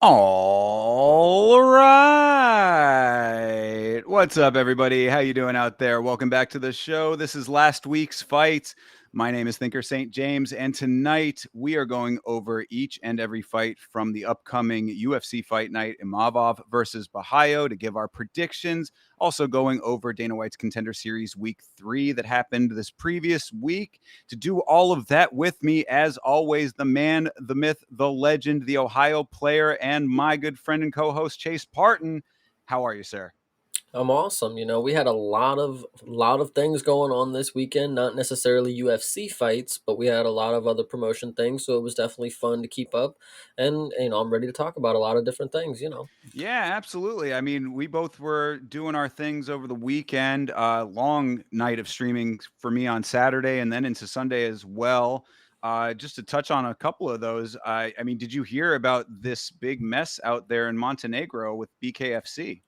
All right. What's up, everybody? How you doing out there? Welcome back to the show. This is last week's fight. My name is Thinker St. James, and tonight we are going over each and every fight from the upcoming UFC Fight Night, Imavov versus Borralho, to give our predictions. Also going over Dana White's Contender Series Week 3 that happened this previous week. To do all of that with me, as always, the man, the myth, the legend, the Ohio player, and my good friend and co-host Chase Parton. How are you, sir? I'm awesome. We had a lot of things going on this weekend, not necessarily UFC fights, but we had a lot of other promotion things, so it was definitely fun to keep up. And I'm ready to talk about a lot of different things. Yeah, absolutely. I mean, we both were doing our things over the weekend. Long night of streaming for me on Saturday and then into Sunday as well. Just to touch on a couple of those, I mean, did you hear about this big mess out there in Montenegro with BKFC?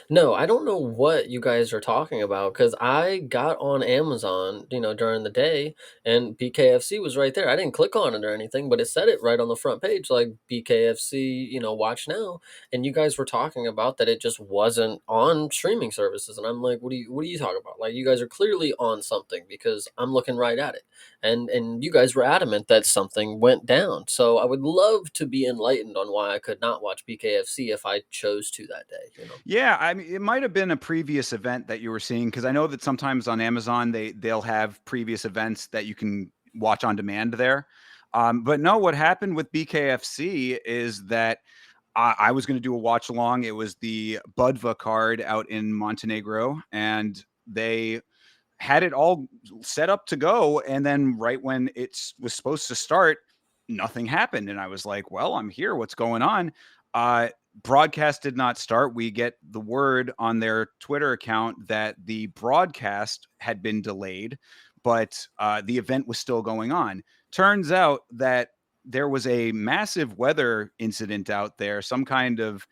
No, I don't know what you guys are talking about because I got on Amazon, during the day, and BKFC was right there. I didn't click on it or anything, but it said it right on the front page, like BKFC, watch now. And you guys were talking about that it just wasn't on streaming services, and I'm like, what are you talking about? Like, you guys are clearly on something because I'm looking right at it, and you guys were adamant that something went down. So I would love to be enlightened on why I could not watch BKFC if I chose to that day. Yeah, I mean, it might have been a previous event that you were seeing because I know that sometimes on Amazon they'll have previous events that you can watch on demand there. But no, what happened with BKFC is that I was going to do a watch along. It was the Budva card out in Montenegro, and they had it all set up to go. And then right when it was supposed to start, nothing happened. And I was like, well, I'm here. What's going on? Uh, Broadcast did not start. We get the word on their Twitter account that the broadcast had been delayed, but the event was still going on. Turns out that there was a massive weather incident out there, some kind of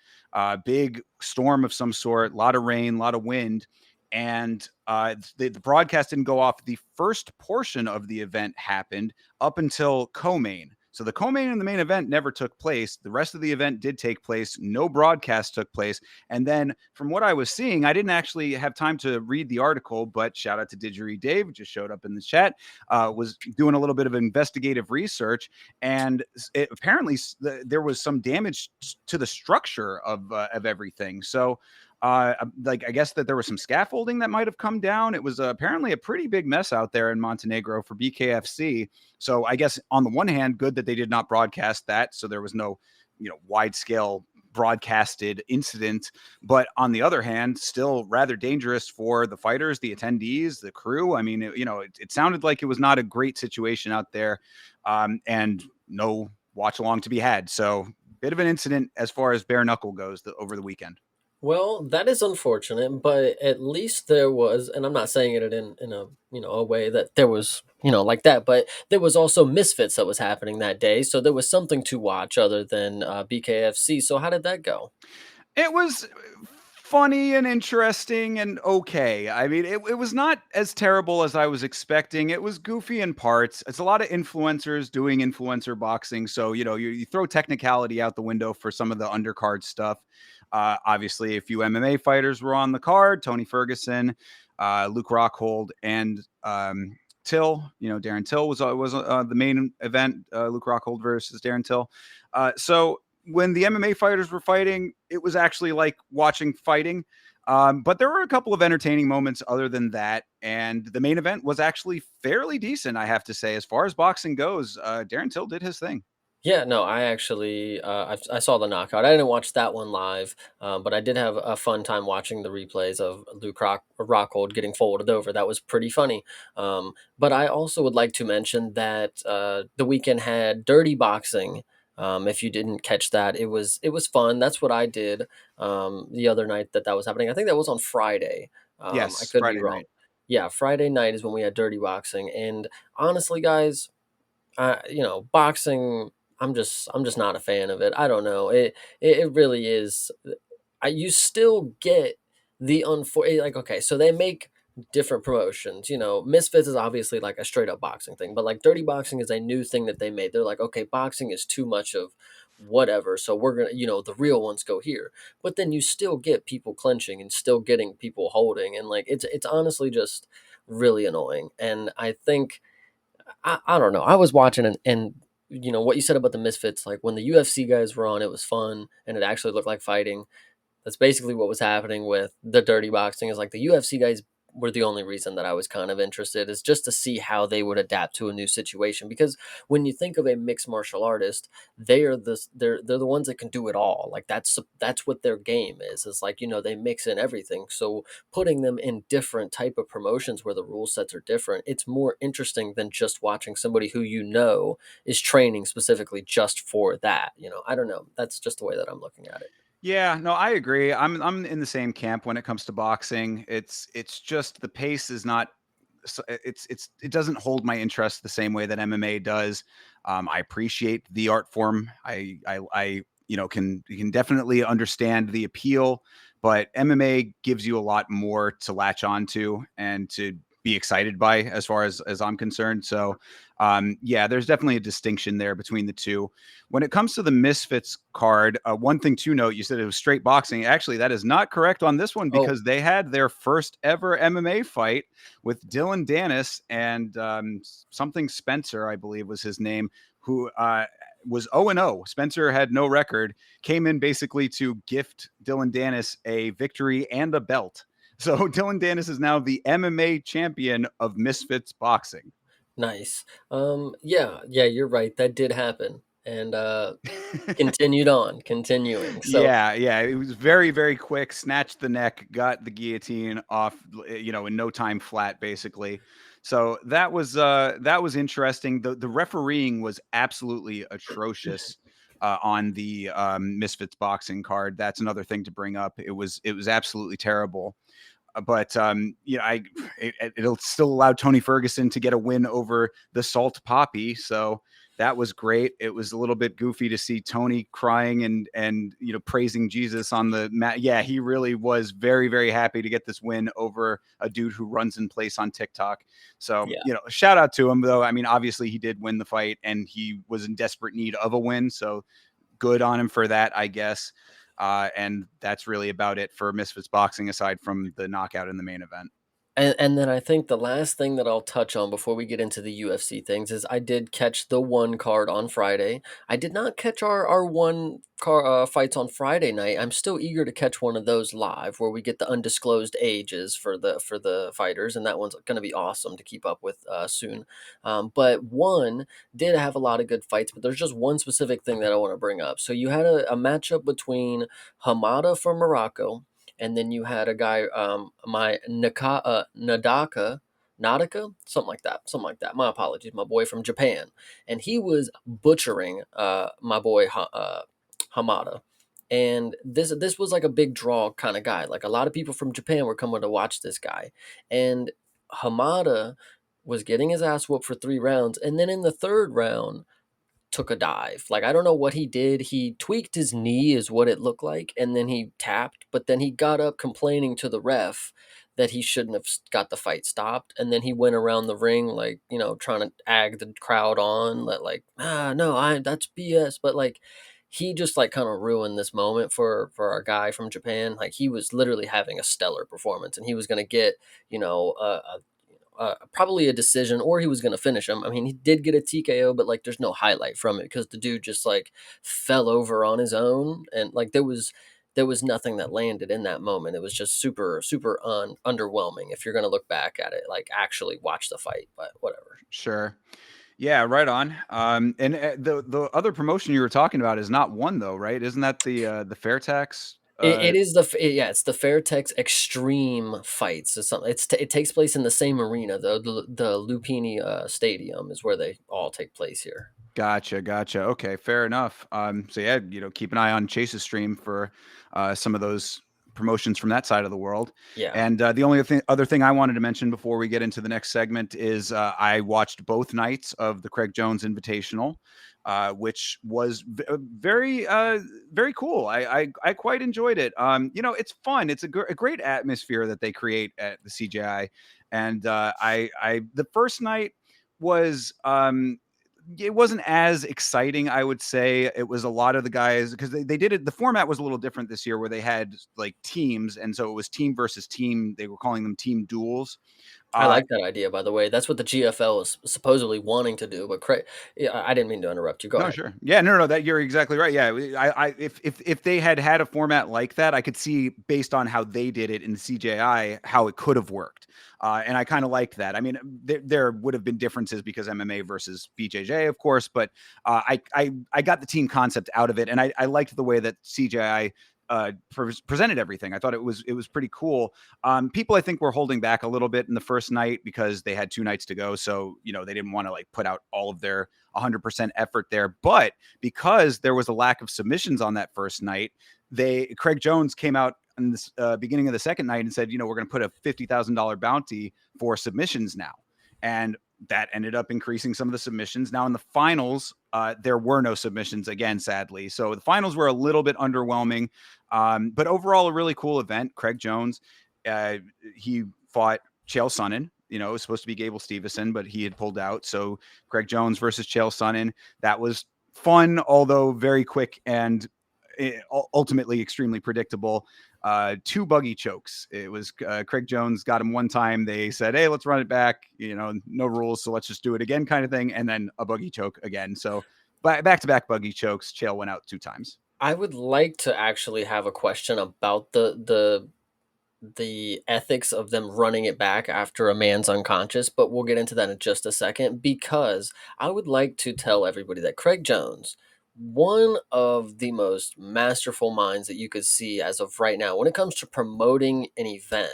big storm of some sort, a lot of rain, a lot of wind, and the broadcast didn't go off. The first portion of the event happened up until co-main. So the co-main and the main event never took place. The rest of the event did take place. No broadcast took place. And then from what I was seeing, I didn't actually have time to read the article, but shout out to Didgery Dave, just showed up in the chat, was doing a little bit of investigative research. And apparently there was some damage to the structure of everything. So like I guess that there was some scaffolding that might have come down. It was apparently a pretty big mess out there in Montenegro for BKFC. So I guess on the one hand, good that they did not broadcast that, so there was no, wide scale broadcasted incident. But on the other hand, still rather dangerous for the fighters, the attendees, the crew. I mean, it sounded like it was not a great situation out there, and no watch along to be had. So bit of an incident as far as bare knuckle goes over the weekend. Well, that is unfortunate, but at least there was, and I'm not saying it in a a way that there was like that, but there was also Misfits that was happening that day, so there was something to watch other than BKFC. So how did that go? It was funny and interesting and okay. I mean, it was not as terrible as I was expecting. It was goofy in parts. It's a lot of influencers doing influencer boxing. So, you throw technicality out the window for some of the undercard stuff. Obviously, a few MMA fighters were on the card: Tony Ferguson, Luke Rockhold, and Till. Darren Till was the main event. Luke Rockhold versus Darren Till. So when the MMA fighters were fighting, it was actually like watching fighting. But there were a couple of entertaining moments other than that. And the main event was actually fairly decent, I have to say. As far as boxing goes, Darren Till did his thing. Yeah, no, I actually I saw the knockout. I didn't watch that one live, but I did have a fun time watching the replays of Rockhold getting folded over. That was pretty funny. But I also would like to mention that the weekend had Dirty Boxing. If you didn't catch that, it was fun. That's what I did the other night that was happening. I think that was on Friday. I Yes, could be Friday wrong. night. Yeah, Friday night is when we had Dirty Boxing, and honestly, guys, boxing. I'm just not a fan of it. I don't know. It really is. You still get the like, okay, so they make different promotions. Misfits is obviously like a straight up boxing thing, but like Dirty Boxing is a new thing that they made. They're like, okay, boxing is too much of whatever. So we're gonna, the real ones go here. But then you still get people clenching and still getting people holding, and like it's honestly just really annoying. And I think I don't know. I was watching and what you said about the Misfits, like when the UFC guys were on, it was fun and it actually looked like fighting. That's basically what was happening with the dirty boxing. Is like the UFC guys were the only reason that I was kind of interested, is just to see how they would adapt to a new situation. Because when you think of a mixed martial artist, they're the ones that can do it all. Like that's what their game is. It's like, they mix in everything. So putting them in different type of promotions where the rule sets are different, it's more interesting than just watching somebody who is training specifically just for that. I don't know. That's just the way that I'm looking at it. Yeah, no, I agree. I'm in the same camp when it comes to boxing. It's just the pace is not it doesn't hold my interest the same way that MMA does. I appreciate the art form. I can definitely understand the appeal, but MMA gives you a lot more to latch onto and to be excited by as far as I'm concerned. So yeah, there's definitely a distinction there between the two. When it comes to the Misfits card, one thing to note, you said it was straight boxing. Actually, that is not correct on this one Oh, because they had their first ever MMA fight with Dylan Dennis and something Spencer, I believe was his name, who was 0-0. Spencer had no record, came in basically to gift Dylan Dennis a victory and a belt. So Dylan Dennis is now the MMA champion of Misfits boxing. nice. Yeah, you're right. That did happen. And continued on, continuing. So Yeah, it was very, very quick. Snatched the neck, got the guillotine off, in no time flat, basically. So that was interesting. The refereeing was absolutely atrocious on the Misfits boxing card. That's another thing to bring up. It was absolutely terrible. But it'll still allow Tony Ferguson to get a win over the Salt Poppy. So that was great. It was a little bit goofy to see Tony crying and praising Jesus on the mat. Yeah, he really was very, very happy to get this win over a dude who runs in place on TikTok. So yeah. shout out to him, though. I mean, obviously he did win the fight and he was in desperate need of a win. So good on him for that, I guess. And that's really about it for Misfits boxing, aside from the knockout in the main event. And then I think the last thing that I'll touch on before we get into the UFC things is I did catch the one card on Friday. I did not catch our one car fights on Friday night. I'm still eager to catch one of those live where we get the undisclosed ages for the fighters, and that one's going to be awesome to keep up with soon. But one did have a lot of good fights, but there's just one specific thing that I want to bring up. So you had a matchup between Hamada from Morocco, and then you had a guy, my Nadaka, something like that. My apologies, my boy from Japan, and he was butchering my boy Hamada. And this was like a big draw kind of guy. Like a lot of people from Japan were coming to watch this guy, and Hamada was getting his ass whooped for 3 rounds, and then in the third round took a dive. Like I don't know what he did. He tweaked his knee is what it looked like, and then he tapped, but then he got up complaining to the ref that he shouldn't have got the fight stopped, and then he went around the ring like, trying to ag the crowd on that, like, no, I that's BS. But like he just like kind of ruined this moment for our guy from Japan. Like he was literally having a stellar performance, and he was going to get, probably a decision, or he was going to finish him. I mean, he did get a TKO, but like there's no highlight from it because the dude just like fell over on his own, and like there was nothing that landed in that moment. It was just super underwhelming if you're going to look back at it, like actually watch the fight, but whatever. Sure. Yeah, right on. And the other promotion you were talking about is not one though, right? Isn't that the Fairtax? It is yeah, it's the Fairtex Extreme Fights. It's something. It takes place in the same arena, though. The Lupini Stadium is where they all take place here. Gotcha. Okay, fair enough. So yeah, keep an eye on Chase's stream for some of those promotions from that side of the world. Yeah. And the only other thing I wanted to mention before we get into the next segment is I watched both nights of the Craig Jones Invitational, which was very very cool. I quite enjoyed it. It's fun. It's a great atmosphere that they create at the CJI, and I the first night was it wasn't as exciting, I would say. It was a lot of the guys because they did it. The format was a little different this year where they had like teams. And so it was team versus team. They were calling them team duels. I Uh, like that idea, by the way. That's what the GFL is supposedly wanting to do, but yeah, I didn't mean to interrupt you. Go No, ahead. sure. Yeah, no, that you're exactly right. Yeah, if they had a format like that, I could see based on how they did it in the CJI how it could have worked, and I kind of liked that. I mean, there would have been differences because MMA versus BJJ, of course, but I got the team concept out of it, and I liked the way that CJI presented everything. I thought it was pretty cool. People I think were holding back a little bit in the first night because they had 2 nights to go, so they didn't want to like put out all of their 100% effort there. But because there was a lack of submissions on that first night, Craig Jones came out in the beginning of the second night and said, we're going to put a $50,000 bounty for submissions now. And that ended up increasing some of the submissions. Now in the finals, there were no submissions again, sadly. So the finals were a little bit underwhelming, but overall a really cool event. Craig Jones, he fought Chael Sonnen. It was supposed to be Gable Stevenson, but he had pulled out. So Craig Jones versus Chael Sonnen. That was fun, although very quick and ultimately extremely predictable. 2 buggy chokes. It was Craig Jones got him one time. They said, "Hey, let's run it back." No rules, so let's just do it again, kind of thing. And then a buggy choke again. So back-to-back buggy chokes. Chael went out 2 times. I would like to actually have a question about the ethics of them running it back after a man's unconscious, but we'll get into that in just a second because I would like to tell everybody that Craig Jones, one of the most masterful minds that you could see as of right now when it comes to promoting an event.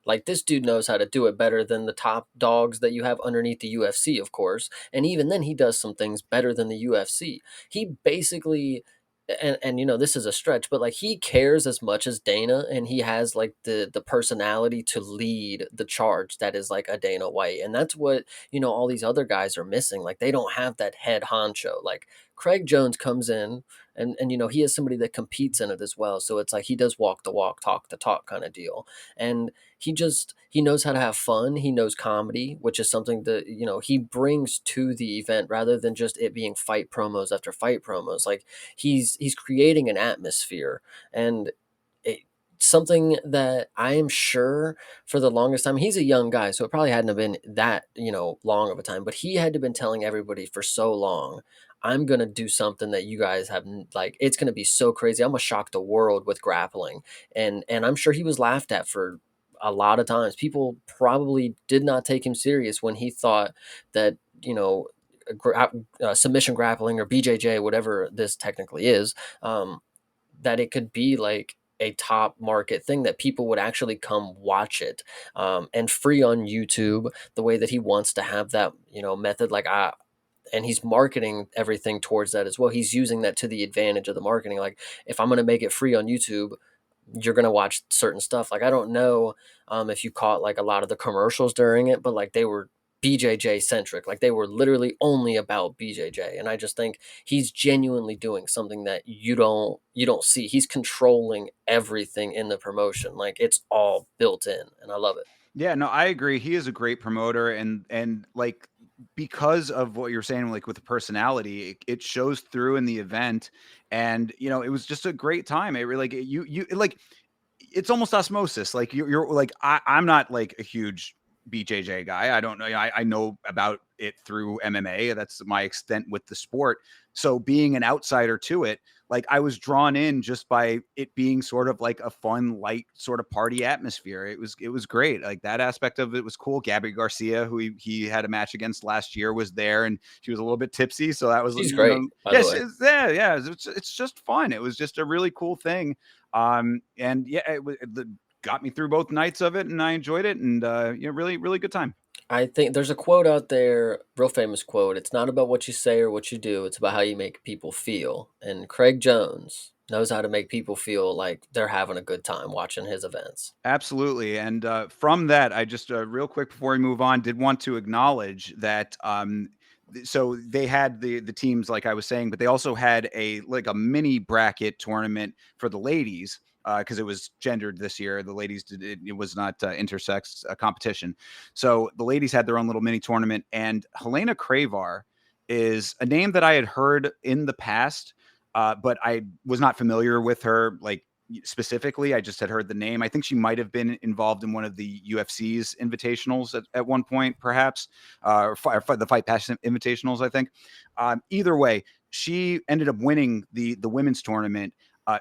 Like this dude knows how to do it better than the top dogs that you have underneath the UFC, of course. And even then he does some things better than the UFC. He basically and this is a stretch, but like he cares as much as Dana, and he has like the personality to lead the charge that is like a Dana White, and that's what all these other guys are missing. Like they don't have that head honcho. Like Craig Jones comes in, and he is somebody that competes in it as well. So it's like he does walk the walk, talk the talk kind of deal, and he knows how to have fun. He knows comedy, which is something that he brings to the event rather than just it being fight promos after fight promos. Like he's creating an atmosphere, and it, something that I am sure for the longest time, he's a young guy, so it probably hadn't have been that long of a time, but he had to been telling everybody for so long, I'm gonna do something that you guys have like it's gonna be so crazy. I'm gonna shock the world with grappling, and I'm sure he was laughed at for a lot of times. People probably did not take him serious when he thought that submission grappling or BJJ, whatever this technically is, that it could be like a top market thing that people would actually come watch it, and free on YouTube the way that he wants to have that method. And he's marketing everything towards that as well. He's using that to the advantage of the marketing. Like if I'm going to make it free on YouTube, you're going to watch certain stuff. Like I don't know if you caught like a lot of the commercials during it, but like they were BJJ centric. Like they were literally only about BJJ. And I just think he's genuinely doing something that you don't see. He's controlling everything in the promotion. Like it's all built in, and I love it. Yeah, no, I agree. He is a great promoter, and like because of what you're saying, like with the personality, it shows through in the event. And it was just a great time. It really like you like it's almost osmosis. Like you're like I'm not like a huge BJJ guy. I don't know. I know about it through MMA. That's my extent with the sport. So being an outsider to it, like I was drawn in just by it being sort of like a fun, light sort of party atmosphere. It was great. Like that aspect of it was cool. Gabby Garcia, who he had a match against last year, was there, and she was a little bit tipsy. So that was She's great, by yeah, the way. yeah. It's just fun. It was just a really cool thing. And yeah, it got me through both nights of it, and I enjoyed it, and really, really good time. I think there's a quote out there, real famous quote. It's not about what you say or what you do, it's about how you make people feel. And Craig Jones knows how to make people feel like they're having a good time watching his events. Absolutely. And from that, I just real quick before we move on, did want to acknowledge that. So they had the teams, like I was saying, but they also had a mini bracket tournament for the ladies because it was gendered this year. The ladies it was not intersex competition. So the ladies had their own little mini tournament, and Helena Cravar is a name that I had heard in the past, but I was not familiar with her like specifically. I just had heard the name. I think she might have been involved in one of the UFC's invitationals at one point, perhaps, or the Fight Pass invitationals, I think. Either way, she ended up winning the women's tournament.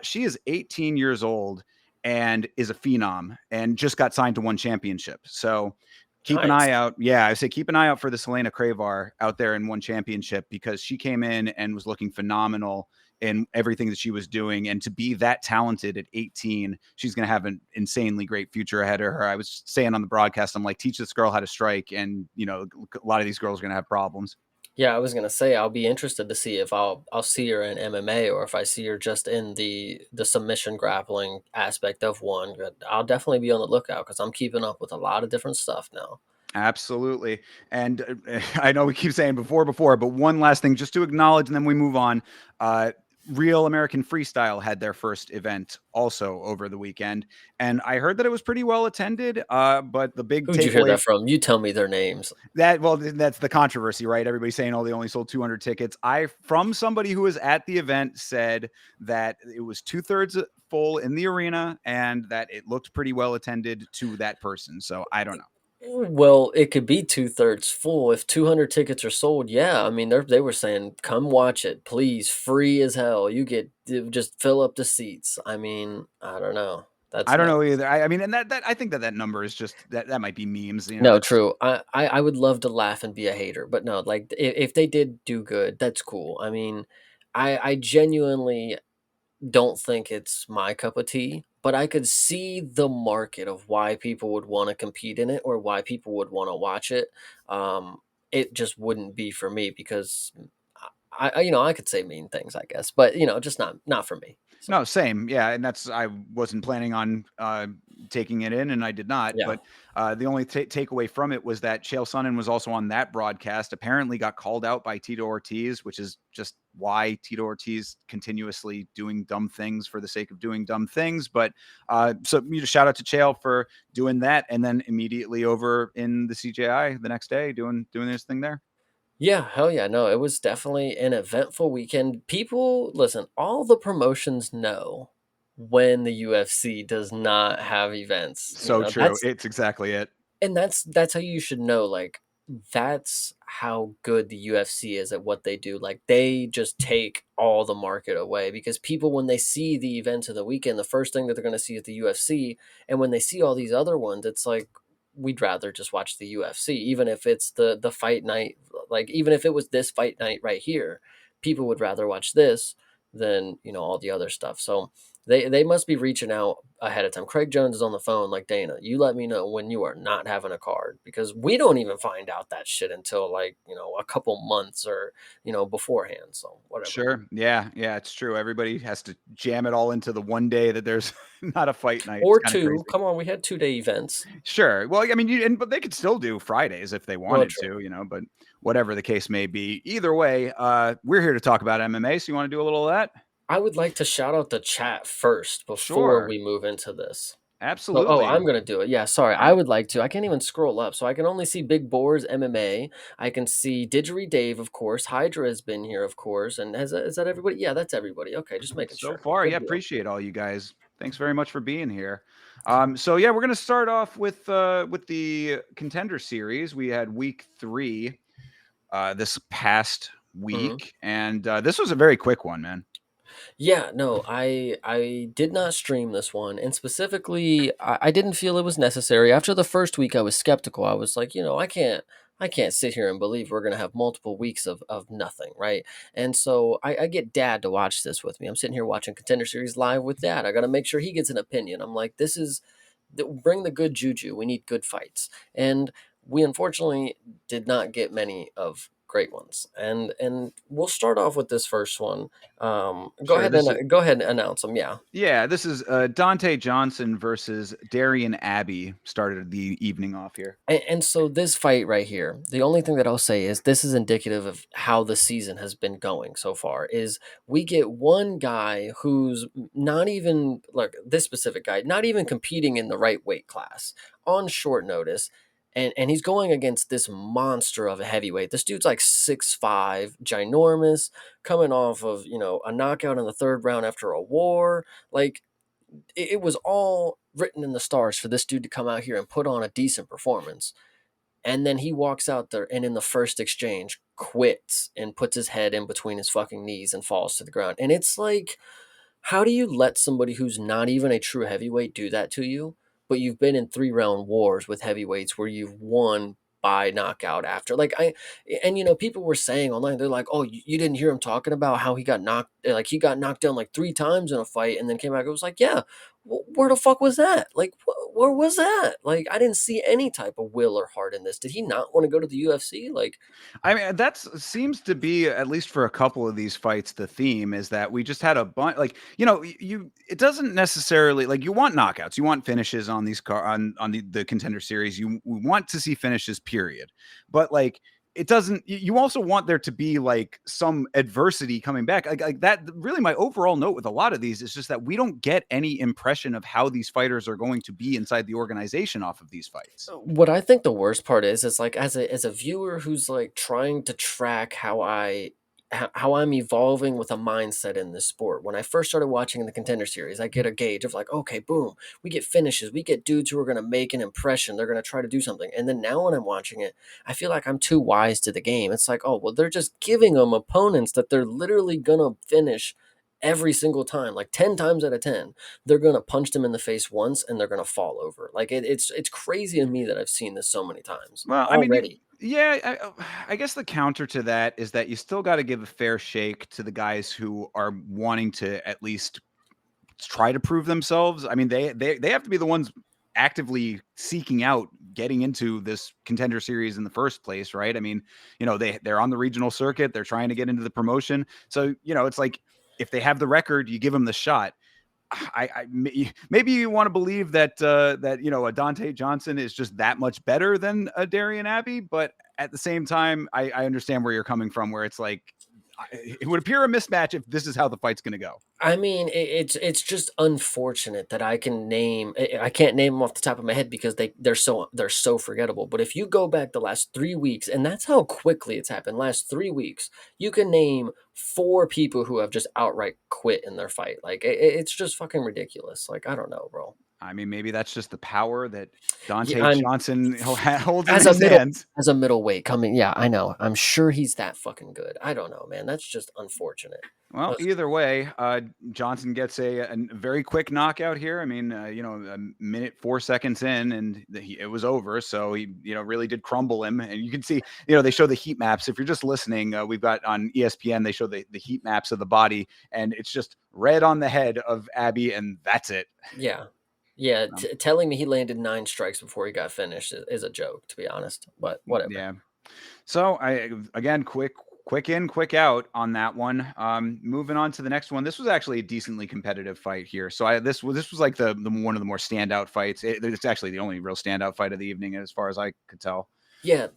She is 18 years old and is a phenom and just got signed to one championship. So keep an Nice. eye out. Yeah, I say keep an eye out for the Selena Cravar out there in one championship because she came in and was looking phenomenal in everything that she was doing. And to be that talented at 18, she's going to have an insanely great future ahead of her. I was saying on the broadcast, I'm like, teach this girl how to strike. And, a lot of these girls are going to have problems. Yeah, I was gonna say I'll be interested to see if I'll see her in MMA or if I see her just in the submission grappling aspect of one. But I'll definitely be on the lookout because I'm keeping up with a lot of different stuff now. Absolutely. And I know we keep saying before, but one last thing just to acknowledge, and then we move on. Uh, Real American Freestyle had their first event also over the weekend. And I heard that it was pretty well attended. But the big Who'd you hear takeaway that from? You tell me their names. that's the controversy, right? Everybody's saying, oh, they only sold 200 tickets. From somebody who was at the event, said that it was 2/3 full in the arena and that it looked pretty well attended to that person. So I don't know. Well, it could be 2/3 full if 200 tickets are sold. Yeah, I mean they were saying, "Come watch it, please, free as hell. You get just fill up the seats." I mean, I don't know. I don't That know either. I mean, and that I think that number is just that might be memes. No, That's true. I would love to laugh and be a hater, but no, like if they did do good, that's cool. I mean, I genuinely don't think it's my cup of tea, but I could see the market of why people would want to compete in it or why people would want to watch it. Um, it just wouldn't be for me because I could say mean things, I guess, but just not for me. So no, same. Yeah, and that's I wasn't planning on taking it in, and I did not. yeah. But the only takeaway from it was that Chael Sonnen was also on that broadcast. Apparently, got called out by Tito Ortiz, which is just why Tito Ortiz continuously doing dumb things for the sake of doing dumb things. But so you just shout out to Chael for doing that, and then immediately over in the CJI the next day doing this thing there. Yeah, hell yeah. No, it was definitely an eventful weekend. People, listen, all the promotions know when the UFC does not have events. So true. It's exactly it. And that's how you should know, like, that's how good the UFC is at what they do. Like, they just take all the market away because people, when they see the events of the weekend, the first thing that they're going to see is the UFC. And when they see all these other ones, it's like, we'd rather just watch the UFC, even if it's the fight night. Like, even if it was this fight night right here, people would rather watch this than, all the other stuff. So, they must be reaching out ahead of time. Craig Jones is on the phone like, Dana, you let me know when you are not having a card because we don't even find out that shit until like, a couple months or, beforehand. So whatever. Sure. Yeah. Yeah. It's true. Everybody has to jam it all into the one day that there's not a fight night. It's Or kind of two. crazy. Come on, we had 2-day events. Sure. Well, I mean, but they could still do Fridays if they Well, wanted true. to, but whatever the case may be. Either way, we're here to talk about MMA. So you want to do a little of that? I would like to shout out the chat first before Sure. we move into this. Absolutely. I'm gonna do it. Yeah, sorry. All I right. would like to. I can't even scroll up, so I can only see Big Boar's MMA. I can see Didgeridoo Dave, of course. Hydra has been here, of course. And is that everybody? Yeah, that's everybody. Okay, just making So sure. far, yeah, Good deal. appreciate all you guys. Thanks very much for being here. So yeah, we're gonna start off with the Contender series. We had week 3 this past Mhm. week, and this was a very quick one, man. Yeah, no, I did not stream this one, and specifically, I didn't feel it was necessary. After the first week, I was skeptical. I was like, I can't sit here and believe we're gonna have multiple weeks of nothing, right? And so I get Dad to watch this with me. I'm sitting here watching Contender Series live with Dad. I got to make sure he gets an opinion. I'm like, bring the good juju. We need good fights, and we unfortunately did not get many of great ones. And we'll start off with this first one. Sure. Go ahead and announce them. Yeah. This is Dante Johnson versus Darian Abbey started the evening off here. And so this fight right here, the only thing that I'll say is this is indicative of how the season has been going so far. Is we get one guy who's not even like this specific guy, not even competing in the right weight class on short notice, and he's going against this monster of a heavyweight. This dude's like 6'5", ginormous, coming off of, a knockout in the third round after a war. Like, it was all written in the stars for this dude to come out here and put on a decent performance. And then he walks out there and in the first exchange quits and puts his head in between his fucking knees and falls to the ground. And it's like, how do you let somebody who's not even a true heavyweight do that to you? But you've been in 3-round wars with heavyweights where you've won by knockout after. People were saying online, they're like, oh, you didn't hear him talking about how he got knocked, like he got knocked down like 3 times in a fight and then came back. It was like, yeah, where the fuck was that? Like, where was that? Like, I didn't see any type of will or heart in this. Did he not want to go to the UFC? Like, I mean, that seems to be, at least for a couple of these fights, the theme is that we just had a bunch. Like, it doesn't necessarily, like, you want knockouts, you want finishes on these on the Contender series. We want to see finishes, period. But like, it doesn't. You also want there to be like some adversity coming back. Like that. Really, my overall note with a lot of these is just that we don't get any impression of how these fighters are going to be inside the organization off of these fights. what I think the worst part is like, as a viewer who's like trying to track how I'm evolving with a mindset in this sport. When I first started watching the Contender series, I get a gauge of like, okay, boom, we get finishes, we get dudes who are going to make an impression, they're going to try to do something. And then now when I'm watching it, I feel like I'm too wise to the game. It's like, oh, well, they're just giving them opponents that they're literally going to finish every single time, like 10 times out of 10 they're going to punch them in the face once and they're going to fall over. Like, it's crazy to me that I've seen this so many times Well, I mean, already. yeah, I guess the counter to that is that you still got to give a fair shake to the guys who are wanting to at least try to prove themselves. I mean, they have to be the ones actively seeking out getting into this Contender series in the first place, right? I mean, they're on the regional circuit, they're trying to get into the promotion. So, it's like if they have the record, you give them the shot. Maybe you want to believe that a Dante Johnson is just that much better than a Darian Abbey, but at the same time, I understand where you're coming from, where it's like it would appear a mismatch if this is how the fight's going to go. I mean, it's just unfortunate that I can't name them off the top of my head because they're so forgettable. But if you go back the last 3 weeks, and that's how quickly it's happened, last 3 weeks, you can name 4 people who have just outright quit in their fight. Like, it's just fucking ridiculous. Like, I don't know, bro. I mean, maybe that's just the power that Yeah, Dante I'm Johnson holds in as a his middle hands. as a middleweight coming. Yeah, I know. I'm sure he's that fucking good. I don't know, man. That's just unfortunate. Well, Ugh. either way, Johnson gets a very quick knockout here. I mean, a minute 4 seconds in, and it was over. So he, really did crumble him. And you can see, they show the heat maps. If you're just listening, we've got on ESPN. They show the heat maps of the body, and it's just red on the head of Abby, and that's it. Yeah. Yeah, Um, telling me he landed 9 strikes before he got finished is a joke, to be honest, but whatever. yeah. So again, quick in, quick out on that one. Moving on to the next one. This was actually a decently competitive fight here. So this was like the one of the more standout fights. It's actually the only real standout fight of the evening, as far as I could tell. Yeah,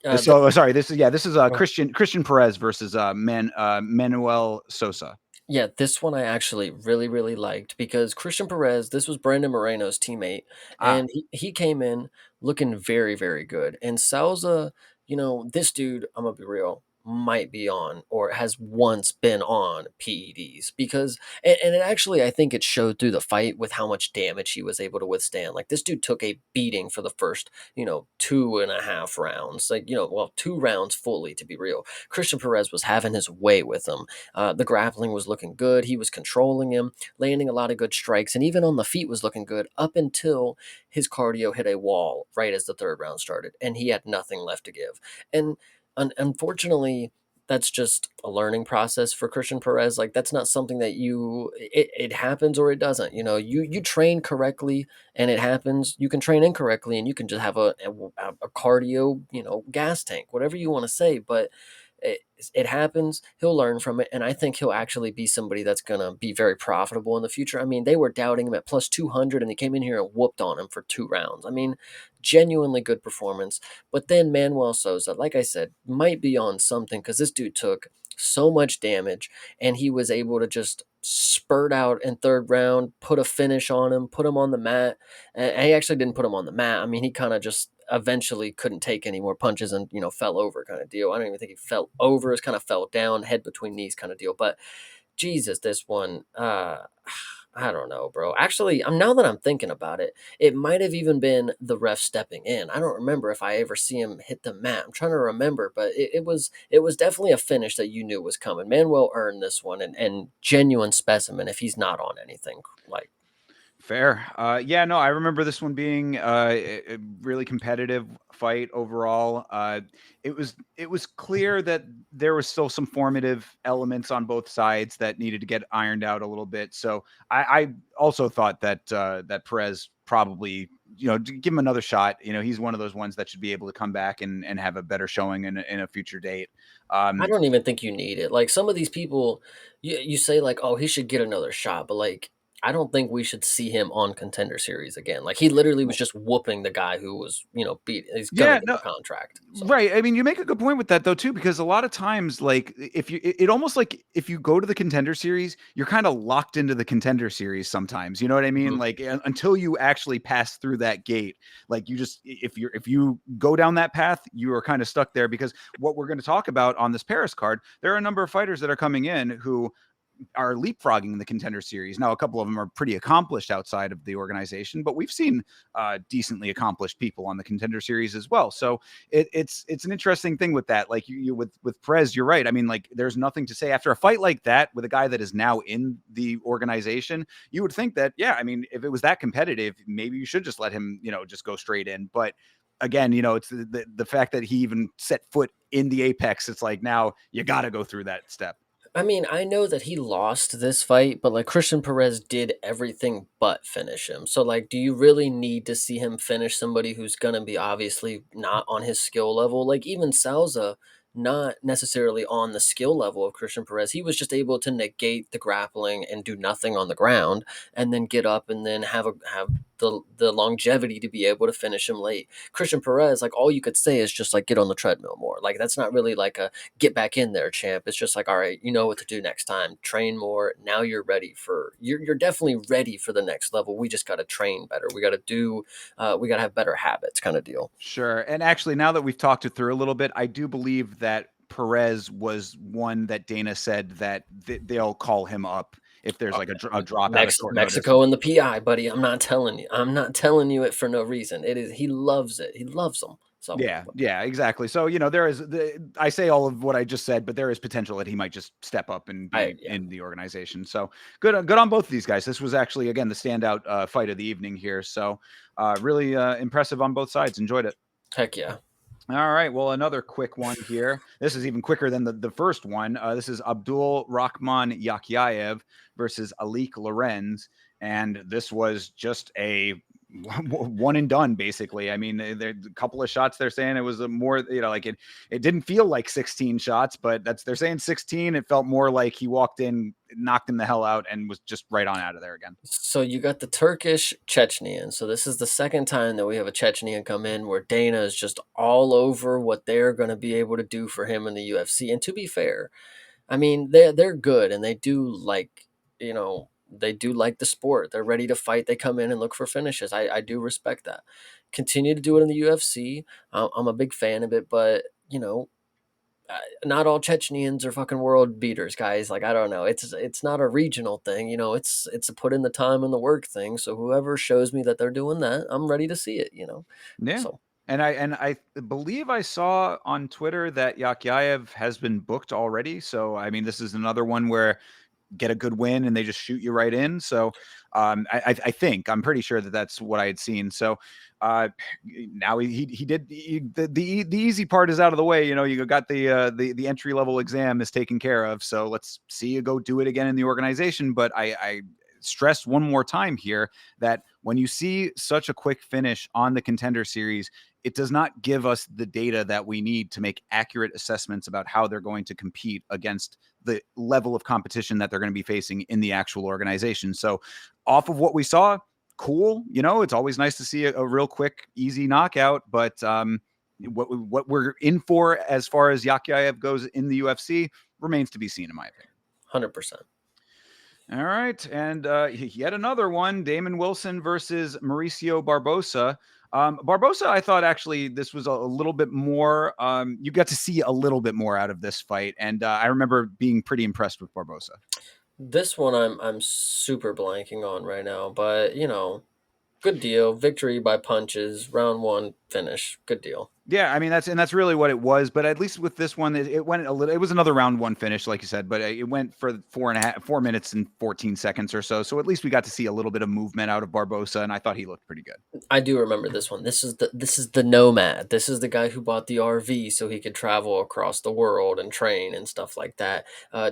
the So sorry, this is Christian Perez versus Manuel Sosa. yeah, this one I actually really, really liked because Christian Perez, this was Brandon Moreno's teammate, Ah, and he came in looking very, very good. And Souza, this dude, I'm gonna be real, might be on or has once been on PEDs because, and it actually, I think it showed through the fight with how much damage he was able to withstand. Like, this dude took a beating for the first, 2.5 rounds, like, well, 2 rounds fully, to be real. Christian Perez was having his way with him. The grappling was looking good. He was controlling him, landing a lot of good strikes, and even on the feet was looking good up until his cardio hit a wall right as the third round started, and he had nothing left to give. And unfortunately, that's just a learning process for Christian Perez. Like, that's not something that it happens or it doesn't. You train correctly and it happens. You can train incorrectly and you can just have a cardio, gas tank, whatever you want to say. But it happens. He'll learn from it, and I think he'll actually be somebody that's gonna be very profitable in the future. I mean, they were doubting him at plus 200, and he came in here and whooped on him for 2 rounds. I mean, genuinely good performance. But then Manuel Souza, like I said, might be on something because this dude took so much damage, and he was able to just spurt out in third round, put a finish on him, put him on the mat. And he actually didn't put him on the mat. I mean, he kind of just eventually couldn't take any more punches and fell over kind of deal. I don't even think he fell over; it's kind of fell down, head between knees kind of deal. But Jesus, this one, I don't know, bro. Actually, now that I'm thinking about it, it might have even been the ref stepping in. I don't remember if I ever see him hit the mat. I'm trying to remember, but it was definitely a finish that you knew was coming. Manuel earned this one, and genuine specimen if he's not on anything like. Fair. Yeah, no, I remember this one being a really competitive fight overall. It was clear that there was still some formative elements on both sides that needed to get ironed out a little bit. So I also thought that that Perez probably, give him another shot. He's one of those ones that should be able to come back and have a better showing in a future date. I don't even think you need it. Like some of these people, you say like, oh, he should get another shot, but like I don't think we should see him on Contender Series again. Like he literally was just whooping the guy who was, beat. He's gonna Yeah, get no, the contract. So right. I mean, you make a good point with that though too, because a lot of times, like if you, it almost like if you go to the Contender Series, you're kind of locked into the Contender Series sometimes. You know what I mean? mhm. Like until you actually pass through that gate, like you just if you go down that path, you are kind of stuck there. Because what we're going to talk about on this Paris card, there are a number of fighters that are coming in who are leapfrogging the Contender Series. Now, a couple of them are pretty accomplished outside of the organization, but we've seen decently accomplished people on the Contender Series as well. So it's an interesting thing with that. Like you with Perez, you're right. I mean, like there's nothing to say after a fight like that with a guy that is now in the organization. You would think that, yeah, I mean, if it was that competitive, maybe you should just let him, just go straight in. But again, it's the fact that he even set foot in the apex. It's like now you got to go through that step. I mean, I know that he lost this fight, but like Christian Perez did everything but finish him. So like, do you really need to see him finish somebody who's gonna be obviously not on his skill level? Like even Salza, not necessarily on the skill level of Christian Perez. He was just able to negate the grappling and do nothing on the ground, and then get up and then have the longevity to be able to finish him late. Christian Perez, like all you could say is just like get on the treadmill more. Like that's not really like a get back in there, champ. It's just like, all right, you know what to do next time. Train more. Now you're ready for you're definitely ready for the next level. We just got to train better. We got to we got to have better habits, kind of deal. Sure. And actually, now that we've talked it through a little bit, I do believe that Perez was one that Dana said that they'll call him up if there's like a drop out of short notice. Mexico and the PI, buddy. I'm not telling you. I'm not telling you it for no reason. It is. He loves it. He loves them. So Yeah, exactly. So, there is I say all of what I just said, but there is potential that he might just step up and be yeah. in the organization. So good on both of these guys. This was actually, again, the standout fight of the evening here. So really impressive on both sides. Enjoyed it. Heck yeah. All right. Well, another quick one here. This is even quicker than the first one. This is Abdul Rahman Yakyaev versus Alik Lorenz. And this was just a one and done, basically. I mean, there a couple of shots they're saying it was a more, like it didn't feel like 16 shots, but they're saying 16. It felt more like he walked in, knocked him the hell out, and was just right on out of there again. So you got the Turkish Chechnyan. So this is the second time that we have a Chechnyan come in where Dana is just all over what they're going to be able to do for him in the UFC. And to be fair, I mean they're good and they do like the sport. They're ready to fight. They come in and look for finishes. I do respect that. Continue to do it in the UFC. I'm a big fan of it, but not all Chechnyans are fucking world beaters, guys. Like I don't know. It's not a regional thing. It's a put in the time and the work thing. So whoever shows me that they're doing that, I'm ready to see it. Yeah. So And I believe I saw on Twitter that Yakyaev has been booked already. So I mean, this is another one where get a good win and they just shoot you right in. So I think I'm pretty sure that that's what I had seen. So now he did the easy part is out of the way. You got the entry level exam is taken care of. So let's see you go do it again in the organization. But I stress one more time here that when you see such a quick finish on the Contender Series, it does not give us the data that we need to make accurate assessments about how they're going to compete against the level of competition that they're going to be facing in the actual organization. So off of what we saw, cool. It's always nice to see a real quick, easy knockout, but what we're in for as far as Yakyaev goes in the UFC remains to be seen, in my opinion. 100%. All right, and yet another one: Damon Wilson versus Mauricio Barbosa. Barbosa, I thought actually this was a little bit more. You got to see a little bit more out of this fight, and I remember being pretty impressed with Barbosa. This one I'm super blanking on right now, but good deal. Victory by punches, round one finish. Good deal. Yeah, I mean that's really what it was. But at least with this one, it went a little. It was another round one finish, like you said, but it went for 4 minutes and 14 seconds or so. So at least we got to see a little bit of movement out of Barbosa, and I thought he looked pretty good. I do remember this one. This is the nomad. This is the guy who bought the RV so he could travel across the world and train and stuff like that.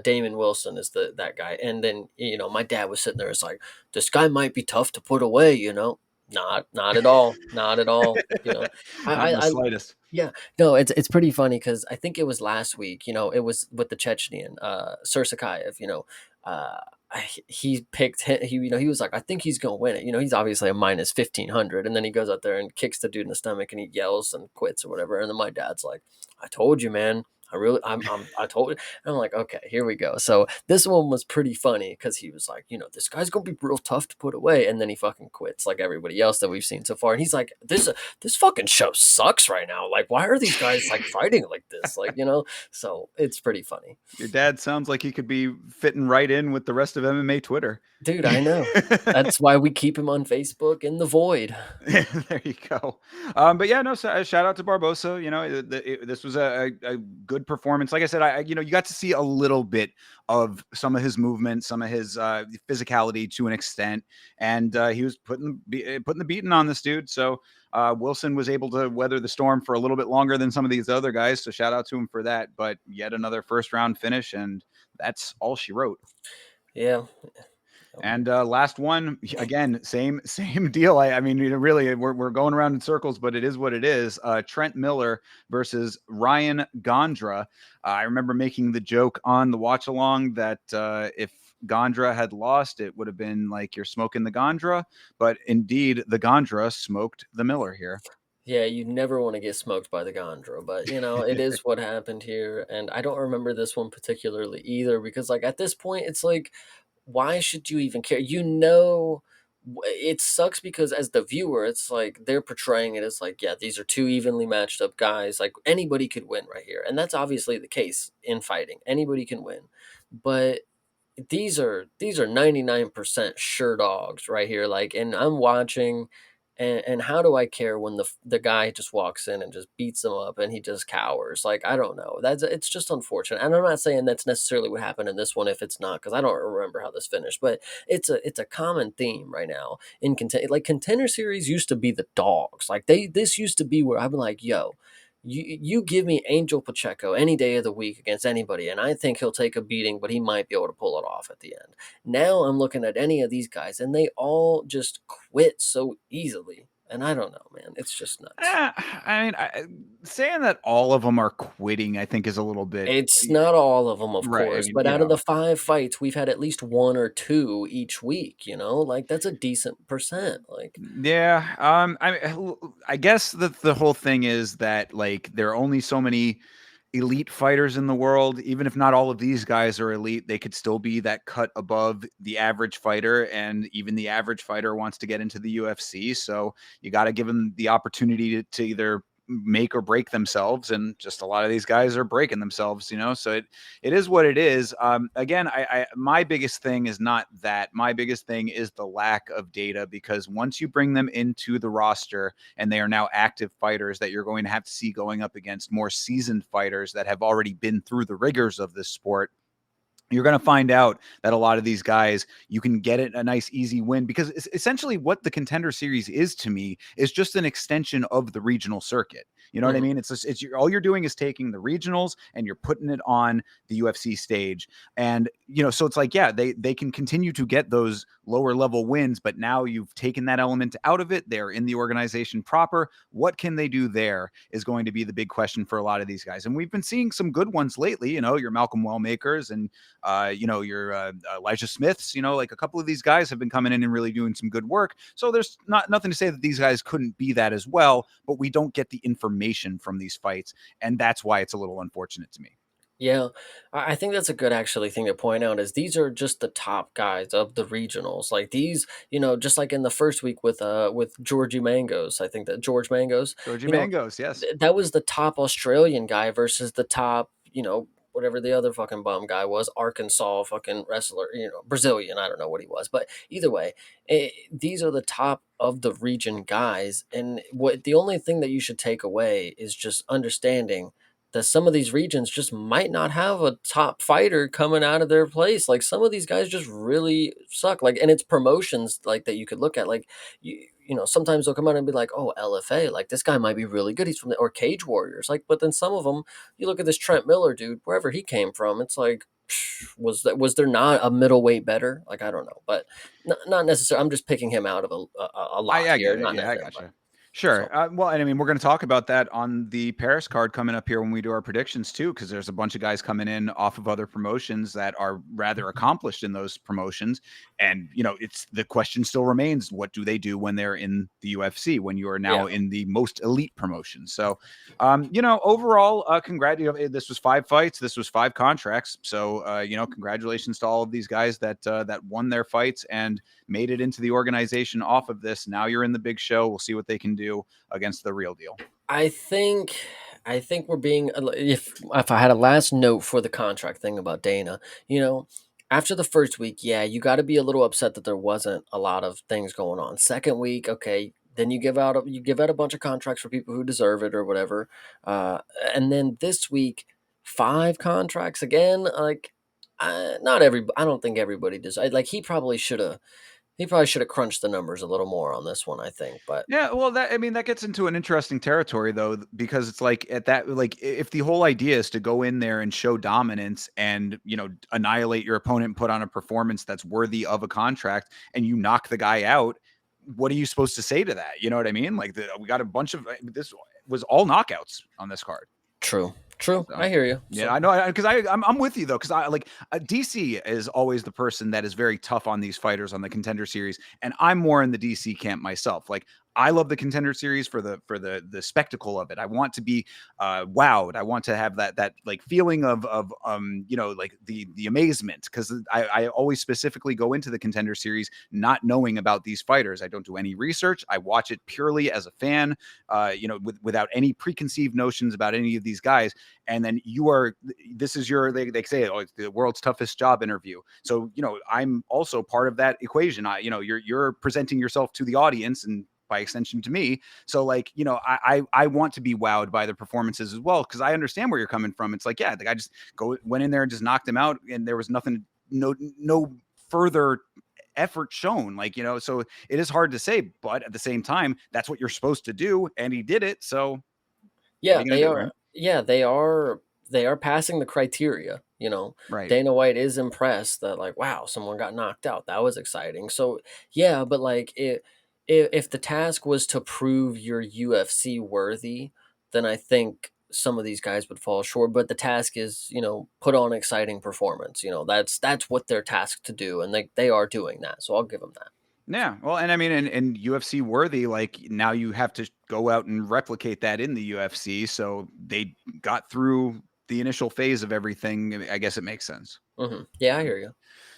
Damon Wilson is that guy. And then my dad was sitting there. It's like, this guy might be tough to put away. Not at all. Not at all. Not in the I slightest. Yeah, no, it's pretty funny because I think it was last week. It was with the Chechenian, Sursakayev. Uh, he picked him. He was like, I think he's gonna win it. He's obviously a minus 1,500, and then he goes out there and kicks the dude in the stomach, and he yells and quits or whatever. And then my dad's like, I told you, man. I told you. And I'm like, okay, here we go. So this one was pretty funny because he was like, this guy's gonna be real tough to put away, and then he fucking quits like everybody else that we've seen so far. And he's like, this fucking show sucks right now. Like, why are these guys like fighting like this? So it's pretty funny. Your dad sounds like he could be fitting right in with the rest of MMA Twitter. Dude, I know. That's why we keep him on Facebook in the void. There you go. But yeah, no. Shout out to Barbosa. This was a good performance. Like I said, you got to see a little bit of some of his movement, some of his physicality to an extent, and he was putting the beating on this dude. So Wilson was able to weather the storm for a little bit longer than some of these other guys. So shout out to him for that. But yet another first round finish, and that's all she wrote. Yeah. And last one, again, same deal. I mean, really, we're going around in circles, but it is what it is. Trent Miller versus Ryan Gondra. I remember making the joke on the watch along that if Gondra had lost, it would have been like you're smoking the Gondra. But indeed, the Gondra smoked the Miller here. Yeah, you never want to get smoked by the Gondra, but it is what happened here. And I don't remember this one particularly either because, like, at this point, it's like, why should you even care? It sucks because as the viewer, it's like they're portraying it as like, yeah, these are two evenly matched up guys. Like, anybody could win right here. And that's obviously the case in fighting. Anybody can win. But these are 99% sure dogs right here. Like, and I'm watching, and how do I care when the guy just walks in and just beats him up and he just cowers? Like, I don't know. It's just unfortunate. And I'm not saying that's necessarily what happened in this one if it's not, because I don't remember how this finished. But it's a common theme right now in contender series used to be the dogs. Like, this used to be where I'm like, yo, you give me Angel Pacheco any day of the week against anybody, and I think he'll take a beating, but he might be able to pull it off at the end. Now I'm looking at any of these guys, and they all just quit so easily. And I don't know, man. It's just nuts. I mean, saying that all of them are quitting, I think, is a little bit It's not all of them, of right. I course, mean, but out of the 5 fights, we've had at least one or two each week. Like, that's a decent percent. Like, yeah. I guess that the whole thing is that like there are only so many elite fighters in the world. Even if not all of these guys are elite, they could still be that cut above the average fighter, and even the average fighter wants to get into the UFC. So you got to give them the opportunity to either make or break themselves, and just a lot of these guys are breaking themselves, so it is what it is. Again, I my biggest thing is not that. My biggest thing is the lack of data, because once you bring them into the roster and they are now active fighters that you're going to have to see going up against more seasoned fighters that have already been through the rigors of this sport, you're going to find out that a lot of these guys, you can get it a nice, easy win, because essentially what the Contender Series is to me is just an extension of the regional circuit. You know what I mhm. mean? All you're doing is taking the regionals and you're putting it on the UFC stage. And, so it's like, yeah, they can continue to get those lower level wins, but now you've taken that element out of it. They're in the organization proper. What can they do there is going to be the big question for a lot of these guys. And we've been seeing some good ones lately, your Malcolm Wellmakers and, your Elijah Smiths, like a couple of these guys have been coming in and really doing some good work. So there's nothing to say that these guys couldn't be that as well, but we don't get the information from these fights. And that's why it's a little unfortunate to me. Yeah, I think that's a good actually thing to point out is these are just the top guys of the regionals. Like these, just like in the first week with Georgie Mangos, I think that George Mangos, Georgie you know, Mangos, yes. that was the top Australian guy versus the top, whatever the other fucking bum guy was, Arkansas fucking wrestler, Brazilian. I don't know what he was, but either way, these are the top of the region guys. And what the only thing that you should take away is just understanding that some of these regions just might not have a top fighter coming out of their place. Like some of these guys just really suck. Like, and it's promotions like that you could look at. Like, sometimes they'll come out and be like, "Oh, LFA, like this guy might be really good. He's from the or Cage Warriors." Like, but then some of them, you look at this Trent Miller dude, wherever he came from, it's like, was there not a middleweight better? Like, I don't know, but not necessarily. I'm just picking him out of a lot I here, get it. not Yeah, I necessarily, but gotcha. Sure. so Well, and I mean, we're going to talk about that on the Paris card coming up here when we do our predictions too, because there's a bunch of guys coming in off of other promotions that are rather accomplished in those promotions. And, it's the question still remains, what do they do when they're in the UFC, when you are yeah. now in the most elite promotion? So, overall, this was 5 fights. This was 5 contracts. So, congratulations to all of these guys that won their fights and made it into the organization off of this. Now you're in the big show. We'll see what they can do against the real deal. I think I think we're being if I had a last note for the contract thing about Dana, after the first week, yeah, you got to be a little upset that there wasn't a lot of things going on. Second week, okay, then you give out a bunch of contracts for people who deserve it or whatever, uh, and then this week, 5 contracts again. Like, not every. I don't think everybody does. Like he probably should have crunched the numbers a little more on this one. I think, but Yeah, well, that gets into an interesting territory though, because it's like at that, like if the whole idea is to go in there and show dominance and annihilate your opponent and put on a performance that's worthy of a contract, and you knock the guy out, what are you supposed to say to that? You know what I mean? Like we got a bunch of this was all knockouts on this card. true, true. So I hear you. yeah, So. I know because I'm with you though because I like DC is always the person that is very tough on these fighters on the Contender Series, and I'm more in the DC camp myself. Like I love the Contender Series for the spectacle of it. I want to be wowed. I want to have that like feeling of like the amazement because I always specifically go into the Contender Series not knowing about these fighters. I don't do any research. I watch it purely as a fan, without any preconceived notions about any of these guys, and then this is your they say, oh, it's the world's toughest job interview, so I'm also part of that equation. You're presenting yourself to the audience and by extension to me, so like I want to be wowed by the performances as well because I understand where you're coming from. It's like, yeah, the guy just went in there and just knocked him out and there was nothing, no further effort shown, like so it is hard to say, but at the same time that's what you're supposed to do and he did it, so what are Yeah, you gonna they do, right? are. Yeah, they are. They are passing the criteria. Right. Dana White is impressed that like, wow, someone got knocked out. That was exciting. So yeah, but like, if the task was to prove you're UFC worthy, then I think some of these guys would fall short. But the task is, put on exciting performance. That's what they're tasked to do, and they are doing that. So I'll give them that. Yeah, well, and I mean, and UFC worthy, like now you have to go out and replicate that in the UFC. So they got through the initial phase of everything. I guess it makes sense. Yeah, I hear you.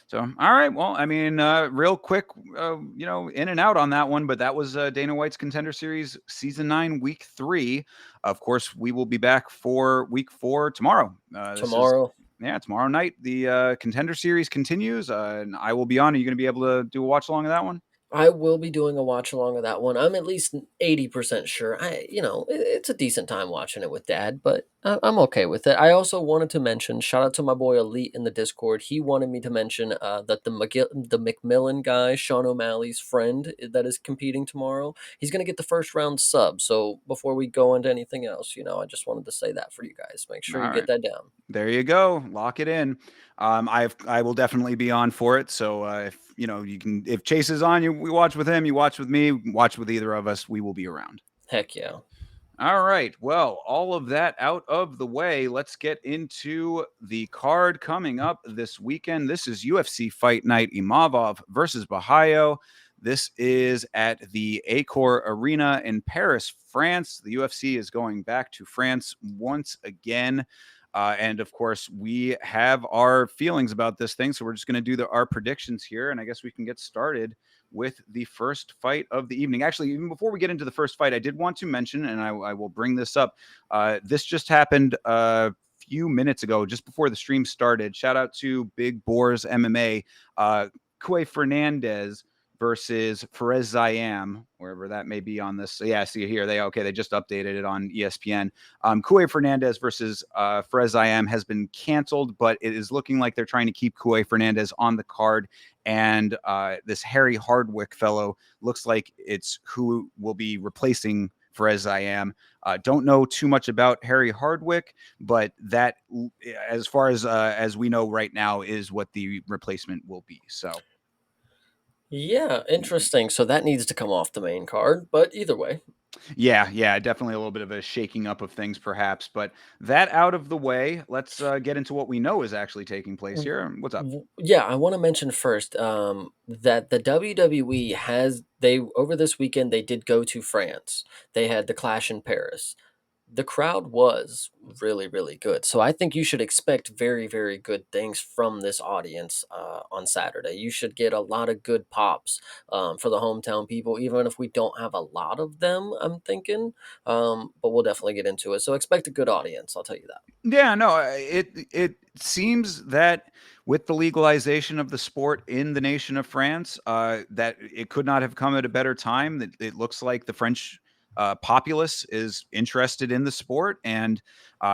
So, all right, well, I mean, real quick, in and out on that one, but that was Dana White's Contender Series Season 9, Week 3. Of course, we will be back for Week 4 tomorrow. This is Tomorrow. Yeah, tomorrow night. The Contender Series continues, and I will be on. Are you going to be able to do a watch along of that one? I will be doing a watch along of that one. I'm at least 80% sure. It's a decent time watching it with dad, but I'm okay with it. I also wanted to mention, shout out to my boy Elite in the Discord. He wanted me to mention that the McMillan guy, Sean O'Malley's friend that is competing tomorrow, he's going to get the first round sub. So before we go into anything else, I just wanted to say that for you guys. Make All sure you get right. that down. There you go. Lock it in. I will definitely be on for it. So if you can, if Chase is on, we watch with him. You watch with me. Watch with either of us. We will be around. Heck yeah. All right. Well, all of that out of the way, let's get into the card coming up this weekend. This is UFC Fight Night, Imavov versus Borralho. This is at the Accor Arena in Paris, France. The UFC is going back to France once again. And of course, we have our feelings about this thing. So we're just going to do our predictions here. And I guess we can get started with the first fight of the evening. Actually, even before we get into the first fight, I did want to mention, and I will bring this up. This just happened a few minutes ago, just before the stream started. Shout out to Big Boars MMA. Kue Fernandez versus Perez Zayam, wherever that may be on this. So yeah, see here. They just updated it on ESPN. Kue Fernandez versus Perez Zayam has been canceled, but it is looking like they're trying to keep Kue Fernandez on the card. And this Harry Hardwick fellow looks like it's who will be replacing Perez Zayam. Don't know too much about Harry Hardwick, but that, as far as we know right now, is what the replacement will be. So Yeah, interesting. So that needs to come off the main card, but either way. yeah, definitely a little bit of a shaking up of things, perhaps. But that out of the way, let's get into what we know is actually taking place here. What's up? Yeah, I want to mention first that the WWE has they over this weekend they did go to France. They had the Clash in Paris. The crowd was really, really good. So I think you should expect very, very good things from this audience on Saturday. You should get a lot of good pops for the hometown people, even if we don't have a lot of them, I'm thinking. But we'll definitely get into it. So expect a good audience, I'll tell you that. Yeah, no, it seems that with the legalization of the sport in the nation of France, that it could not have come at a better time. That it looks like the French populace is interested in the sport, and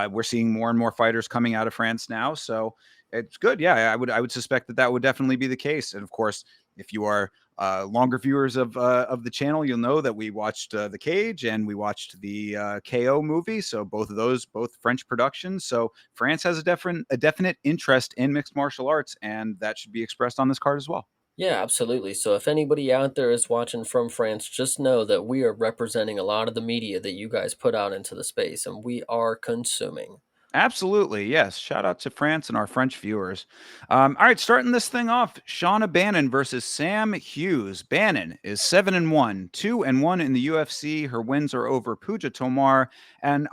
we're seeing more and more fighters coming out of France now. So it's good. Yeah, I would suspect that would definitely be the case. And of course, if you are longer viewers of the channel, you'll know that we watched The Cage and we watched the KO movie. So both of those, both French productions. So France has a definite interest in mixed martial arts, and that should be expressed on this card as well. Yeah, absolutely. So if anybody out there is watching from France, just know that we are representing a lot of the media that you guys put out into the space and we are consuming. Absolutely. Yes. Shout out to France and our French viewers. All right. Starting this thing off, Shauna Bannon versus Sam Hughes. Bannon is 7-1, 2-1 in the UFC. Her wins are over Pooja Tomar and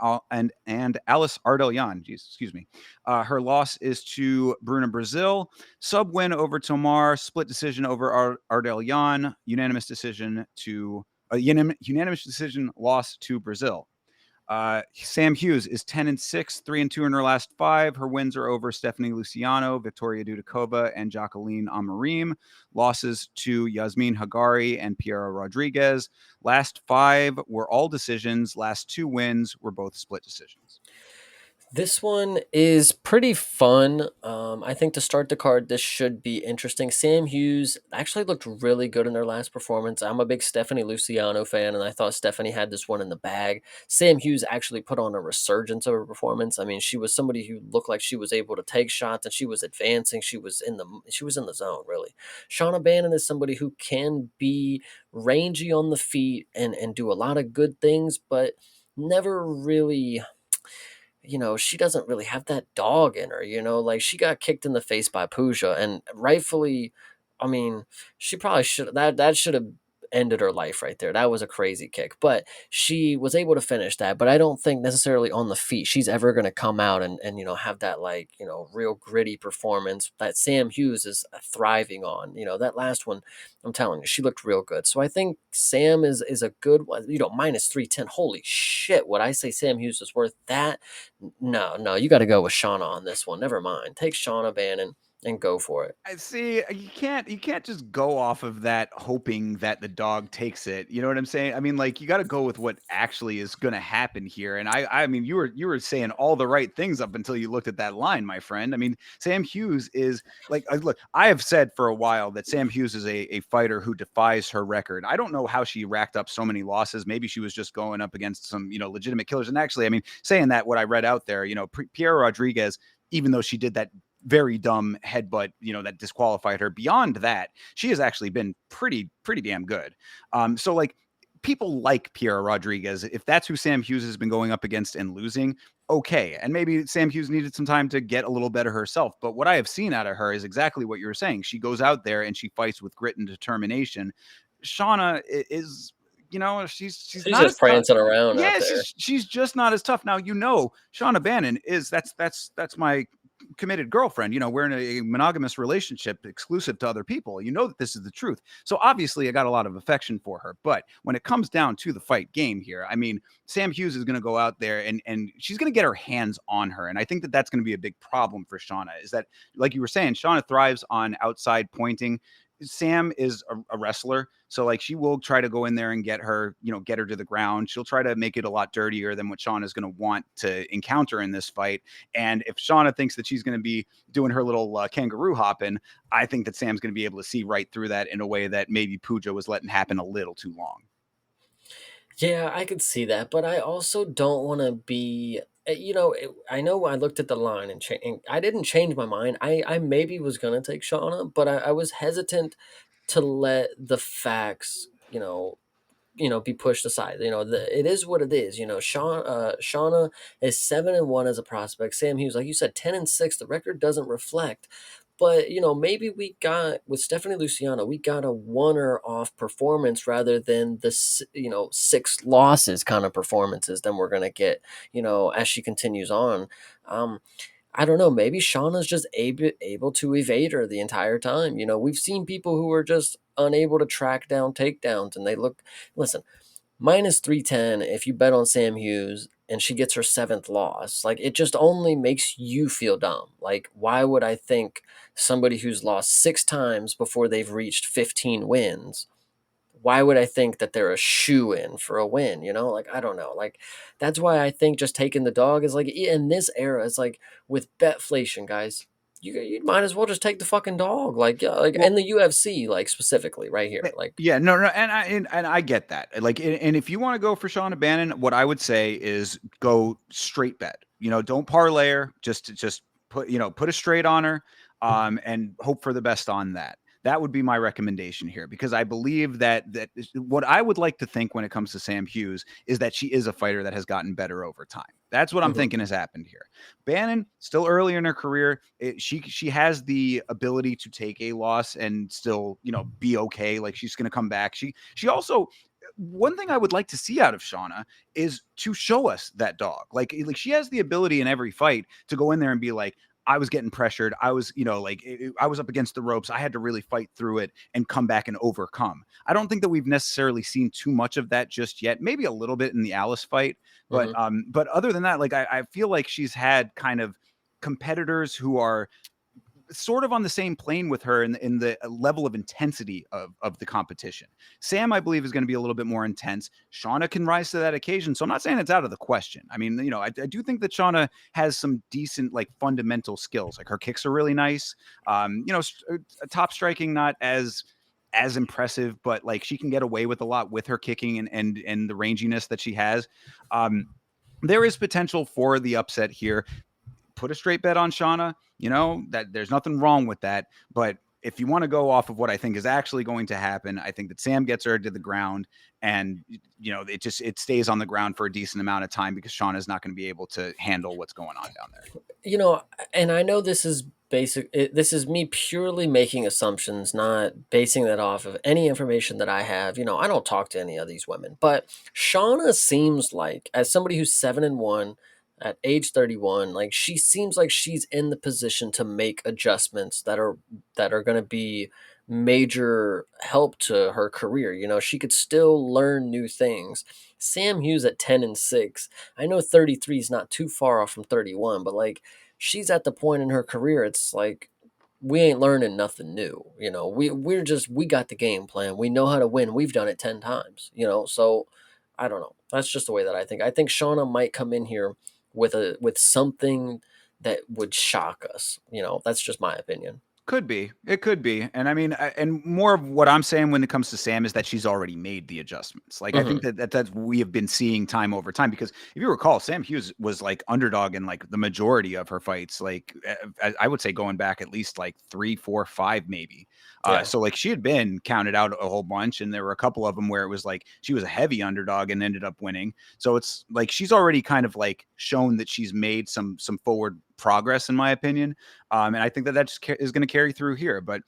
Alice Ardelian. Jeez, excuse me. Her loss is to Bruna Brazil. Sub win over Tomar. Split decision over Ardelian. Unanimous decision loss to Brazil. Sam Hughes is 10-6, 3-2 in her last 5. Her wins are over Stephanie Luciano, Victoria Dudakova, and Jacqueline Amarim. Losses to Yasmin Hagari and Piera Rodriguez. Last 5 were all decisions. Last 2 wins were both split decisions. This one is pretty fun. I think to start the card, this should be interesting. Sam Hughes actually looked really good in their last performance. I'm a big Stephanie Luciano fan, and I thought Stephanie had this one in the bag. Sam Hughes actually put on a resurgence of her performance. I mean, she was somebody who looked like she was able to take shots, and she was advancing. She was in the zone, really. Shauna Bannon is somebody who can be rangy on the feet and do a lot of good things, but never really, she doesn't really have that dog in her, like she got kicked in the face by Pooja and rightfully, I mean, she probably that should have ended her life right there. That was a crazy kick, but she was able to finish that. But I don't think necessarily on the feet she's ever going to come out and have that like, real gritty performance that Sam Hughes is thriving on. That last one, I'm telling you, she looked real good. So I think Sam is a good one, minus 310. Holy shit, would I say Sam Hughes is worth that? No, you got to go with Shauna on this one. Never mind. Take Shauna Bannon and go for it. I see. You can't just go off of that hoping that the dog takes it. You know what I'm saying? I mean, like you got to go with what actually is going to happen here. And I mean, you were saying all the right things up until you looked at that line, my friend. I mean, Sam Hughes is like, look, I have said for a while that Sam Hughes is a fighter who defies her record. I don't know how she racked up so many losses. Maybe she was just going up against some, legitimate killers. And actually, I mean, saying that, what I read out there, Pierre Rodriguez, even though she did that very dumb headbutt, that disqualified her. Beyond that, she has actually been pretty damn good. So like people like Piera Rodriguez, if that's who Sam Hughes has been going up against and losing, okay. And maybe Sam Hughes needed some time to get a little better herself. But what I have seen out of her is exactly what you're saying. She goes out there and she fights with grit and determination. Shauna is she's She's not just as tough. prancing around out Yeah, there. she's just not as tough. Now, Shauna Bannon is that's my committed girlfriend. We're in a monogamous relationship exclusive to other people. You know that this is the truth. So obviously I got a lot of affection for her. But when it comes down to the fight game here, I mean, Sam Hughes is going to go out there and she's going to get her hands on her. And I think that that's going to be a big problem for Shauna, is that, like you were saying, Shauna thrives on outside pointing. Sam is a wrestler, so like she will try to go in there and get her, get her to the ground. She'll try to make it a lot dirtier than what Shauna is going to want to encounter in this fight. And if Shauna thinks that she's going to be doing her little kangaroo hopping, I think that Sam's going to be able to see right through that in a way that maybe Pooja was letting happen a little too long. Yeah, I could see that, but I also don't want to be. I know I looked at the line and I didn't change my mind. I maybe was gonna take Shauna, but I was hesitant to let the facts, be pushed aside. It is what it is. Shauna is 7-1 as a prospect. Sam Hughes, like you said, 10-6. The record doesn't reflect. But maybe we got with Stephanie Luciano, we got a one-off performance rather than the 6 losses kind of performances than we're gonna get. As she continues on. Um, I don't know. Maybe Shauna's just able to evade her the entire time. We've seen people who are just unable to track down takedowns, and they look. Listen, -310 if you bet on Sam Hughes and she gets her seventh loss. Like, it just only makes you feel dumb. Like, why would I think somebody who's lost 6 times before they've reached 15 wins, why would I think that they're a shoe in for a win? Like, I don't know. Like, that's why I think just taking the dog is like, in this era, it's like with betflation, guys. You might as well just take the fucking dog, like, yeah, like, Well, in the UFC, like, specifically right here, like. yeah, no, no, and I get that. Like, and if you want to go for Shauna Bannon, what I would say is go straight bet. Don't parlay her. Just put a straight on her, and hope for the best on that. That would be my recommendation here, because I believe that what I would like to think when it comes to Sam Hughes is that she is a fighter that has gotten better over time. That's what I'm Mhm. thinking has happened here. Bannon, still early in her career, she has the ability to take a loss and still, be okay. Like, she's going to come back. She also, one thing I would like to see out of Shauna is to show us that dog. Like she has the ability in every fight to go in there and be like, I was getting pressured. I was, I was up against the ropes. I had to really fight through it and come back and overcome. I don't think that we've necessarily seen too much of that just yet. Maybe a little bit in the Alice fight, but Mhm. other than that, like I feel like she's had kind of competitors who are sort of on the same plane with her in the level of intensity of the competition. Sam, I believe, is going to be a little bit more intense. Shauna can rise to that occasion. So I'm not saying it's out of the question. I mean, I do think that Shauna has some decent, like, fundamental skills. Like, her kicks are really nice. Top striking, not as impressive, but like she can get away with a lot with her kicking and the ranginess that she has. Um, there is potential for the upset here. Put a straight bet on Shauna. That there's nothing wrong with that. But if you want to go off of what I think is actually going to happen, I think that Sam gets her to the ground, and it stays on the ground for a decent amount of time, because Shauna's not going to be able to handle what's going on down there. you know and I know this is this is me purely making assumptions, not basing that off of any information that I have. I don't talk to any of these women, but Shauna seems like, as somebody who's 7-1 at age 31, like, she seems like she's in the position to make adjustments that are going to be major help to her career. She could still learn new things. Sam Hughes at 10-6, I know 33 is not too far off from 31, but, like, she's at the point in her career, it's like, we ain't learning nothing new. We got the game plan. We know how to win. We've done it 10 times, so I don't know. That's just the way that I think. I think Shauna might come in here with something that would shock us. That's just my opinion. Could be. It could be. And I mean, and more of what I'm saying when it comes to Sam is that she's already made the adjustments. Like, I think Hmm. that we have been seeing time over time, because if you recall, Sam Hughes was like underdog in like the majority of her fights. Like, I would say going back at least like 3, 4, 5, maybe. Yeah. So like she had been counted out a whole bunch, and there were a couple of them where it was like she was a heavy underdog and ended up winning. So it's like she's already kind of like shown that she's made some forward progress, in my opinion. And I think that just is going to carry through here. But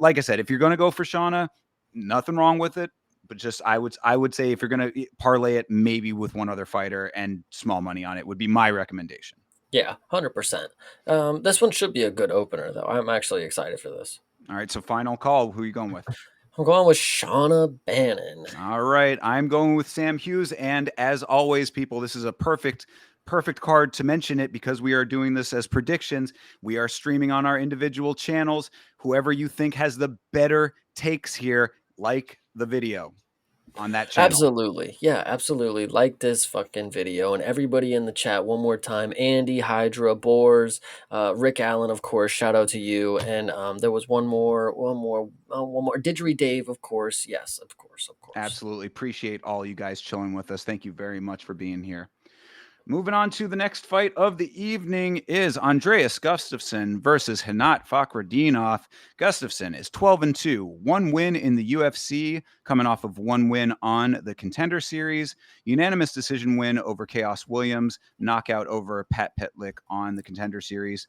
like I said, if you're going to go for Shauna, nothing wrong with it. But just I would say if you're gonna parlay it, maybe with one other fighter and small money on it would be my recommendation. Yeah, 100%. This one should be a good opener, though. I'm actually excited for this. All right, so final call. Who are you going with? I'm going with Shauna Bannon. All right, I'm going with Sam Hughes. And as always, people, this is a perfect card to mention it because we are doing this as predictions. We are streaming on our individual channels. Whoever you think has the better takes here, like the video on that channel. Absolutely. Yeah, absolutely. Like this fucking video and everybody in the chat one more time. Andy, Hydra, Boars, Rick Allen, of course. Shout out to you. And there was one more. Didgery Dave, of course. Yes, of course, of course. Absolutely. Appreciate all you guys chilling with us. Thank you very much for being here. Moving on to the next fight of the evening is Andreas Gustafsson versus Hanat Fakhretdinov. Gustafsson is 12-2, one win in the UFC, coming off of one win on the Contender Series, unanimous decision win over Chaos Williams, knockout over Pat Petlick on the Contender Series.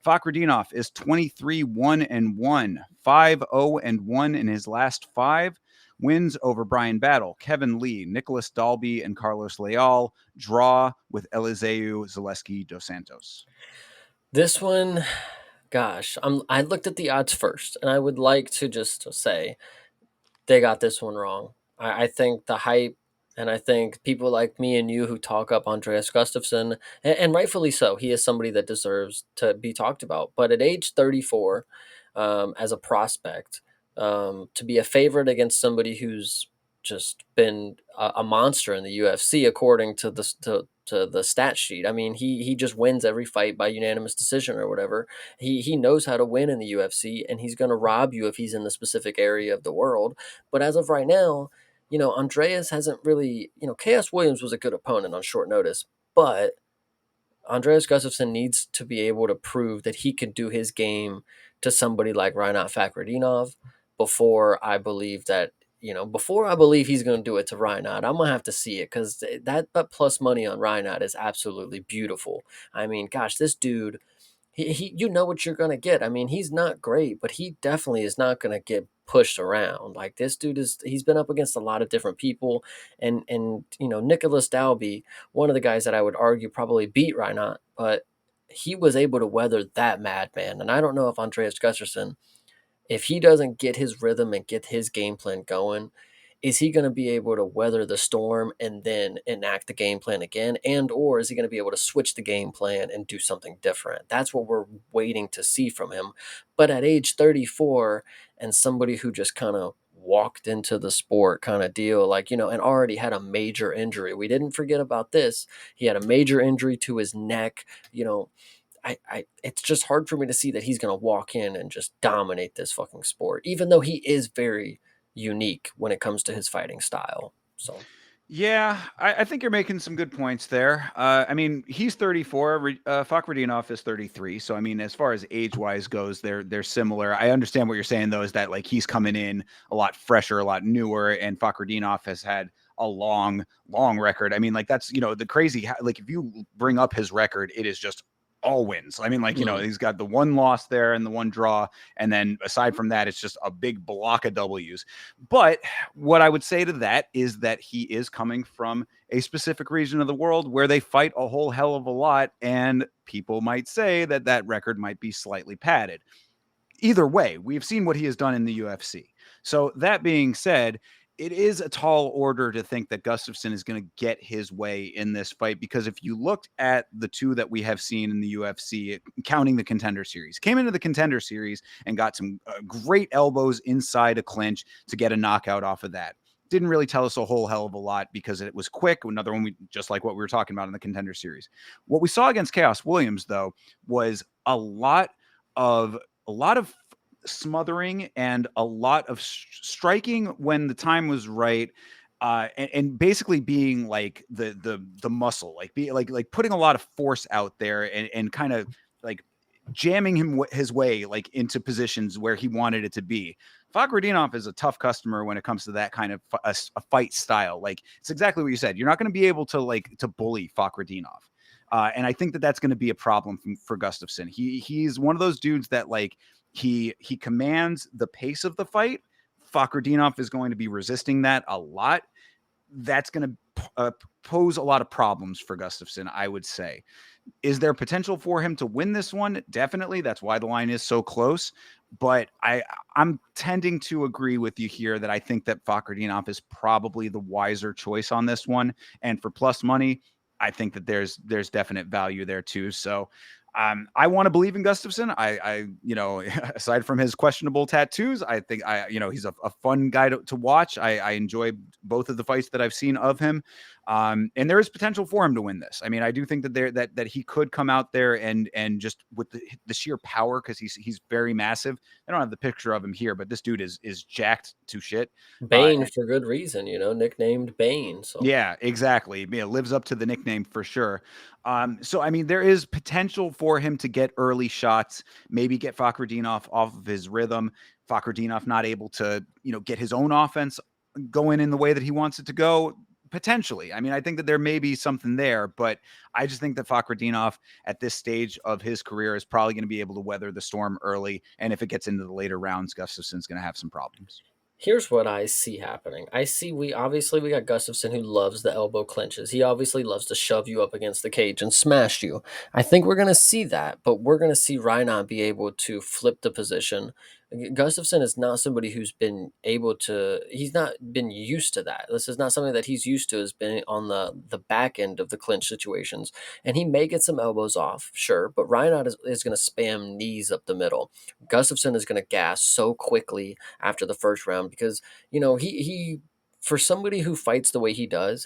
Fakhretdinov is 23-1-1, 5-0-1 in his last five. Wins over Brian Battle, Kevin Lee, Nicholas Dalby, and Carlos Leal. Draw with Eliseu Zaleski dos Santos. This one, gosh, I looked at the odds first, and I would like to just say they got this one wrong. I think the hype, and I think people like me and you who talk up Andreas Gustafsson, and rightfully so, he is somebody that deserves to be talked about. But at age 34, as a prospect, to be a favorite against somebody who's just been a monster in the UFC, according to to the stat sheet. I mean, he just wins every fight by unanimous decision or whatever. He knows how to win in the UFC, and he's going to rob you if he's in the specific area of the world. But as of right now, Andreas hasn't really, Chaos Williams was a good opponent on short notice, but Andreas Gustafsson needs to be able to prove that he can do his game to somebody like Reinhard Fakhretdinov before I believe that, before I believe he's going to do it to Reinhard. I'm going to have to see it because that plus money on Reinhard is absolutely beautiful. I mean, gosh, this dude, he you know what you're gonna get. I mean, he's not great, but he definitely is not gonna get pushed around. Like this dude he's been up against a lot of different people, and Nicholas Dalby, one of the guys that I would argue probably beat Reinhardt, but he was able to weather that madman. And I don't know if Andreas Gustafsson, if he doesn't get his rhythm and get his game plan going, is he going to be able to weather the storm and then enact the game plan again, and or is he going to be able to switch the game plan and do something different? That's what we're waiting to see from him. But at age 34, and somebody who just kind of walked into the sport kind of deal, like, and already had a major injury. We didn't forget about this. He had a major injury to his neck. It's just hard for me to see that he's going to walk in and just dominate this fucking sport, even though he is very unique when it comes to his fighting style. So, Yeah, I think you're making some good points there. I mean, he's 34. Fakhretdinov is 33. So, I mean, as far as age-wise goes, they're similar. I understand what you're saying, though, is that like he's coming in a lot fresher, a lot newer, and Fakhretdinov has had a long record. I mean, like that's the crazy. Like if you bring up his record, it is just all wins. I mean, like he's got the one loss there and the one draw, and then aside from that, it's just a big block of W's. But what I would say to that is that he is coming from a specific region of the world where they fight a whole hell of a lot, and people might say that that record might be slightly padded. Either way, we've seen what he has done in the UFC. So that being said, it is a tall order to think that Gustafsson is going to get his way in this fight, because if you looked at the two that we have seen in the UFC, counting the Contender Series, came into the Contender Series and got some great elbows inside a clinch to get a knockout off of that. Didn't really tell us a whole hell of a lot because it was quick. Another one, just like what we were talking about in the Contender Series. What we saw against Chaos Williams, though, was a lot of smothering and a lot of striking when the time was right, and basically being like the muscle, like be like putting a lot of force out there and kind of like jamming his way like into positions where he wanted it to be. Fakhretdinov is a tough customer when it comes to that kind of a fight style. Like it's exactly what you said. You're not going to be able to bully Fakhretdinov. And I think that that's going to be a problem for Gustafsson. He's one of those dudes that like he commands the pace of the fight Fakhrudinov is going to be resisting that a lot. That's going to pose a lot of problems for Gustafsson, I would say. Is there potential for him to win this one? Definitely. That's why the line is so close. But I'm tending to agree with you here that I think that Fakhrudinov is probably the wiser choice on this one. And for plus money, I think that there's definite value there too. So I want to believe in Gustafsson. Aside from his questionable tattoos, I think he's a fun guy to watch. I enjoy both of the fights that I've seen of him. And there is potential for him to win this. I mean, I do think that he could come out there and just with the sheer power, because he's very massive. I don't have the picture of him here, but this dude is jacked to shit. Bane for good reason, nicknamed Bane. So Yeah, exactly. Yeah, lives up to the nickname for sure. So I mean, there is potential for him to get early shots, maybe get Fakhrudinov off of his rhythm. Fakhrudinov not able to, get his own offense going in the way that he wants it to go. Potentially. I mean, I think that there may be something there, but I just think that Fakhrudinov at this stage of his career is probably going to be able to weather the storm early. And if it gets into the later rounds, Gustafsson's going to have some problems. here's what I see happening. I see we got Gustafsson, who loves the elbow clinches. He obviously loves to shove you up against the cage and smash you. I think we're gonna see that, but we're gonna see Reinhardt be able to flip the position. Gustafsson is not somebody who's been able to. He's not been used to that. This is not something that he's used to. Has been on the back end of the clinch situations, and he may get some elbows off, sure, but Reinhardt is going to spam knees up the middle. Gustafsson is going to gas so quickly after the first round because he for somebody who fights the way he does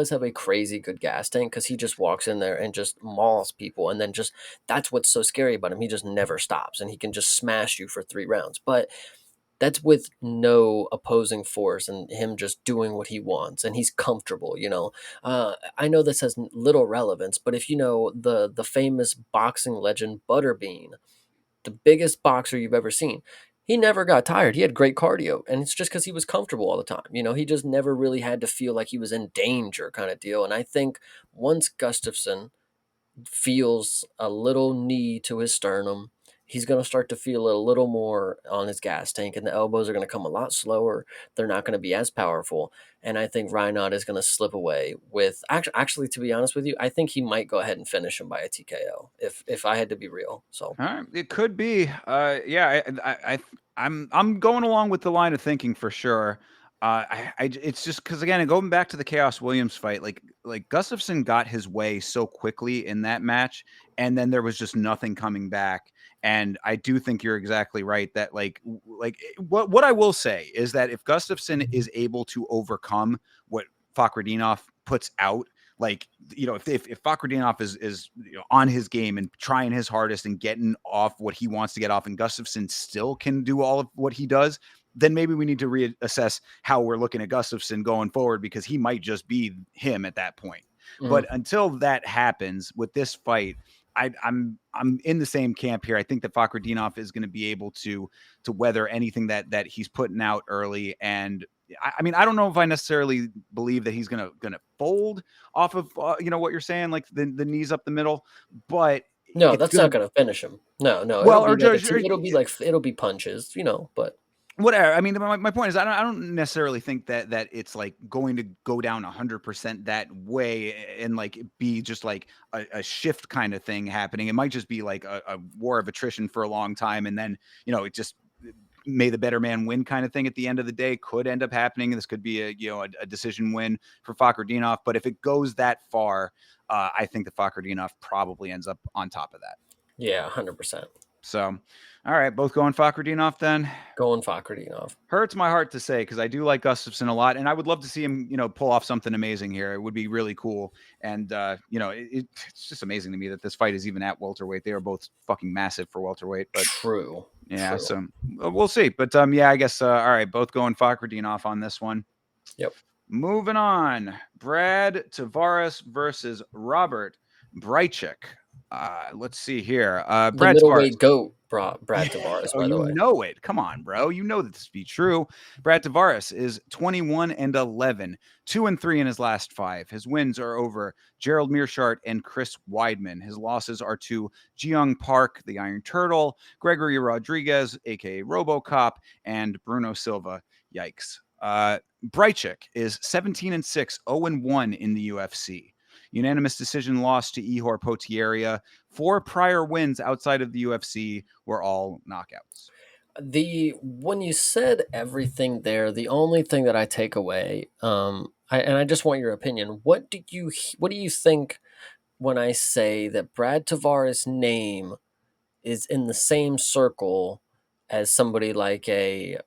have a crazy good gas tank because he just walks in there and just mauls people, and then just that's what's so scary about him. He just never stops, and he can just smash you for 3 rounds. But that's with no opposing force and him just doing what he wants, and he's comfortable. I know this has little relevance, but if you know the famous boxing legend Butterbean, the biggest boxer you've ever seen, he never got tired. He had great cardio, and it's just because he was comfortable all the time. He just never really had to feel like he was in danger, kind of deal. And I think once Gustafsson feels a little knee to his sternum, he's going to start to feel a little more on his gas tank, and the elbows are going to come a lot slower. They're not going to be as powerful. And I think Reinhardt is going to slip away with actually, to be honest with you, I think he might go ahead and finish him by a TKO if I had to be real. So All right, it could be. Yeah, I'm going along with the line of thinking for sure. It's just because again, going back to the Chaos Williams fight, like Gustafsson got his way so quickly in that match, and then there was just nothing coming back. And I do think you're exactly right that what I will say is that if Gustafsson is able to overcome what Fakhrudinov puts out, if Fakhrudinov is on his game and trying his hardest and getting off what he wants to get off, and Gustafsson still can do all of what he does, then maybe we need to reassess how we're looking at Gustafsson going forward, because he might just be him at that point. But until that happens with this fight, I'm in the same camp here. I think that Fakhrudinov is going to be able to weather anything that he's putting out early. And I mean, I don't know if I necessarily believe that he's gonna fold off of what you're saying, like the knees up the middle, but no, it's that's gonna not going to finish him. No, well, it'll be punches, but whatever. I mean, my point is, I don't necessarily think that it's like going to go down 100% that way and like be just like a shift kind of thing happening. It might just be like a war of attrition for a long time, and then it just may the better man win kind of thing at the end of the day could end up happening. This could be a decision win for Fakhrudinov. But if it goes that far, I think that Fakhrudinov probably ends up on top of that. yeah, 100%. So, all right, both going Fakhrudinov then. Going Fakhrudinov. Hurts my heart to say, because I do like Gustafsson a lot, and I would love to see him, pull off something amazing here. It would be really cool. And it's just amazing to me that this fight is even at welterweight. They are both fucking massive for welterweight. But True. yeah, True. so we'll see. But yeah, I guess all right, both going Fakhrudinov on this one. Yep. Moving on, Brad Tavares versus Robert Brejcik. Let's see here. Brad middleweight Tavares. goat, Brad Tavares, Oh, by the way. you know it. Come on, bro. You know this to be true. Brad Tavares is 21-11, 2-3 in his last 5. His wins are over Gerald Mearshart and Chris Weidman. His losses are to Jiyoung Park, the Iron Turtle, Gregory Rodriguez, aka RoboCop, and Bruno Silva. Yikes. Brychik is 17-6, 0-1 in the UFC. Unanimous decision loss to Ihor Potieria. 4 prior wins outside of the UFC were all knockouts. When you said everything there, the only thing that I take away, and I just want your opinion. What do you think when I say that Brad Tavares' name is in the same circle as somebody like a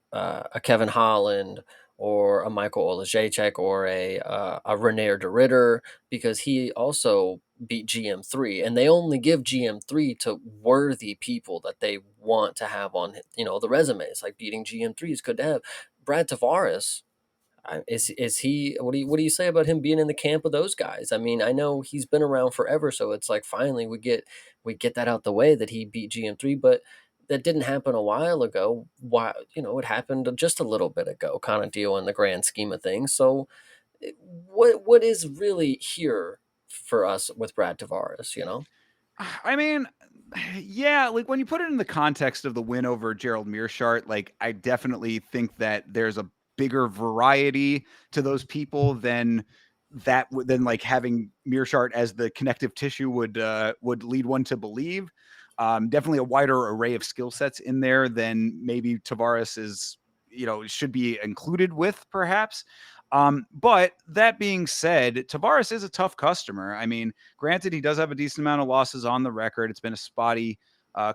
Kevin Holland or a Michael Olajaychek or a Rene de Ritter, because he also beat GM3, and they only give GM3 to worthy people that they want to have on the resumes. Like beating GM3 is good to have. Brad Tavares, is he, what do you say about him being in the camp of those guys? I mean, I know he's been around forever, so it's like finally we get that out the way that he beat GM3, but that didn't happen a while ago. Why, it happened just a little bit ago, kind of deal in the grand scheme of things. So what is really here for us with Brad Tavares? I mean, yeah, like when you put it in the context of the win over Gerald Mearshart, like I definitely think that there's a bigger variety to those people than than like having Mearshart as the connective tissue would lead one to believe. Definitely a wider array of skill sets in there than maybe Tavares is, should be included with, perhaps. But that being said, Tavares is a tough customer. I mean, granted, he does have a decent amount of losses on the record. It's been a spotty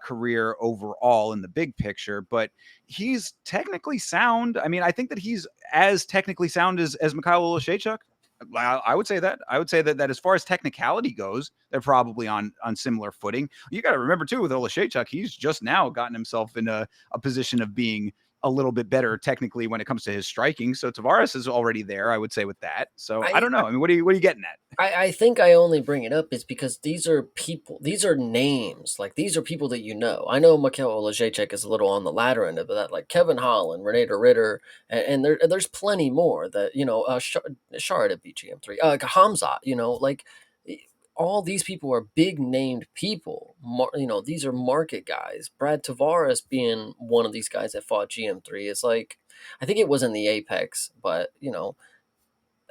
career overall in the big picture, but he's technically sound. I mean, I think that he's as technically sound as Mikhail Olashechuk. I would say that. I would say that as far as technicality goes, they're probably on similar footing. You got to remember too with Olashechuk, he's just now gotten himself in a position of being a little bit better technically when it comes to his striking. So Tavares is already there, I would say, with that. So I I, don't know. I mean, what are you getting at? I think I only bring it up is because these are people, these are names, like these are people that you know. I know Mikhail Olajaychek is a little on the latter end of that, like Kevin Holland, Rene de Ritter, and there's plenty more that Shard at BGM3, Hamzat, like eh, all these people are big named people. These are market guys. Brad Tavares being one of these guys that fought GM3 is like, I think it was in the Apex, but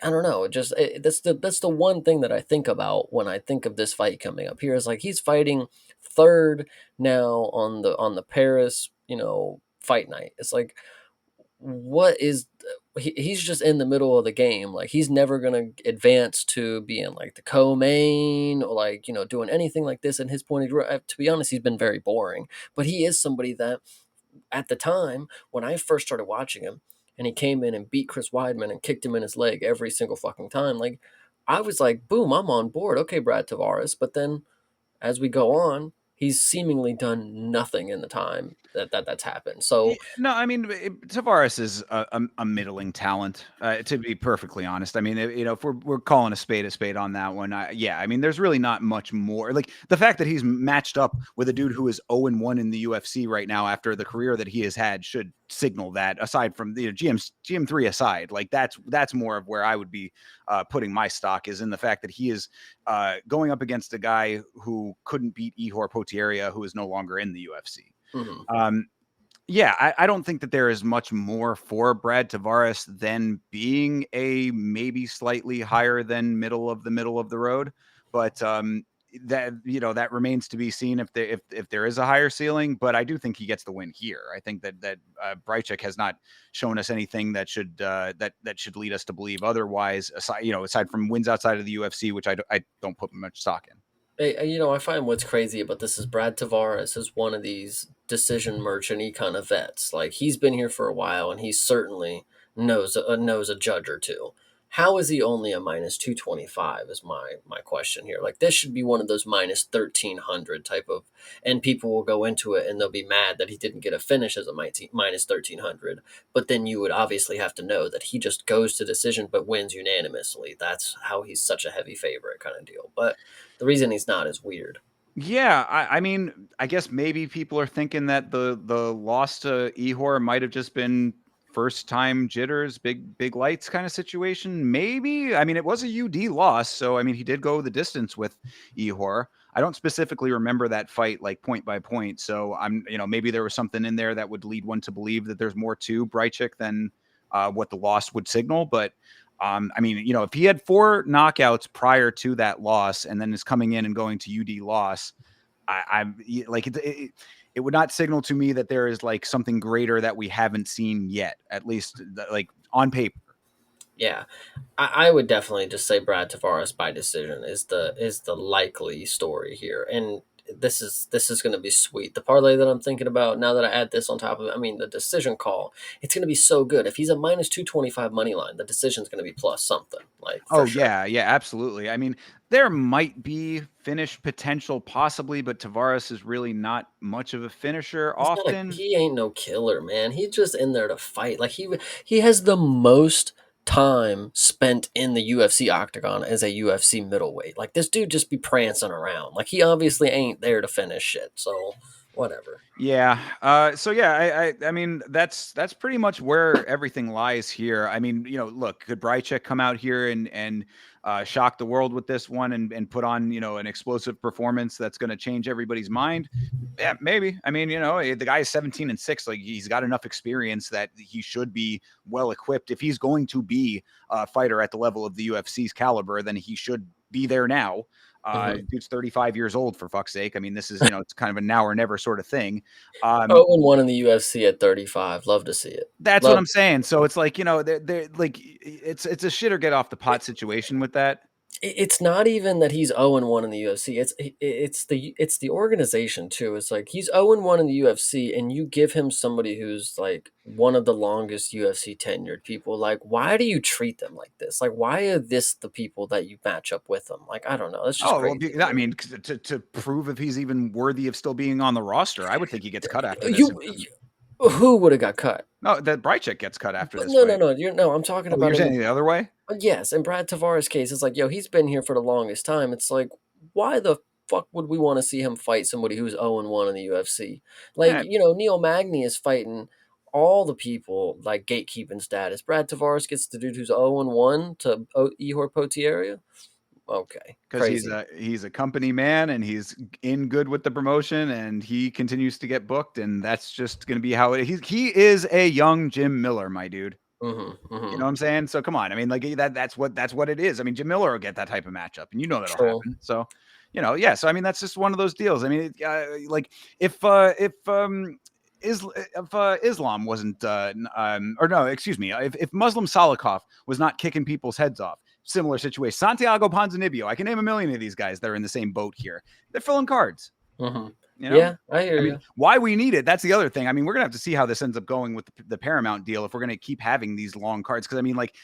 I don't know. That's the one thing that I think about when I think of this fight coming up here is like he's fighting third now on the Paris, fight night. It's like what is he's just in the middle of the game. Like he's never gonna advance to being like the co-main or like doing anything like this in his point of view. To be honest, he's been very boring. But he is somebody that at the time when I first started watching him and he came in and beat Chris Weidman and kicked him in his leg every single fucking time, like I was like, boom, I'm on board. Okay, Brad Tavares. But then as we go on, he's seemingly done nothing in the time that's happened. Yeah, So no, I mean Tavares is a middling talent. To be perfectly honest, I mean if we're calling a spade on that one, yeah, I mean there's really not much more. Like the fact that he's matched up with a dude who is 0-1 in the UFC right now after the career that he has had should signal that. Aside from GM3 aside, like that's more of where I would be putting my stock is in the fact that he is going up against a guy who couldn't beat Ihor Potieria, who is no longer in the UFC. mhm. Yeah, I don't think that there is much more for Brad Tavares than being a maybe slightly higher than middle of the road, but that remains to be seen if there is a higher ceiling. But I do think he gets the win here. I think that Brychik has not shown us anything that should that should lead us to believe otherwise. Aside from wins outside of the UFC, which I don't put much stock in. I find what's crazy about this is Brad Tavares is one of these decision merchant kind of vets. Like he's been here for a while, and he certainly knows a judge or two. How is he only a -225? Is my question here. Like this should be one of those -1300 type of, and people will go into it and they'll be mad that he didn't get a finish as a -1300. But then you would obviously have to know that he just goes to decision but wins unanimously. That's how he's such a heavy favorite kind of deal. But the reason he's not is weird. Yeah, I mean, I guess maybe people are thinking that the loss to Ehor might have just been first time jitters, big lights kind of situation. Maybe. I mean, it was a UD loss, so I mean, he did go the distance with Ehor. I don't specifically remember that fight like point by point, so maybe there was something in there that would lead one to believe that there's more to Brychik than what the loss would signal. But I mean, if he had 4 knockouts prior to that loss and then is coming in and going to UD loss, I'm like it would not signal to me that there is like something greater that we haven't seen yet, at least like on paper. Yeah, I would definitely just say Brad Tavares by decision is the likely story here, and this is going to be sweet. The parlay that I'm thinking about now that I add this on top of it, I mean the decision call, it's going to be so good. If he's a minus 225 money line, the decision's going to be plus something like for Oh sure. yeah, yeah, absolutely. I mean, there might be finish potential possibly, but Tavares is really not much of a finisher often. He ain't no killer, man. He's just in there to fight. Like he has the most time spent in the UFC octagon as a UFC middleweight. Like this dude just be prancing around. Like he obviously ain't there to finish shit. So whatever. Yeah. So yeah, I mean that's pretty much where everything lies here. I mean, look, could Brychek come out here and shock the world with this one and put on, an explosive performance that's going to change everybody's mind? Yeah, maybe. I mean, the guy is 17-6. Like he's got enough experience that he should be well equipped. If he's going to be a fighter at the level of the UFC's caliber, then he should be there now. Mhm. Dude's 35 years old, for fuck's sake. I mean, this is, it's kind of a now or never sort of thing. Um, 0-1 in the UFC at 35. Love to see it. that's what Love I'm saying. So it's like, they're like, it's a shit or get off the pot situation with that. It's not even that he's 0-1 in the UFC. It's the organization too. It's like he's 0-1 in the UFC, and you give him somebody who's like one of the longest UFC tenured people. Like, why do you treat them like this? Like, why are this the people that you match up with them? Like, I don't know. That's just Oh, well, crazy to I me. mean, to prove if he's even worthy of still being on the roster, I would think he gets cut after this. You who would have got cut? No, that Brychek gets cut after But this no, no, fight. no. No. I'm talking Oh, about you're in the saying the other way? yes, in Brad Tavares' case, it's like, yo, he's been here for the longest time. It's like, why the fuck would we want to see him fight somebody who's 0-1 in the UFC? Like, Eh, Neil Magny is fighting all the people like gatekeeping status. Brad Tavares gets the dude who's 0-1 to Ihor Potieria. Okay, because crazy. he's a company man and he's in good with the promotion and he continues to get booked and that's just going to be how he is a young Jim Miller, my dude. Hmm, You hmm. know what I'm saying? So come on. I mean, like that's what it is. I mean, Jim Miller will get that type of matchup, and that'll True. happen. So, yeah. So I mean, that's just one of those deals. I mean, like if Islam wasn't or no, excuse me, if Muslim Salikov was not kicking people's heads off, similar situation. Santiago Ponzinibbio, I can name a million of these guys that are in the same boat here. They're filling cards. Hmm. You know, Yeah, I hear I mean, you. why we need it, that's the other thing. I mean, we're gonna have to see how this ends up going with the Paramount deal if we're gonna keep having these long cards. Because I mean, like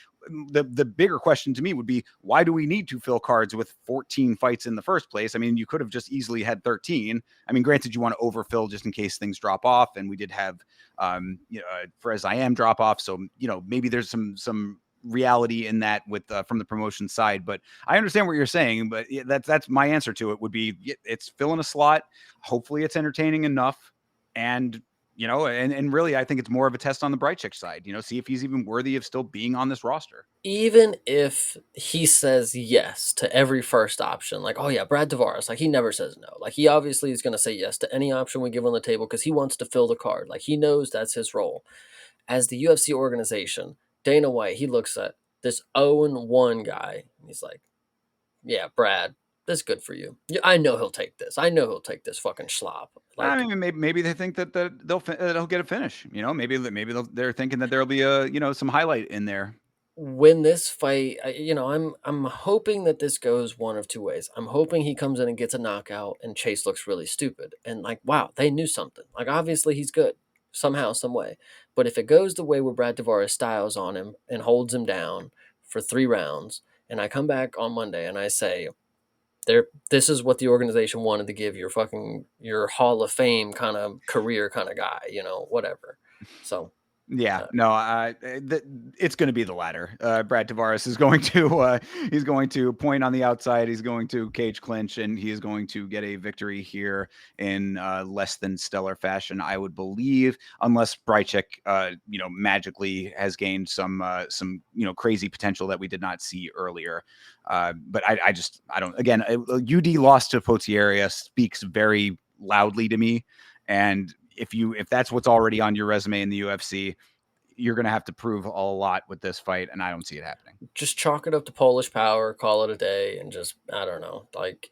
the bigger question to me would be, why do we need to fill cards with 14 fights in the first place? I mean, you could have just easily had 13. I mean, granted, you want to overfill just in case things drop off, and we did have for as I am drop off, so maybe there's some reality in that with from the promotion side. But I understand what you're saying, but that's my answer to it would be it's filling a slot. Hopefully it's entertaining enough. And and really I think it's more of a test on the Brychik side, see if he's even worthy of still being on this roster. Even if he says yes to every first option, like, oh yeah, Brad Tavares, like he never says no. Like he obviously is going to say yes to any option we give on the table because he wants to fill the card. Like he knows that's his role. As the UFC organization, Dana White, he looks at this 0-1 guy and he's like, yeah, Brad, that's good for you. Yeah, I know he'll take this. I know he'll take this fucking schlop. I Like mean, maybe they think that they'll get a finish. Maybe they're thinking that there'll be a some highlight in there. when this fight, I'm hoping that this goes one of two ways. I'm hoping he comes in and gets a knockout, and Chase looks really stupid, and like, wow, they knew something. Like, obviously, he's good somehow, some way. But if it goes the way where Brad Tavares styles on him and holds him down for 3 rounds, and I come back on Monday and I say, this is what the organization wanted to give your Hall of Fame kind of career kind of guy, whatever. So. Yeah, uh, no, it's going to be the latter. Brad Tavares is going to he's going to point on the outside. He's going to cage clinch, and he is going to get a victory here in less than stellar fashion, I would believe, unless Brychek, magically has gained some crazy potential that we did not see earlier. But I don't. Again, UD loss to Potieria speaks very loudly to me, and if that's what's already on your resume in the UFC, you're going to have to prove a lot with this fight, and I don't see it happening. Just chalk it up to Polish power, call it a day, and just I don't know. Like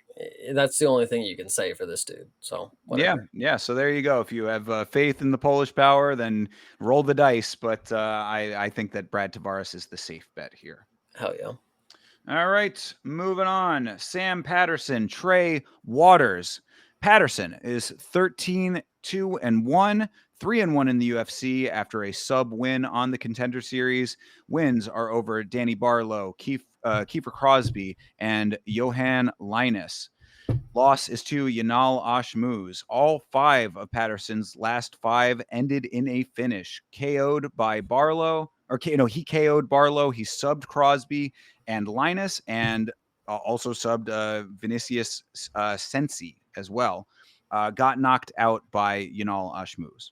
that's the only thing you can say for this dude. So Yeah, whatever. yeah. So there you go. If you have faith in the Polish power, then roll the dice. But I think that Brad Tavares is the safe bet here. Hell yeah. All right, moving on. Sam Patterson, Trey Waters. Patterson is 13-2-1, 3-1 in the UFC after a sub win on the Contender Series. Wins are over Danny Barlow, Kiefer Crosby, and Johan Linus. Loss is to Yanal Ashmuz. All 5 of Patterson's last 5 ended in a finish. KO'd by Barlow, or he KO'd Barlow. He subbed Crosby and Linus, and also subbed Vinicius Sensi as well. Got knocked out by Yanal Ashmuz.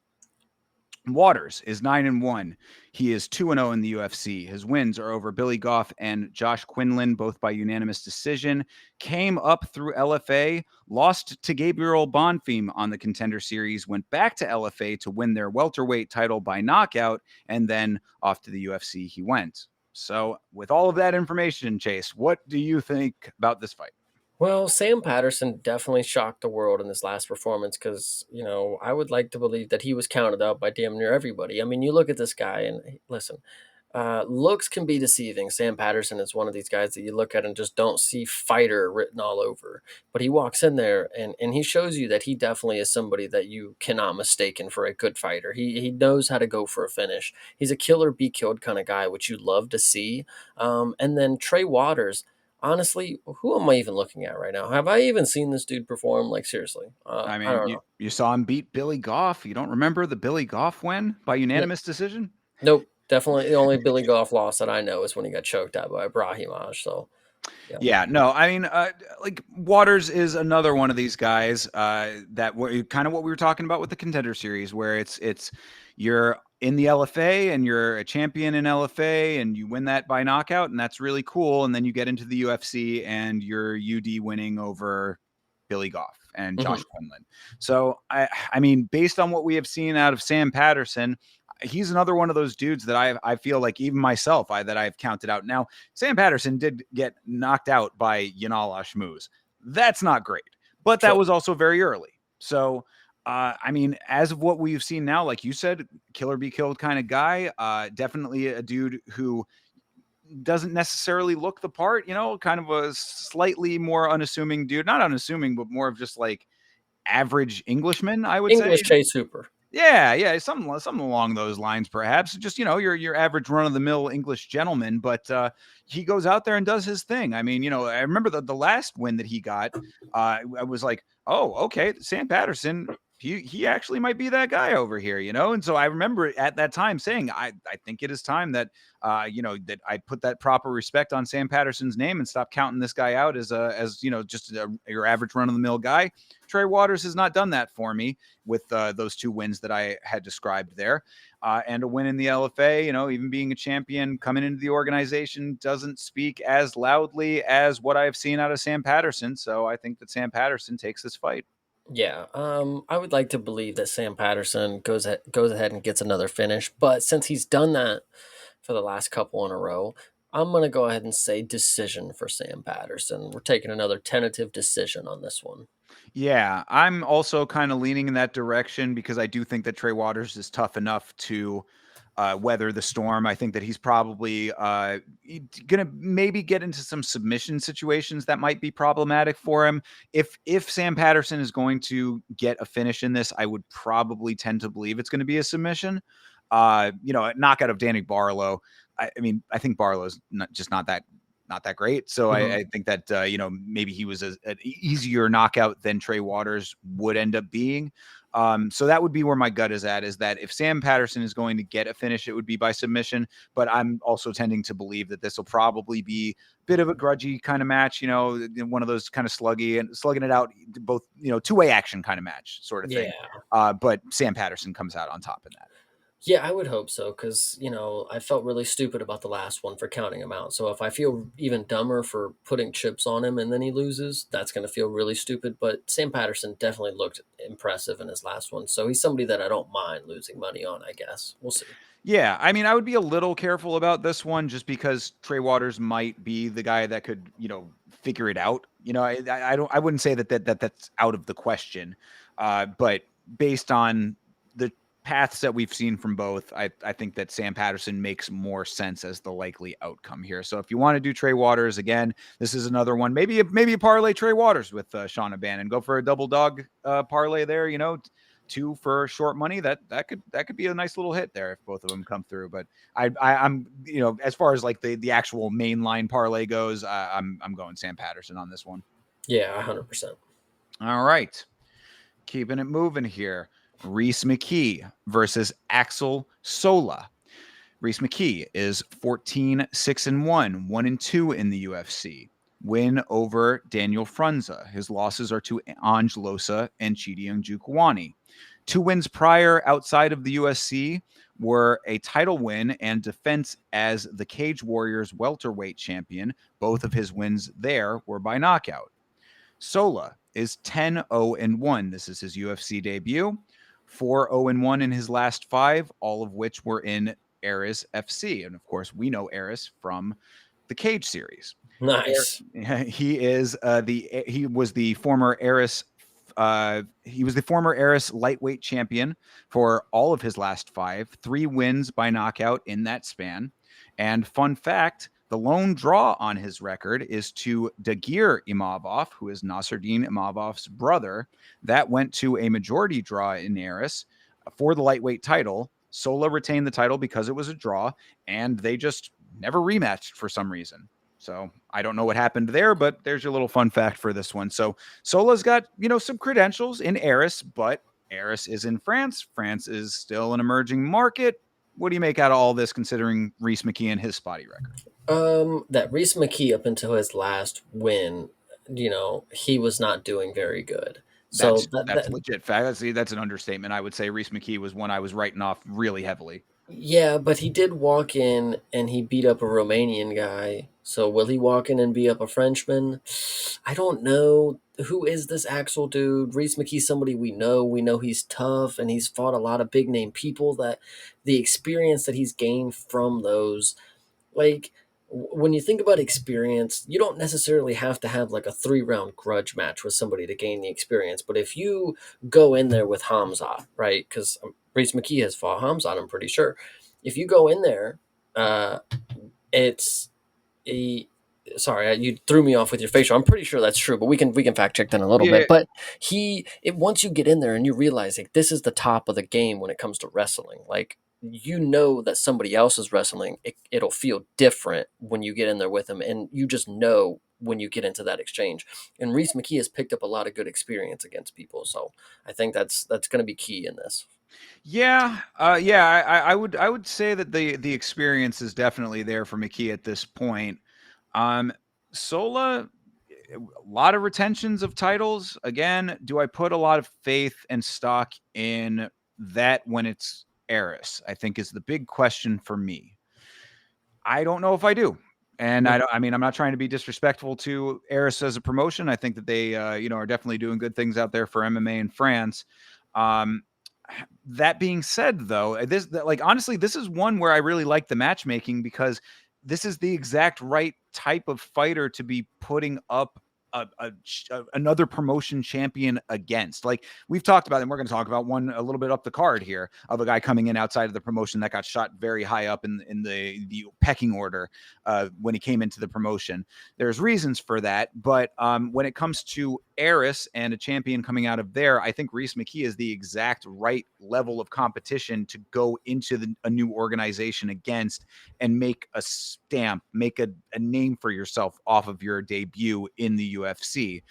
Waters is 9-1. He is 2-0 in the UFC. His wins are over Billy Goff and Josh Quinlan, both by unanimous decision. Came up through LFA, lost to Gabriel Bonfim on the Contender Series, went back to LFA to win their welterweight title by knockout, and then off to the UFC he went. So, with all of that information, Chase, what do you think about this fight? Well, Sam Patterson definitely shocked the world in this last performance because, I would like to believe that he was counted out by damn near everybody. I mean, you look at this guy and listen, looks can be deceiving. Sam Patterson is one of these guys that you look at and just don't see fighter written all over. But he walks in there and he shows you that he definitely is somebody that you cannot mistaken for a good fighter. He knows how to go for a finish. He's a killer, be killed kind of guy, which you love to see. And then Trey Waters. Honestly, who am I even looking at right now? Have I even seen this dude perform? Like seriously, I I mean, don't you, know. you saw him beat Billy Goff. You don't remember the Billy Goff win by N- unanimous decision? nope, definitely the only Billy Goff loss that I know is when he got choked out by Brahimaj. So yeah, Yeah, no, I mean, like Waters is another one of these guys that kind of what we were talking about with the Contender Series, where it's you're in the LFA and you're a champion in LFA and you win that by knockout, and that's really cool. And then you get into the UFC and you're UD winning over Billy Goff and hmm Josh Quinlan. So I mean, based on what we have seen out of Sam Patterson, he's another one of those dudes that I feel like even myself that I've counted out. Now, Sam Patterson did get knocked out by Yanal Ashmuz. That's not great, but that sure. was also very early. So, I mean, as of what we've seen now, like you said, killer be killed kind of guy. Definitely a dude who doesn't necessarily look the part, kind of a slightly more unassuming dude. Not unassuming, but more of just like average Englishman, I would say. English Chase Hooper. Yeah, something along those lines, perhaps. Just your average run of the mill English gentleman, but he goes out there and does his thing. I mean, I remember the last win that he got. I was like, oh, okay, Sam Patterson. He actually might be that guy over here, And so I remember at that time saying, I think it is time that that I put that proper respect on Sam Patterson's name and stop counting this guy out as just your average run of the mill guy. Trey Waters has not done that for me with those 2 wins that I had described there. And a win in the LFA, even being a champion coming into the organization doesn't speak as loudly as what I've seen out of Sam Patterson. So I think that Sam Patterson takes this fight. Yeah, I would like to believe that Sam Patterson goes ahead and gets another finish, but since he's done that for the last couple in a row, I'm gonna go ahead and say decision for Sam Patterson. We're taking another tentative decision on this one. Yeah, I'm also kind of leaning in that direction because I do think that Trey Waters is tough enough to weather the storm. I think that he's probably going to maybe get into some submission situations that might be problematic for him. If Sam Patterson is going to get a finish in this, I would probably tend to believe it's going to be a submission. A knockout of Danny Barlow. I mean, I think Barlow's not that great. So Mhm. I think that maybe he was an easier knockout than Trey Waters would end up being. So that would be where my gut is at, is that if Sam Patterson is going to get a finish, it would be by submission. But I'm also tending to believe that this will probably be a bit of a grudgy kind of match, one of those kind of slugging it out, both, 2-way action kind of match sort of thing. Yeah. But Sam Patterson comes out on top in that. Yeah, I would hope so because, I felt really stupid about the last one for counting him out. So if I feel even dumber for putting chips on him and then he loses, that's going to feel really stupid. But Sam Patterson definitely looked impressive in his last one. So he's somebody that I don't mind losing money on, I guess. We'll see. Yeah, I mean, I would be a little careful about this one just because Trey Waters might be the guy that could, figure it out. I wouldn't say that's out of the question, but based on the paths that we've seen from both, I think that Sam Patterson makes more sense as the likely outcome here. So if you want to do Trey Waters again, this is another one. Maybe a parlay Trey Waters with Sean O'Bannon. Go for a double dog parlay there. Two for short money, that could be a nice little hit there if both of them come through. But I'm as far as like the actual mainline parlay goes, I'm going Sam Patterson on this one. Yeah, 100%. All right, keeping it moving here. Reese McKee versus Axel Sola. Reese McKee is 14-6-1, 1-2 in the UFC. Win over Daniel Frunza. His losses are to Ange Losa and Chidi Njokuani. 2 wins prior outside of the UFC were a title win and defense as the Cage Warriors welterweight champion. Both of his wins there were by knockout. Sola is 10-0-1. This is his UFC debut. 4-0-1 in his last 5, all of which were in Ares FC. And of course, we know Ares from the Cage series. Nice. He was the former Ares lightweight champion for all of his last 5, 3 wins by knockout in that span. And fun fact, the lone draw on his record is to Dagir Imavov, who is Nasruddin Imavov's brother. That went to a majority draw in Ares for the lightweight title. Sola retained the title because it was a draw, and they just never rematched for some reason. So I don't know what happened there, but there's your little fun fact for this one. So Sola's got, some credentials in Ares, but Ares is in France. France is still an emerging market. What do you make out of all this considering Reese McKee and his spotty record? That Reese McKee up until his last win, he was not doing very good. So That's legit fact. See, that's an understatement. I would say Reese McKee was one I was writing off really heavily. yeah, but he did walk in and he beat up a Romanian guy. So will he walk in and beat up a Frenchman? I don't know. Who is this Axel dude? Reese McKee's somebody we know. We know he's tough and he's fought a lot of big name people. That the experience that he's gained from those, like when you think about experience, you don't necessarily have to have like a 3 round grudge match with somebody to gain the experience. But if you go in there with Hamza, right? Because Reese McKee has fought Hamza, I'm pretty sure. If you go in there, uh, it's a sorry, you threw me off with your facial. I'm pretty sure that's true, but we can fact check that in a little Yeah, bit. But once you get in there and you realize like this is the top of the game when it comes to wrestling, like that somebody else is wrestling, it'll feel different when you get in there with them, and you just know when you get into that exchange. And Reese McKee has picked up a lot of good experience against people, so I think that's going to be key in this. yeah, yeah. I would say that the experience is definitely there for McKee at this point. Um, Sola, a lot of retentions of titles. Again, do I put a lot of faith and stock in that when it's Eris? I think is the big question for me. I don't know if I do. And I Mhm. don't. I mean, I'm not trying to be disrespectful to Eris as a promotion. I think that they, are definitely doing good things out there for MMA in France. Um, that being said, though, honestly, this is one where I really like the matchmaking because this is the exact right type of fighter to be putting up another promotion champion against. Like we've talked about, and we're going to talk about one a little bit up the card here of a guy coming in outside of the promotion that got shot very high up in the pecking order when he came into the promotion. There's reasons for that, but when it comes to Eris and a champion coming out of there, I think Reese McKee is the exact right level of competition to go into a new organization against and make a stamp, make a name for yourself off of your debut in the UFC.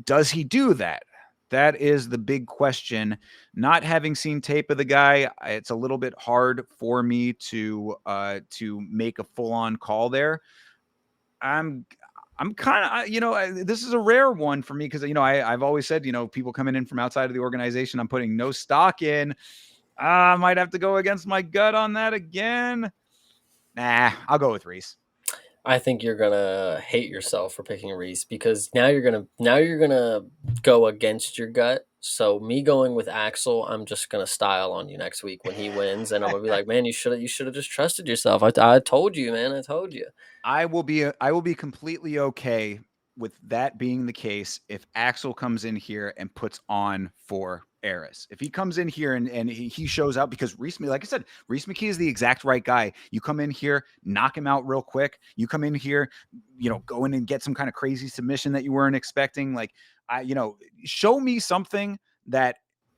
Does he do that? That is the big question. Not having seen tape of the guy, it's a little bit hard for me to make a full on call there. I'm I'm kind of, this is a rare one for me because, I've always said, people coming in from outside of the organization, I'm putting no stock in. I might have to go against my gut on that again. Nah, I'll go with Reese. I think you're gonna hate yourself for picking Reese because now you're gonna go against your gut. So me going with Axel, I'm just gonna style on you next week when he wins, and I'm gonna be like, man, you should have just trusted yourself. I told you, man, I told you. I will be completely okay with that being the case if Axel comes in here and puts on for Eris. If he comes in here and he shows out because Reese, like I said, Reese McKee is the exact right guy. You come in here, knock him out real quick. You come in here, go in and get some kind of crazy submission that you weren't expecting. Like show me something that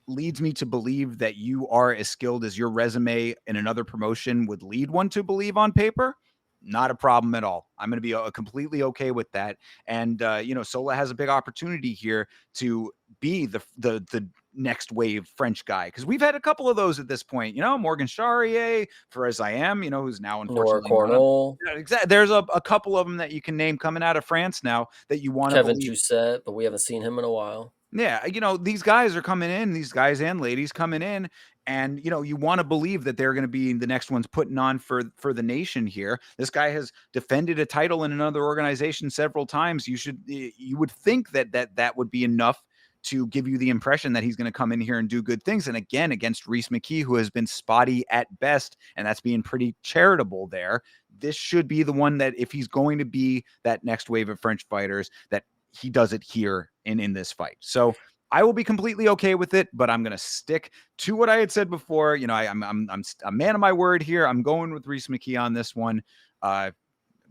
leads me to believe that you are as skilled as your resume in another promotion would lead one to believe on paper. Not a problem at all. I'm going to be completely okay with that. And Sola has a big opportunity here to be the next wave French guy because we've had a couple of those at this point. Morgan Charrier, for as I am, who's now Nora unfortunately not. Cornell, Yeah, exactly. There's a couple of them that you can name coming out of France now that you want to Kevin believe. Jousset, but we haven't seen him in a while. Yeah, these guys are coming in, these guys and ladies coming in, and you want to believe that they're going to be the next ones putting on for the nation here. This guy has defended a title in another organization several times. You would think that would be enough to give you the impression that he's going to come in here and do good things. And again, against Reese McKee, who has been spotty at best, and that's being pretty charitable there. This should be the one that if he's going to be that next wave of French fighters, that he does it here in this fight. So I will be completely okay with it, but I'm going to stick to what I had said before. I'm a man of my word here. I'm going with Reese McKee on this one.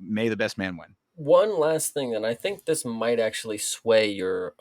May the best man win. One last thing, and I think this might actually sway your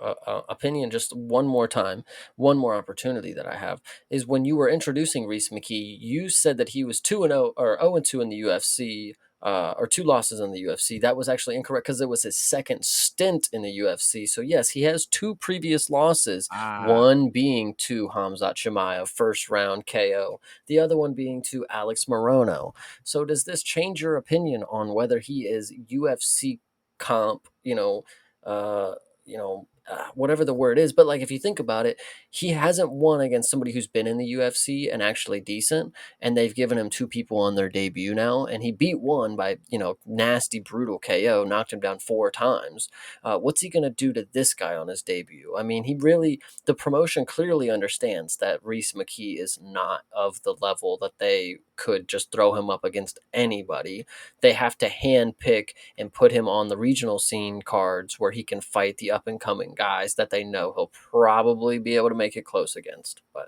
opinion just one more time. One more opportunity that I have is when you were introducing Reese McKee, you said that he was 2-0 or 0-2 in the UFC, or two losses in the UFC. That was actually incorrect because it was his second stint in the UFC. So yes, he has two previous losses. Ah, One being to Hamzat Chimaev, first round KO. The other one being to Alex Morono. So does this change your opinion on whether he is UFC comp, whatever the word is? But like, if you think about it, he hasn't won against somebody who's been in the UFC and actually decent, and they've given him two people on their debut now, and he beat one by nasty, brutal KO, knocked him down four times. What's he gonna do to this guy on his debut? I mean, the promotion clearly understands that Reese McKee is not of the level that they could just throw him up against anybody. They have to hand pick and put him on the regional scene cards where he can fight the up and coming guys that they know he'll probably be able to make it close against. But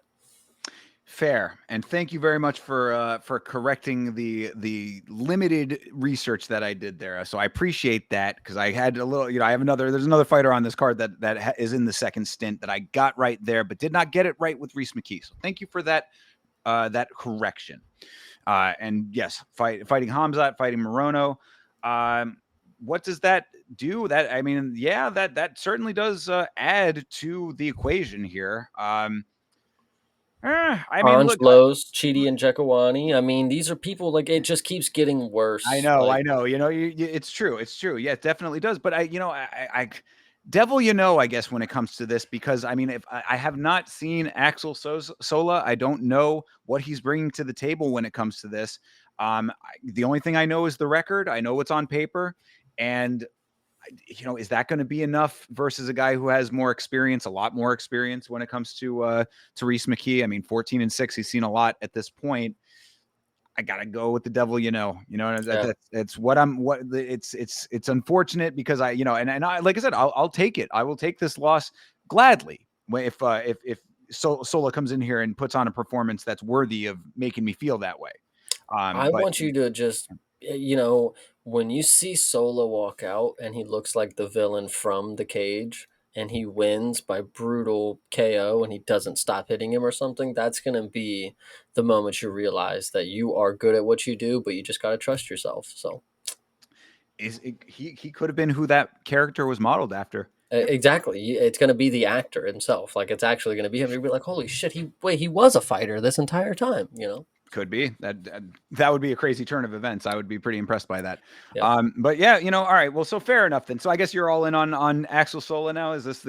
fair. And thank you very much for correcting the limited research that I did there. So I appreciate that because I had a little, there's another fighter on this card that is in the second stint that I got right there, but did not get it right with Reese McKee. So thank you for that correction. And yes, fighting Hamzat, fighting Morono. What does that do? That certainly does add to the equation here. Look, Angelos, Chidi, and Jekawani. I mean, these are people like it just keeps getting I worse. know, Like I know. It's true. It's true. Yeah, it definitely does. But devil, I guess when it comes to this, because if I have not seen Axel Sola, I don't know what he's bringing to the table when it comes to this. The only thing I know is the record. I know it's on paper, and is that going to be enough versus a guy who has more experience, a lot more experience when it comes to Reese McKee? 14-6, he's seen a lot at this point. I gotta go with the devil, yeah. it's it's unfortunate because and I, like I said, I'll take it. I will take this loss gladly if Sola comes in here and puts on a performance that's worthy of making me feel that way. I But want you to just, when you see Solo walk out and he looks like the villain from The Cage and he wins by brutal KO and he doesn't stop hitting him or something, that's going to be the moment you realize that you are good at what you do, but you just got to trust yourself. So, he could have been who that character was modeled after. exactly. It's going to be the actor himself. Like, it's actually going to be him. You'll be like, holy shit, he was a fighter this entire time, Could be that would be a crazy turn of events. I would be pretty impressed by that. Yep. But yeah, all right. Well, so fair enough then. So I guess you're all in on Axel Sola now. Is this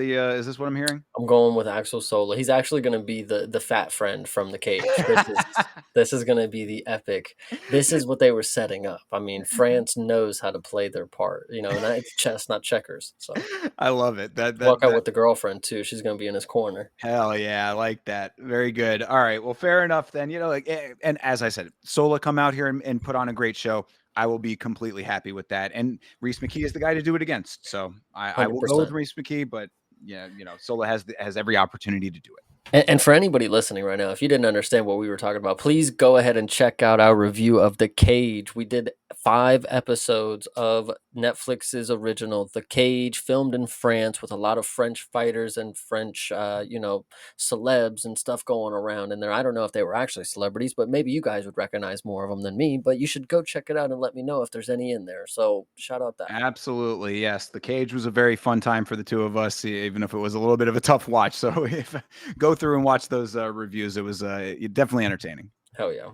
what I'm hearing? I'm going with Axel Sola. He's actually gonna be the fat friend from the cage. This is gonna be the epic. This is what they were setting up. I mean, France knows how to play their part, and it's chess, not checkers. So I love it. walk out with the girlfriend too. She's gonna be in his corner. Hell yeah, I like that. Very good. All right. Well, fair enough then. And as I said, Sola come out here and put on a great show. I will be completely happy with that. And Reese McKee is the guy to do it against. So I Hundred will go with percent. Reese McKee, but yeah, Sola has every opportunity to do it. And for anybody listening right now, if you didn't understand what we were talking about, please go ahead and check out our review of The Cage. We did 5 episodes of Netflix's original The Cage, filmed in France with a lot of French fighters and French, celebs and stuff going around in there. I don't know if they were actually celebrities, but maybe you guys would recognize more of them than me. But you should go check it out and let me know if there's any in there. So shout out that. Absolutely. Yes. The Cage was a very fun time for the two of us, even if it was a little bit of a tough watch. So if go through and watch those reviews, it was definitely entertaining. Hell yeah.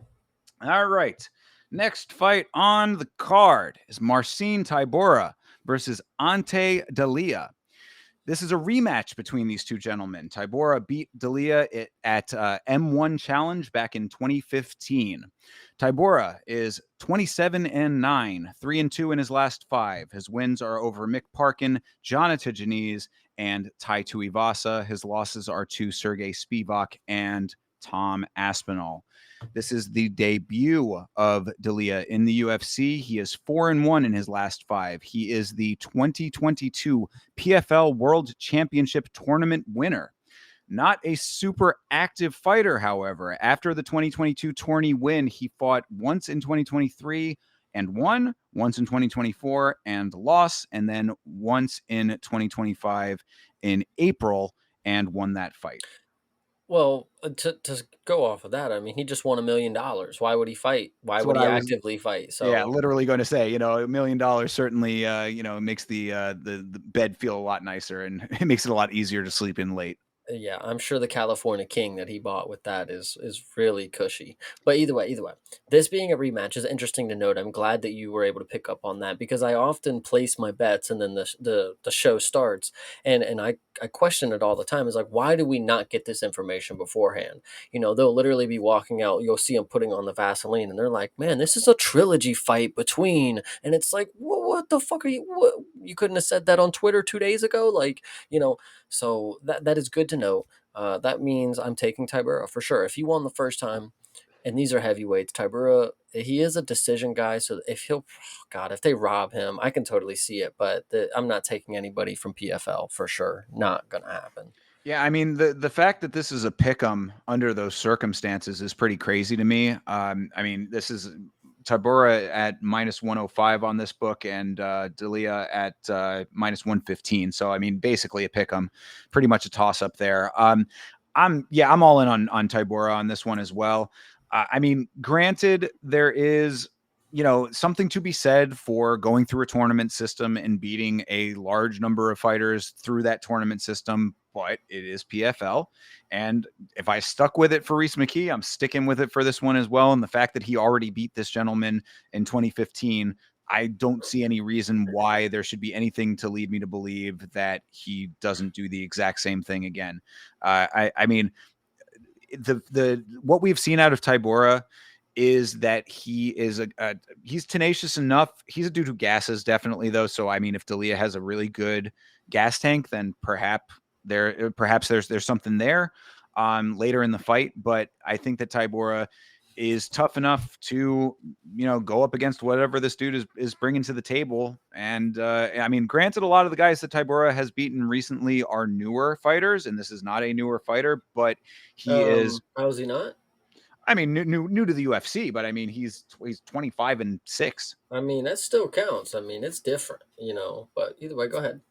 All right. Next fight on the card is Marcin Tybura versus Ante Dalia. This is a rematch between these two gentlemen. Tybura beat Dalia at M1 Challenge back in 2015. Tybura is 27-9, 3-2 in his last 5. His wins are over Mick Parkin, Jonathan Janice, and Tai Tuivasa. His losses are to Sergey Spivak and Tom Aspinall. This is the debut of Dalia in the UFC. He is 4-1 in his last 5. He is the 2022 PFL World Championship Tournament winner. Not a super active fighter, however. After the 2022 tourney win, he fought once in 2023 and won, once in 2024 and lost, and then once in 2025 in April and won that fight. Well, to go off of that, I mean, he just won $1 million. Why would he fight? Why That's would what he I was actively fight? Yeah, So literally going to say, $1 million certainly, makes the bed feel a lot nicer and it makes it a lot easier to sleep in late. yeah, I'm sure the California King that he bought with that is really cushy. But either way, this being a rematch is interesting to note. I'm glad that you were able to pick up on that because I often place my bets and then the show starts and I question it all the time. It's like, why do we not get this information beforehand? They'll literally be walking out. You'll see them putting on the Vaseline, and they're like, "Man, this is a trilogy fight between." And it's like, what the fuck are you? What, you couldn't have said that on Twitter 2 days ago, like you know. So that is good to know. That means I'm taking Tybura for sure. If he won the first time, and these are heavyweights, Tybura, he is a decision guy. So God, if they rob him, I can totally see it. But I'm not taking anybody from PFL for sure. Not gonna happen. Yeah, I mean the fact that this is a pick'em under those circumstances is pretty crazy to me. I mean this is Tabora at -105 on this book and Dalia at -115. So I mean basically a pick'em, pretty much a toss up there. I'm all in on Tybura on this one as well. I mean, granted, there is something to be said for going through a tournament system and beating a large number of fighters through that tournament system, but it is PFL. And if I stuck with it for Reese McKee, I'm sticking with it for this one as well. And the fact that he already beat this gentleman in 2015, I don't see any reason why there should be anything to lead me to believe that he doesn't do the exact same thing again. I mean, the what we've seen out of Tybura is that he is he's tenacious enough. He's a dude who gasses definitely though. So I mean, if Dalia has a really good gas tank, then perhaps there's something there later in the fight. But I think that Tybura is tough enough to go up against whatever this dude is bringing to the table. And I mean, granted, a lot of the guys that Tybura has beaten recently are newer fighters, and this is not a newer fighter, but he is. How is he not? I mean, new to the UFC, but I mean, he's 25-6. I mean, that still counts. I mean, it's different. But either way, go ahead.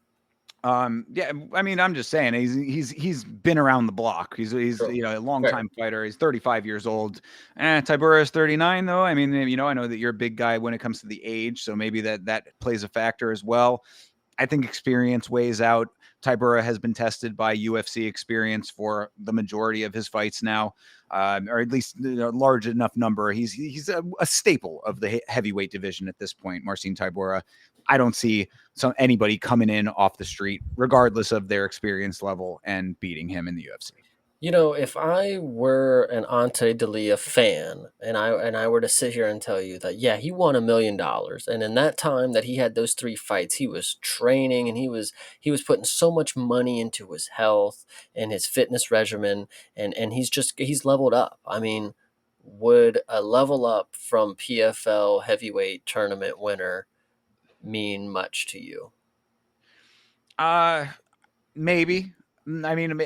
Yeah, I mean, I'm just saying he's been around the block. He's True. a long Fair. time fighter. He's 35 years old. Tybura is 39 though. I mean, I know that you're a big guy when it comes to the age, so maybe that plays a factor as well. I think experience weighs out. Tybura has been tested by UFC experience for the majority of his fights now, or at least a large enough number. He's a staple of the heavyweight division at this point. Marcin Tybura. I don't see anybody coming in off the street, regardless of their experience level, and beating him in the UFC. You know, if I were an Ante Dalia fan and I were to sit here and tell you that yeah, he won $1 million, and in that time that he had those 3 fights, he was training and he was putting so much money into his health and his fitness regimen, and he's leveled up. I mean, would a level up from PFL heavyweight tournament winner mean much to you? Uh, maybe. I mean,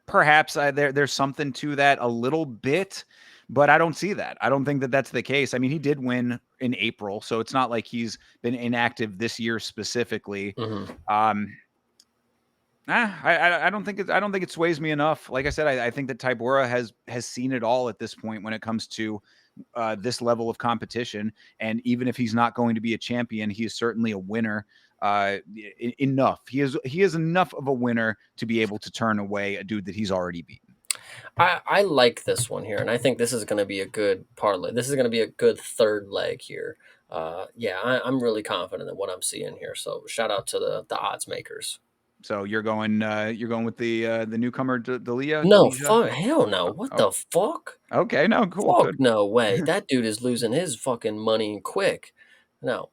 perhaps there's something to that a little bit, but I don't see that. I don't think that that's the case. I mean, he did win in April, so it's not like he's been inactive this year specifically. Hmm. Um, I don't think it sways me enough. Like I said, I think that Tybura has seen it all at this point when it comes to this level of competition. And even if he's not going to be a champion, he is certainly a winner. Enough. He is enough of a winner to be able to turn away a dude that he's already beaten. I like this one here, and I think this is going to be a good parlay. This is going to be a good third leg here. Yeah, I'm really confident in what I'm seeing here. So shout out to the odds makers. So you're going with the newcomer Dalia No, Dalija. fuck, hell no. What Oh, the fuck? okay, no, cool, Fuck good. no way. That dude is losing his fucking money quick. No.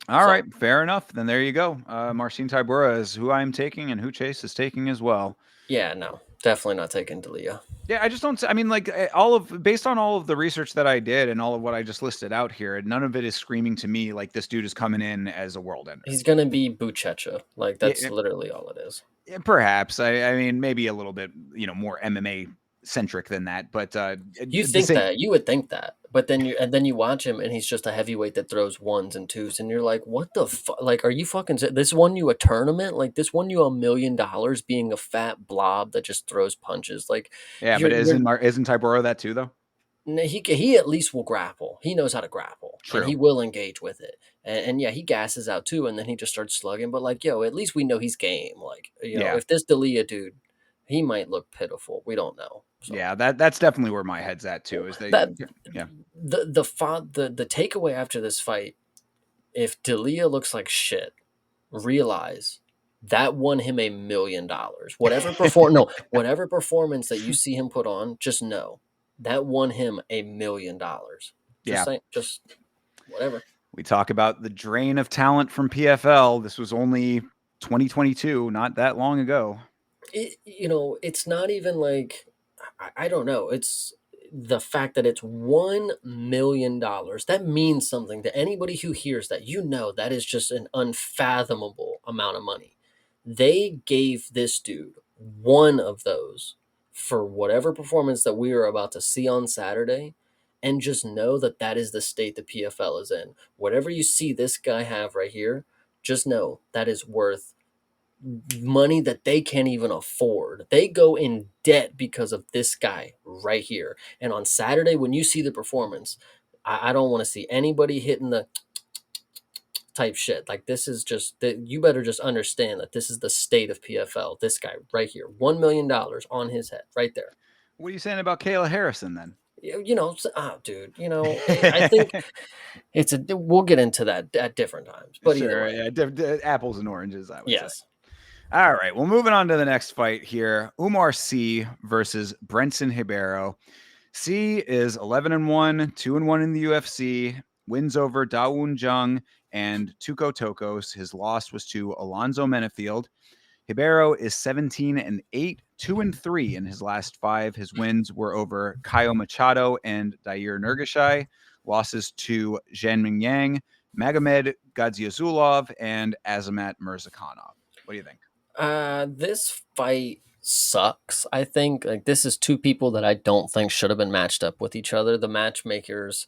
All So right, fair enough. Then there you go. Marcin Tybura is who I'm taking, and who Chase is taking as well. yeah, no, definitely not taking Dalia. Yeah, I just don't. I mean, like all of based on all of the research that I did and all of what I just listed out here, none of it is screaming to me like this dude is coming in as a world ender. He's gonna be Buchecha. Like that's Yeah, literally all it is. perhaps. I mean, maybe a little bit, more MMA centric than that, but You the think same. that, you would think that, but then you watch him and he's just a heavyweight that throws ones and twos, and you're like, what the fuck? Like, are you fucking this won you a tournament? Like this won you $1 million being a fat blob that just throws punches? Like Yeah, but you're isn't Tybura that too though? he at least will grapple. He knows how to grapple and he True. will engage with it. And yeah, he gasses out too, and then he just starts slugging. But like, yo, at least we know he's game. Like, Yeah. if this Dalia dude, he might look pitiful. We don't know. So Yeah, that's definitely where my head's at too. Is they, that yeah, the takeaway after this fight, if Dalia looks like shit, realize that won him $1 million. Whatever performance that you see him put on, just know that won him $1 million. Just yeah. saying, just whatever. We talk about the drain of talent from PFL. This was only 2022, not that long ago. It's not even like I don't know. It's the fact that it's $1 million. That means something to anybody who hears that. That is just an unfathomable amount of money. They gave this dude one of those for whatever performance that we are about to see on Saturday. And just know that that is the state the PFL is in. Whatever you see this guy have right here, just know that is worth money that they can't even afford. They go in debt because of this guy right here. And on Saturday, when you see the performance, I don't want to see anybody hitting the type shit. Like this is just that you better just understand that this is the state of PFL. This guy right here, $1 million on his head, right there. What are you saying about Kayla Harrison then? Dude. I think we'll get into that at different times. But either Sure, way, yeah, apples and oranges, I would say. yes. All right, well, moving on to the next fight here: Umar C versus Brenson Ribeiro. C is 11-1, 2-1 in the UFC. Wins over Dawoon Jung and Tuco Tokos. His loss was to Alonzo Menefield. Ribeiro is 17-8, 2-3 in his last 5. His wins were over Caio Machado and Dair Nurgashai. Losses to Zhang Yang, Magomed Gaziazulov, and Azamat Mirzakhanov. What do you think? This fight sucks. I think like this is two people that I don't think should have been matched up with each other. The matchmakers,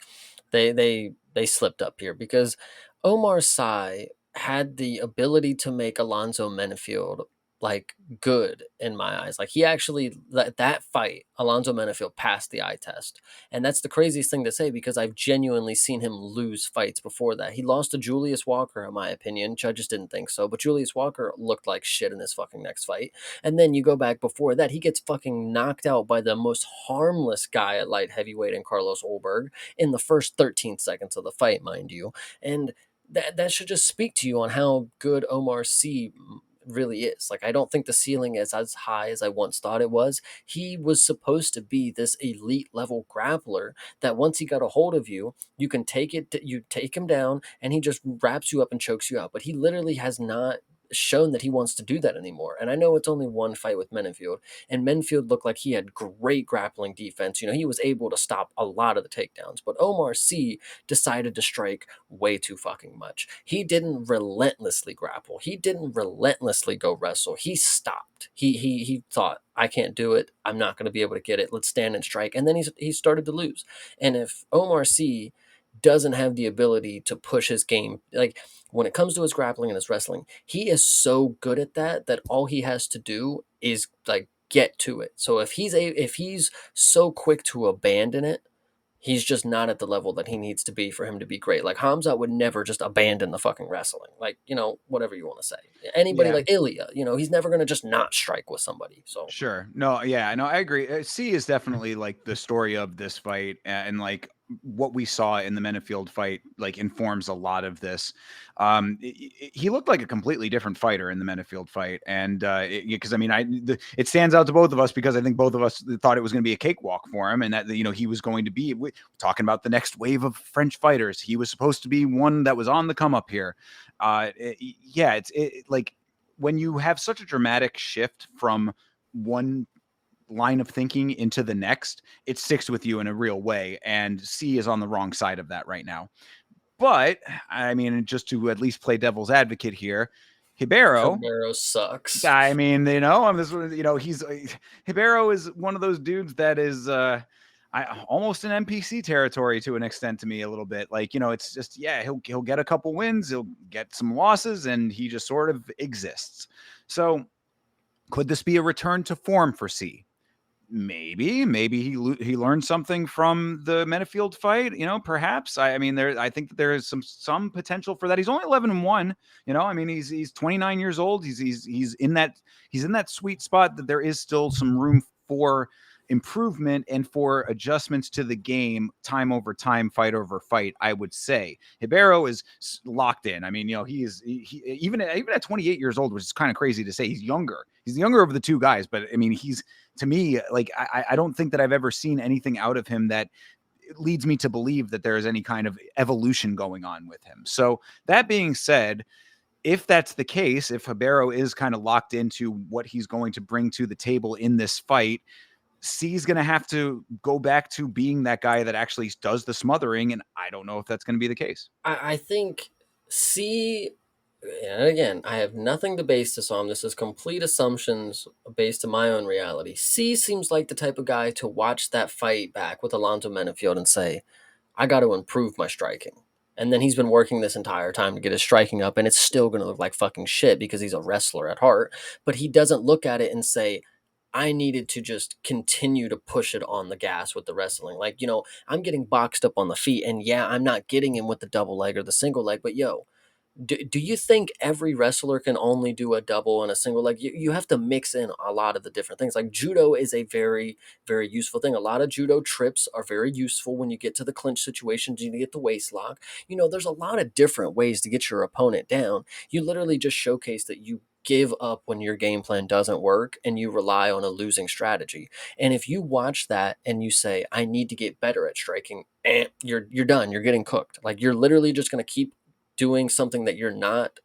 they slipped up here because Omar Sy had the ability to make Alonzo Menefield like good in my eyes. Like he actually that fight, Alonzo Menafield passed the eye test. And that's the craziest thing to say because I've genuinely seen him lose fights before that. He lost to Julius Walker, in my opinion. Judges didn't think so, but Julius Walker looked like shit in his fucking next fight. And then you go back before that, he gets fucking knocked out by the most harmless guy at light heavyweight in Carlos Ulberg in the first 13 seconds of the fight, mind you. And that should just speak to you on how good Omar Sy really is. Like I don't think the ceiling is as high as I once thought it was. He was supposed to be this elite level grappler that once he got a hold of you, you can take it, you take him down, and he just wraps you up and chokes you out. But he literally has not shown that he wants to do that anymore. And I know it's only one fight with Menenfield, and Menfield looked like he had great grappling defense. You know, he was able to stop a lot of the takedowns, but Omar Sy decided to strike way too fucking much. He didn't relentlessly grapple. He didn't relentlessly go wrestle. He stopped. He thought, I can't do it. I'm not going to be able to get it. Let's stand and strike. And then he started to lose. And if Omar Sy doesn't have the ability to push his game, like when it comes to his grappling and his wrestling, he is so good at that all he has to do is like get to it. So if he's so quick to abandon it, he's just not at the level that he needs to be for him to be great. Like Hamza would never just abandon the fucking wrestling. Like, you know, whatever you want to say. Anybody Yeah. like Ilya, you know, he's never going to just not strike with somebody. So Sure. No, yeah, no, I agree. C is definitely like the story of this fight, and like what we saw in the Menefield fight, like informs a lot of this. He looked like a completely different fighter in the Menefield fight, and because I mean, it stands out to both of us because I think both of us thought it was going to be a cakewalk for him, and that he was going to be talking about the next wave of French fighters. He was supposed to be one that was on the come up here. Yeah, like when you have such a dramatic shift from one line of thinking into the next, it sticks with you in a real way. And C is on the wrong side of that right now. But I mean, just to at least play devil's advocate here, Ribeiro, Camaro sucks. I mean, I'm this, he's Ribeiro is one of those dudes that is, almost an NPC territory to an extent to me a little bit. Like, it's just, yeah, he'll get a couple wins, he'll get some losses, and he just sort of exists. So could this be a return to form for C? Maybe he learned something from the Menefield fight. Perhaps. I mean, I think that there is some potential for that. He's only 11-1. I mean, he's 29 years old. He's in that sweet spot that there is still some room for improvement and for adjustments to the game, time over time, fight over fight. I would say Ribeiro is locked in. I mean, he even at 28 years old, which is kind of crazy to say. He's younger. He's the younger of the two guys, but I mean, to me, like, I don't think that I've ever seen anything out of him that leads me to believe that there is any kind of evolution going on with him. So that being said, if that's the case, if Ribeiro is kind of locked into what he's going to bring to the table in this fight, C's going to have to go back to being that guy that actually does the smothering. And I don't know if that's going to be the case. I think C, and again, I have nothing to base this on. This is complete assumptions based on my own reality. C seems like the type of guy to watch that fight back with Alonzo Menefield and say, I got to improve my striking. And then he's been working this entire time to get his striking up, and it's still going to look like fucking shit because he's a wrestler at heart. But he doesn't look at it and say, I needed to just continue to push it on the gas with the wrestling. Like, I'm getting boxed up on the feet, and yeah, I'm not getting him with the double leg or the single leg, but do you think every wrestler can only do a double and a single leg? You have to mix in a lot of the different things. Like judo is a very, very useful thing. A lot of judo trips are very useful when you get to the clinch situations, you get the waist lock. There's a lot of different ways to get your opponent down. You literally just showcase that you give up when your game plan doesn't work and you rely on a losing strategy. And if you watch that and you say, I need to get better at striking, you're done. You're getting cooked. Like you're literally just going to keep doing something that you're not,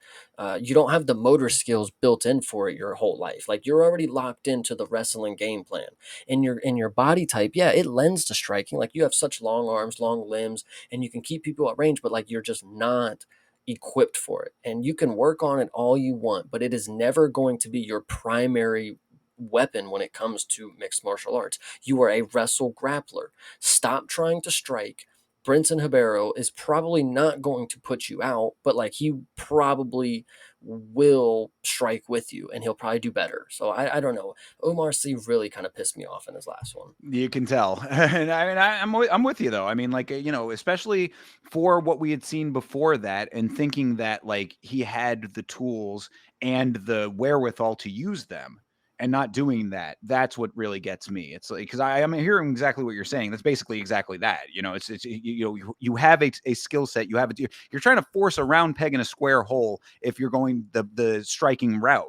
you don't have the motor skills built in for it your whole life. Like you're already locked into the wrestling game plan. In your body type, yeah, it lends to striking. Like you have such long arms, long limbs, and you can keep people at range, but like you're just not equipped for it. And you can work on it all you want, but it is never going to be your primary weapon when it comes to mixed martial arts. You are a wrestle grappler. Stop trying to strike, Brinson Ribeiro is probably not going to put you out, but like he probably will strike with you and he'll probably do better. So I don't know. Omar C really kind of pissed me off in his last one. You can tell. And I mean, I'm with you though. I mean, like, especially for what we had seen before that, and thinking that like he had the tools and the wherewithal to use them, and not doing that. That's what really gets me. It's like, because I'm hearing exactly what you're saying. That's basically exactly that. It's you have a skill set. You have it. You're trying to force a round peg in a square hole if you're going the striking route.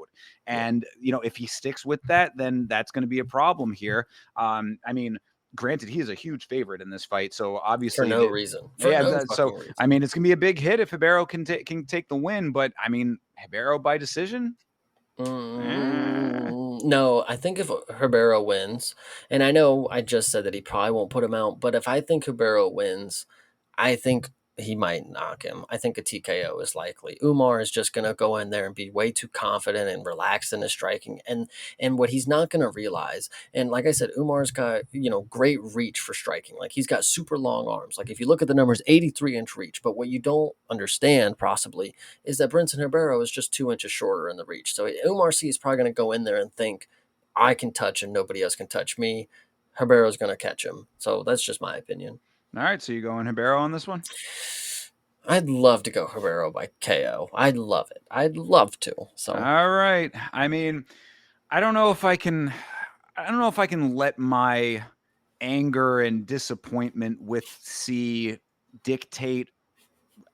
Yeah. And if he sticks with that, then that's going to be a problem here. I mean, granted, he is a huge favorite in this fight, so For obviously, no reason. For yeah. no So fucking reason. I mean, it's gonna be a big hit if Ribeiro can take the win. But I mean, Ribeiro by decision. No, I think if Ribeiro wins, and I know I just said that he probably won't put him out, but if I think Ribeiro wins, I think he might knock him. I think a TKO is likely. Umar is just going to go in there and be way too confident and relaxed in his striking, and what he's not going to realize. And like I said, Umar's got great reach for striking. Like he's got super long arms. Like if you look at the numbers, 83-inch reach. But what you don't understand possibly is that Brinson Ribeiro is just 2 inches shorter in the reach. So Umar C is probably going to go in there and think, I can touch and nobody else can touch me. Ribeiro's going to catch him. So that's just my opinion. All right, so you going Ribeiro on this one? I'd love to go Ribeiro by KO. I'd love it. I'd love to. So All right. I mean, I don't know if I can. I don't know if I can let my anger and disappointment with C dictate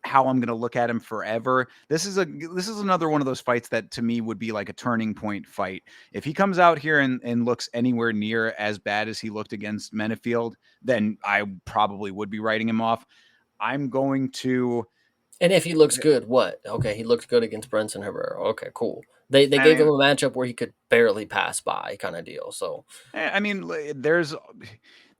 how I'm going to look at him forever. This is another one of those fights that to me would be like a turning point fight. If he comes out here and looks anywhere near as bad as he looked against Menefield, then I probably would be writing him off. I'm going to. and if he looks good, what? Okay, he looked good against Brinson Ribeiro. Okay, cool. They I gave him mean, a matchup where he could barely pass by kind of deal. So I mean, there's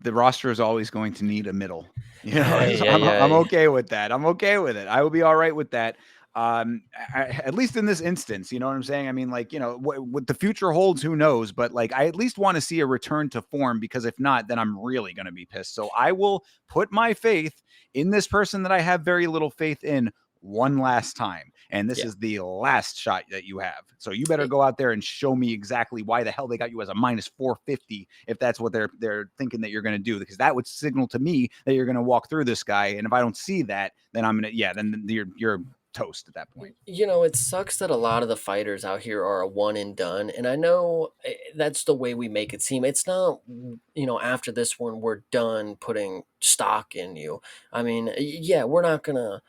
the roster is always going to need a middle. hey, So yeah, I'm yeah. okay with that. I'm okay with it. I will be all right with that. At least in this instance, you know what I'm saying? I mean, like, what the future holds, who knows? But like, I at least want to see a return to form, because if not, then I'm really going to be pissed. So I will put my faith in this person that I have very little faith in one last time. And this Yeah. is the last shot that you have. So you better go out there and show me exactly why the hell they got you as a minus 450 if that's what they're thinking that you're going to do, because that would signal to me that you're going to walk through this guy. And if I don't see that, then I'm going to, then you're toast at that point. It sucks that a lot of the fighters out here are a one and done. And I know that's the way we make it seem. It's not, after this one, we're done putting stock in you. I mean, yeah, we're not gonna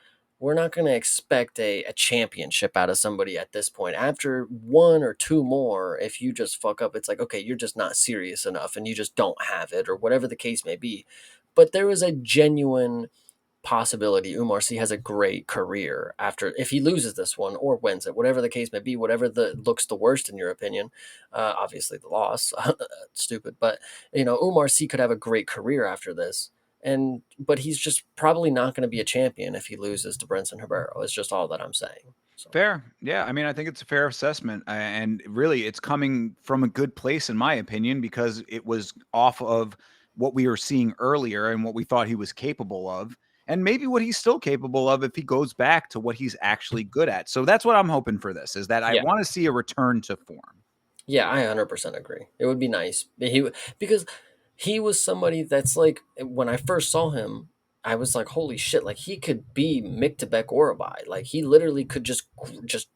expect a championship out of somebody at this point. After one or two more, if you just fuck up, it's like, okay, you're just not serious enough and you just don't have it, or whatever the case may be. But there is a genuine possibility Umar C has a great career after, if he loses this one or wins it, whatever the case may be, whatever the looks the worst in your opinion. Obviously the loss, stupid, but Umar C could have a great career after this. But he's just probably not going to be a champion if he loses to Brinson Ribeiro. It's just all that I'm saying. So Fair. Yeah. I mean, I think it's a fair assessment. And really, it's coming from a good place, in my opinion, because it was off of what we were seeing earlier and what we thought he was capable of. And maybe what he's still capable of if he goes back to what he's actually good at. So that's what I'm hoping for this, is that I yeah, want to see a return to form. yeah, I 100% agree. It would be nice. Because he was somebody that's like, when I first saw him, I was like, holy shit, like he could be Miktabek Orabai. Like he literally could just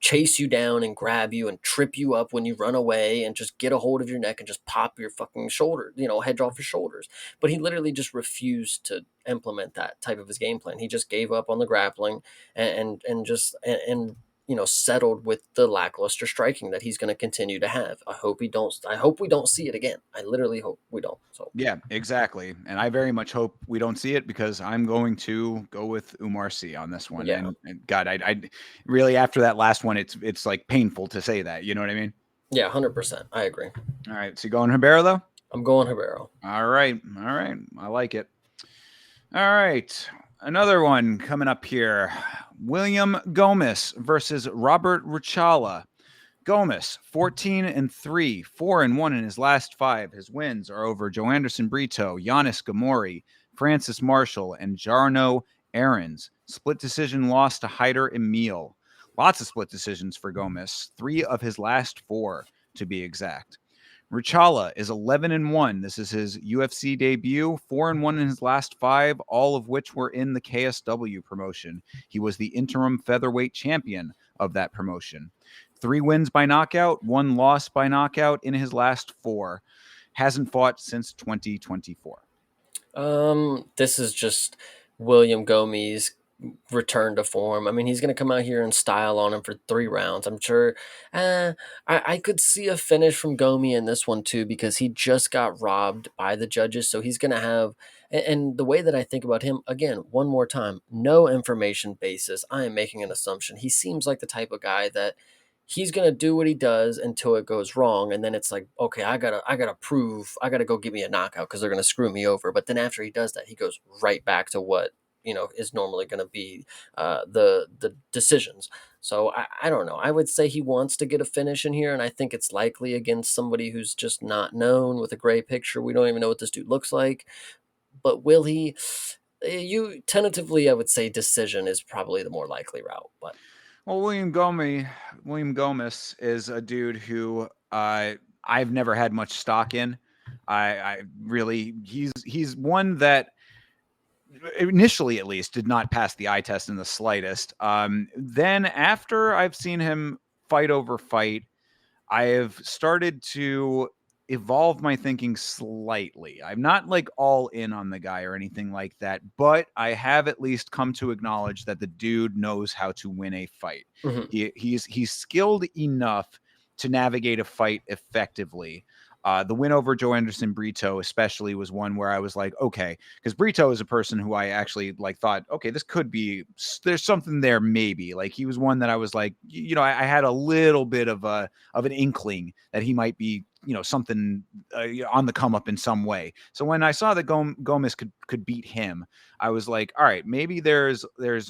chase you down and grab you and trip you up when you run away and just get a hold of your neck and just pop your fucking shoulder, head off your shoulders. But he literally just refused to implement that type of his game plan. He just gave up on the grappling and just and settled with the lackluster striking that he's going to continue to have. I hope we don't see it again. I literally hope we don't. So Yeah, exactly. And I very much hope we don't see it, because I'm going to go with Umar C on this one. yeah, And God, I really, after that last one, it's like painful to say that. You know what I mean? yeah, 100%. I agree. All right. So you going Ribeiro though? I'm going Ribeiro. All right. All right. I like it. All right. Another one coming up here. William Gomez versus Robert Ruchala. Gomez, 14-3, 4-1 in his last five. His wins are over Joe Anderson Brito, Giannis Gamori, Francis Marshall, and Jarno Aarons. Split decision loss to Hyder Emil. Lots of split decisions for Gomes, 3 of his last 4 to be exact. Ruchala is 11-1. This is his UFC debut, 4-1 in his last 5, all of which were in the KSW promotion. He was the interim featherweight champion of that promotion. 3 wins by knockout, 1 loss by knockout in his last 4. Hasn't fought since 2024. This is just William Gomes' return to form. I mean, he's going to come out here and style on him for 3 rounds. I'm sure. I could see a finish from Gomes in this one too because he just got robbed by the judges. So he's going to have. And the way that I think about him, again, one more time, no information basis. I am making an assumption. He seems like the type of guy that he's gonna do what he does until it goes wrong, and then it's like, okay, I gotta prove, I gotta go give me a knockout because they're gonna screw me over. But then after he does that, he goes right back to what is normally gonna be the decisions. So I don't know. I would say he wants to get a finish in here, and I think it's likely against somebody who's just not known with a gray picture. We don't even know what this dude looks like. But will he? You tentatively, I would say decision is probably the more likely route. But Well, William Gomez is a dude who I've never had much stock in. I really he's one that initially at least did not pass the eye test in the slightest. Then after I've seen him fight over fight, I have started to evolve my thinking slightly. I'm not like all in on the guy or anything like that, but I have at least come to acknowledge that the dude knows how to win a fight. mhm. He's skilled enough to navigate a fight effectively. The win over Joe Anderson Brito especially was one where I was like, okay, because Brito is a person who I actually like thought, okay, this could be, there's something there maybe. Like he was one that I was like, I had a little bit of an inkling that he might be, something on the come up in some way. So when I saw that Gomez could beat him, I was like, all right, maybe there's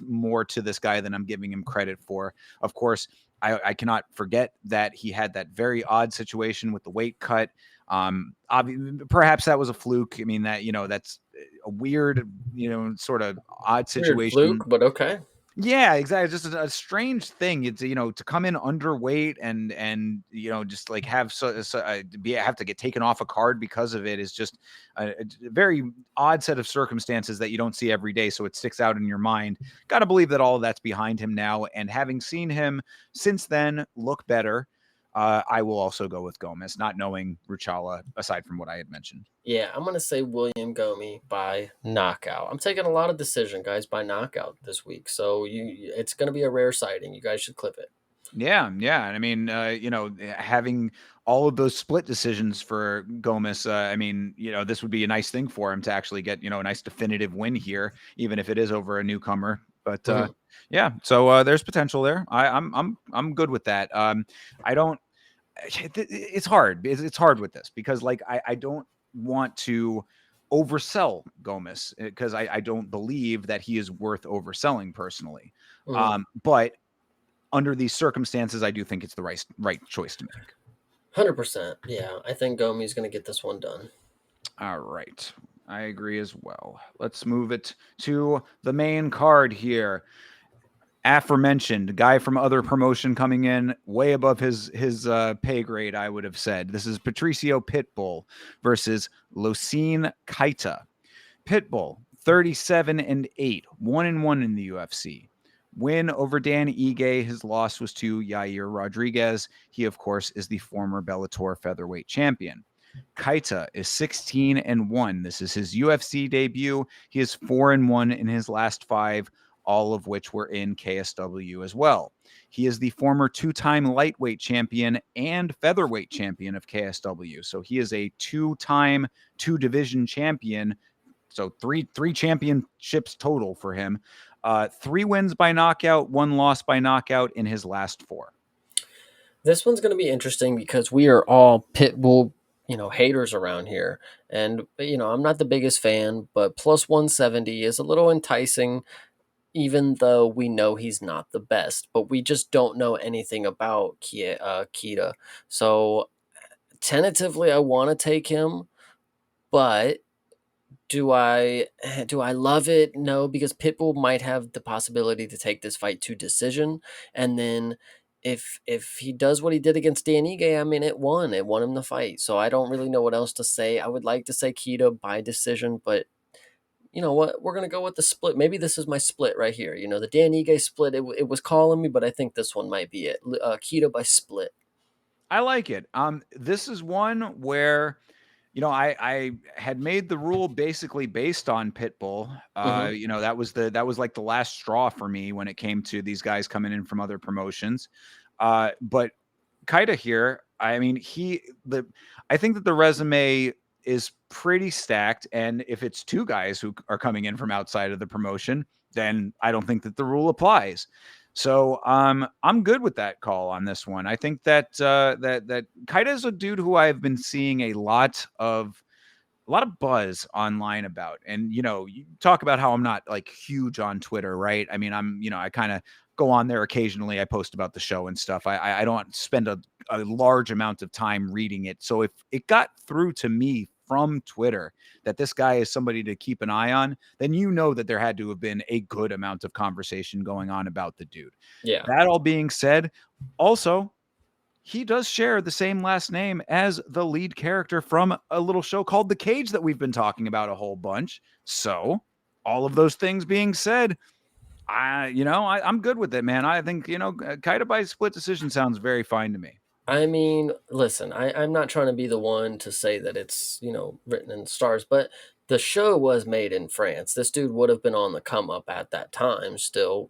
more to this guy than I'm giving him credit for. Of course, I cannot forget that he had that very odd situation with the weight cut. Perhaps that was a fluke. I mean, that's a weird, sort of odd Weird situation. fluke, but okay. Yeah, exactly. Just a strange thing. It's to come in underweight and just like have have to get taken off a card because of it is just a very odd set of circumstances that you don't see every day. So it sticks out in your mind. Got to believe that all of that's behind him now. And having seen him since then look better, I will also go with Gomez, not knowing Ruchala aside from what I had mentioned. Yeah, I'm gonna say William Gomi by knockout. I'm taking a lot of decision guys by knockout this week, so it's gonna be a rare sighting. You guys should clip it. Yeah, yeah. And I mean, having all of those split decisions for Gomez, I mean, this would be a nice thing for him to actually get, a nice definitive win here, even if it is over a newcomer. But Mhm. yeah, so there's potential there. I'm good with that. I don't. It's hard. It's hard with this because like I don't want to oversell Gomez because I don't believe that he is worth overselling personally. Mhm. But under these circumstances, I do think it's the right choice to make. 100%. Yeah, I think Gomi's gonna get this one done. All right. I agree as well. Let's move it to the main card here. Aforementioned guy from other promotion coming in way above his pay grade, I would have said. This is Patricio Pitbull versus Losine Kaita. Pitbull, 37-8, 1-1 in the UFC. Win over Dan Ige. His loss was to Yair Rodriguez. He, of course, is the former Bellator featherweight champion. Kaita is 16-1. This is his UFC debut. He is 4-1 in his last 5, all of which were in KSW as well. He is the former 2-time lightweight champion and featherweight champion of KSW. So he is a 2-time 2-division champion. So three championships total for him. 3 wins by knockout, 1 loss by knockout in his last 4. This one's gonna be interesting because we are all Pitbull, haters around here, and I'm not the biggest fan, but plus 170 is a little enticing. Even though we know he's not the best, but we just don't know anything about Kita. So tentatively, I want to take him, but do I love it? No, because Pitbull might have the possibility to take this fight to decision, and then if he does what he did against Dan Ige, I mean, it won him the fight. So I don't really know what else to say. I would like to say Keto by decision, but you know what? We're gonna go with the split. Maybe this is my split right here. You know, the Dan Ige split. It was calling me, but I think this one might be it. Keto by split. I like it. This is one where, I had made the rule basically based on Pitbull. Hmm. That was like the last straw for me when it came to these guys coming in from other promotions. But Kaida here, I mean, I think that the resume is pretty stacked, and if it's two guys who are coming in from outside of the promotion, then I don't think that the rule applies. So I'm good with that call on this one. I think that that Kaida is a dude who I've been seeing a lot of buzz online about. And, you talk about how I'm not like huge on Twitter, right? I mean, I kind of go on there occasionally. I post about the show and stuff. I don't spend a large amount of time reading it. So if it got through to me from Twitter that this guy is somebody to keep an eye on, then you know that there had to have been a good amount of conversation going on about the dude. Yeah. That all being said, also, he does share the same last name as the lead character from a little show called The Cage that we've been talking about a whole bunch. So, all of those things being said, I'm good with it, man. I think, Kaida by split decision sounds very fine to me. I mean, listen, I'm not trying to be the one to say that it's, written in the stars, but the show was made in France. This dude would have been on the come up at that time still,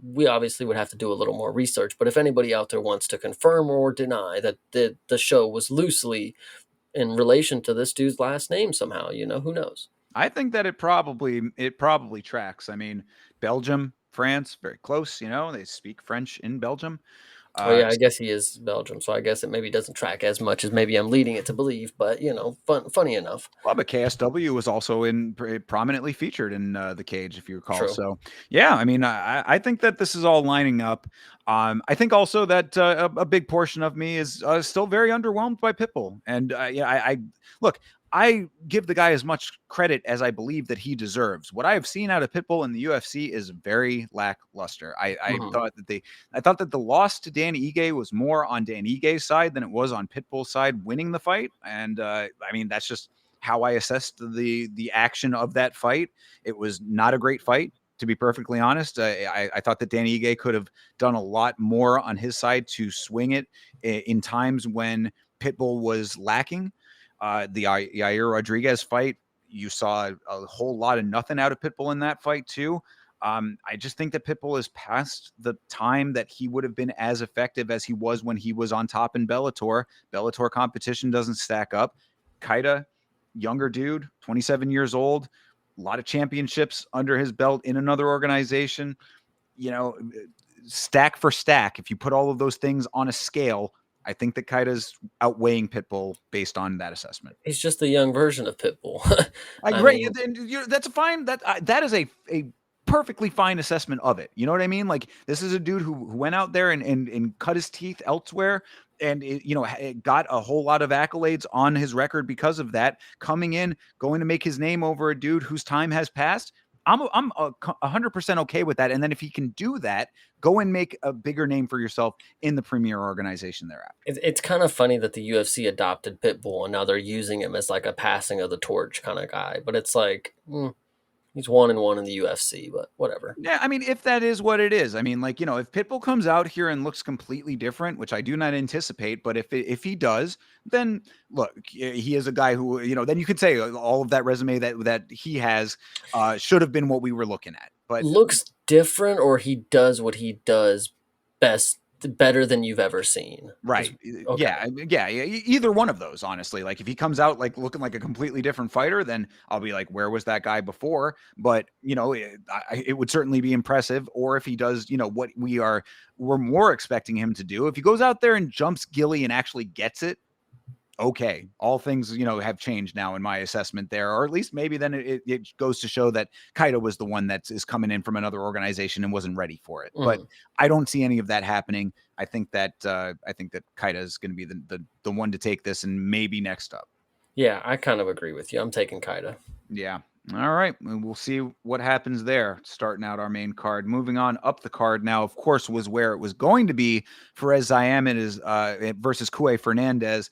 we obviously would have to do a little more research, but if anybody out there wants to confirm or deny that the show was loosely in relation to this dude's last name somehow, who knows? I think that it probably tracks. I mean, Belgium, France, very close, they speak French in Belgium. Oh yeah, I So guess he is Belgium, so I guess it maybe doesn't track as much as maybe I'm leading it to believe, but funny enough. well, but KSW was also prominently featured in The Cage, if you recall. True. So, yeah, I mean, I think that this is all lining up. I think also that a big portion of me is still very underwhelmed by Pitbull. And yeah, I look, I give the guy as much credit as I believe that he deserves. What I have seen out of Pitbull in the UFC is very lackluster. Mhm. I thought that the loss to Dan Ige was more on Dan Ige's side than it was on Pitbull's side winning the fight. And I mean, that's just how I assessed the action of that fight. It was not a great fight, to be perfectly honest. I thought that Danny Ige could have done a lot more on his side to swing it in times when Pitbull was lacking. The Yair Rodriguez fight, you saw a whole lot of nothing out of Pitbull in that fight too. I just think that Pitbull is past the time that he would have been as effective as he was when he was on top in Bellator. Bellator competition doesn't stack up. Kaida, younger dude, 27 years old, a lot of championships under his belt in another organization. You know, stack for stack, if you put all of those things on a scale, I think that Kaida's outweighing Pitbull based on that assessment. He's just a young version of Pitbull. I I agree. mean, That's a fine. That is a perfectly fine assessment of it. You know what I mean? Like this is a dude who went out there and cut his teeth elsewhere, and it got a whole lot of accolades on his record because of that. Coming in, going to make his name over a dude whose time has passed. I'm 100% okay with that. And then if he can do that, go and make a bigger name for yourself in the premier organization thereafter. it's kind of funny that the UFC adopted Pitbull and now they're using him as like a passing of the torch kind of guy. But it's like, he's 1-1 in the UFC, but whatever. Yeah, I mean, if that is what it is, I mean, like if Pitbull comes out here and looks completely different, which I do not anticipate, but if he does, then look, he is a guy who then you could say all of that resume that he has should have been what we were looking at. But Looks different, or he does what he does best, better than you've ever seen. right, Okay. yeah, either one of those, honestly. Like if he comes out like looking like a completely different fighter, then I'll be like, where was that guy before? But it would certainly be impressive. Or if he does, what we're more expecting him to do. If he goes out there and jumps Gilly and actually gets it, okay, all things have changed now in my assessment there, or at least maybe then it goes to show that Kaito was the one that is coming in from another organization and wasn't ready for it. But Mhm. I don't see any of that happening. I think that Kaito is going to be the one to take this and maybe next up. Yeah, I kind of agree with you. I'm taking Kaida. Yeah. All right. We'll see what happens there, starting out our main card. Moving on up the card now, of course, was where it was going to be Perez Zayam versus Kue Fernandez.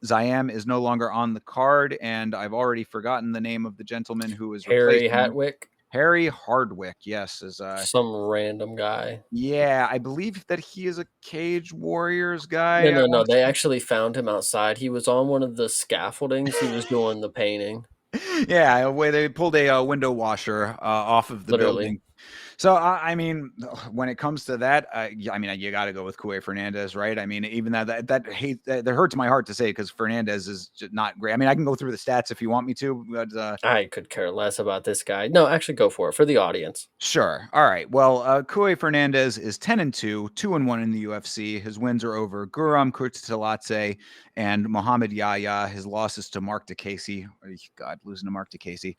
Zayam is no longer on the card, and I've already forgotten the name of the gentleman who is Harry replacing him. Hatwick, Harry Hardwick, yes, is some random guy. yeah, I believe that he is a Cage Warriors No, guy. I no, no. want They actually found him outside. He was on one of the scaffoldings. He was doing the painting, yeah, where they pulled a window washer off of the literally. building. So I mean, when it comes to that, I mean, you got to go with Kue Fernandez, right? I mean, even that hurts my heart to say because Fernandez is just not great. I mean, I can go through the stats if you want me to, but I could care less about this guy. No, actually, go for it for the audience. sure. All right. Well, Kue Fernandez is 10-2, 2-1 in the UFC. His wins are over Guram Kurtseladze and Muhammad Yahya. His losses to Mark DeCasey. God, losing to Mark DeCasey.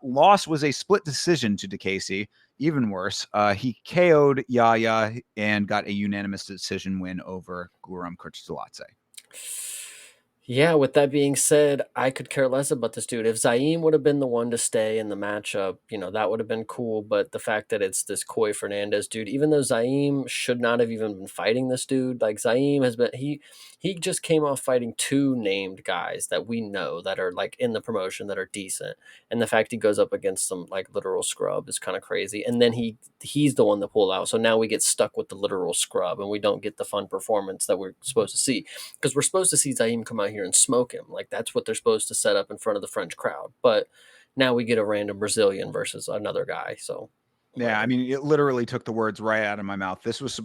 Loss was a split decision to DeCasey. Even worse, he KO'd Yahya and got a unanimous decision win over Guram Kurtseladze. Yeah, with that being said, I could care less about this dude. If Zaim would have been the one to stay in the matchup, that would have been cool. But the fact that it's this Koi Fernandez dude, even though Zaim should not have even been fighting this dude, like Zaim has been, he just came off fighting two named guys that we know that are like in the promotion that are decent, and the fact he goes up against some like literal scrub is kind of crazy. And then he's the one that pulled out, so now we get stuck with the literal scrub, and we don't get the fun performance that we're supposed to see because we're supposed to see Zaim come out here and smoke him. Like that's what they're supposed to set up in front of the French crowd. But now we get a random Brazilian versus another guy. So Yeah, I whatever. mean, it literally took the words right out of my mouth. This was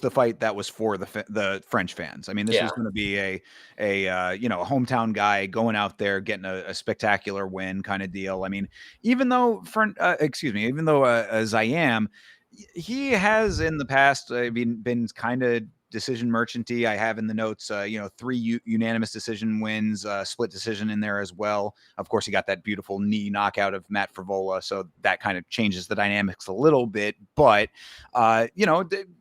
the fight that was for the French fans. I mean, this Yeah, was going to be a hometown guy going out there getting a spectacular win kind of deal. I mean, even though Zayam, he has in the past been kind of decision merchanty. I have in the notes, three unanimous decision wins, split decision in there as well. Of course, he got that beautiful knee knockout of Matt Frivola, so that kind of changes the dynamics a little bit. But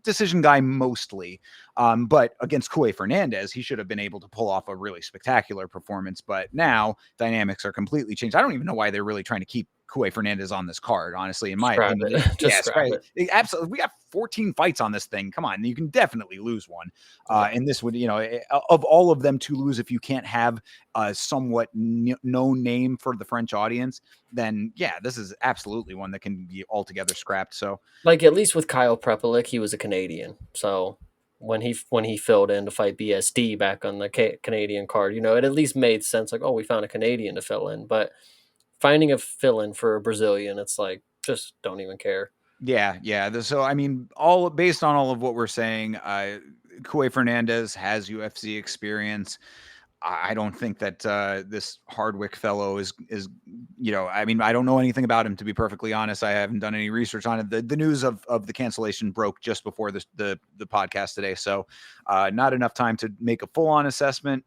decision guy mostly. But against Kue Fernandez, he should have been able to pull off a really spectacular performance. But now dynamics are completely changed. I don't even know why they're really trying to keep Kue Fernandez on this card, honestly, in my scrap opinion. it. Just Yes, scrap right. it. Absolutely. We got 14 fights on this thing. Come on. You can definitely lose one. Yeah, And this would, of all of them to lose, if you can't have a somewhat known name for the French audience, then yeah, this is absolutely one that can be altogether scrapped. So like at least with Kyle Prepelic, he was a Canadian. So when he filled in to fight BSD back on the Canadian card, it at least made sense. Like, oh, we found a Canadian to fill in, but finding a fill in for a Brazilian, it's like just don't even care. yeah. So I mean, all based on all of what we're saying, Kue Fernandez has UFC experience. I don't think that this Hardwick fellow is I mean, I don't know anything about him, to be perfectly honest. I haven't done any research on it. The news of the cancellation broke just before the podcast today, so not enough time to make a full on assessment.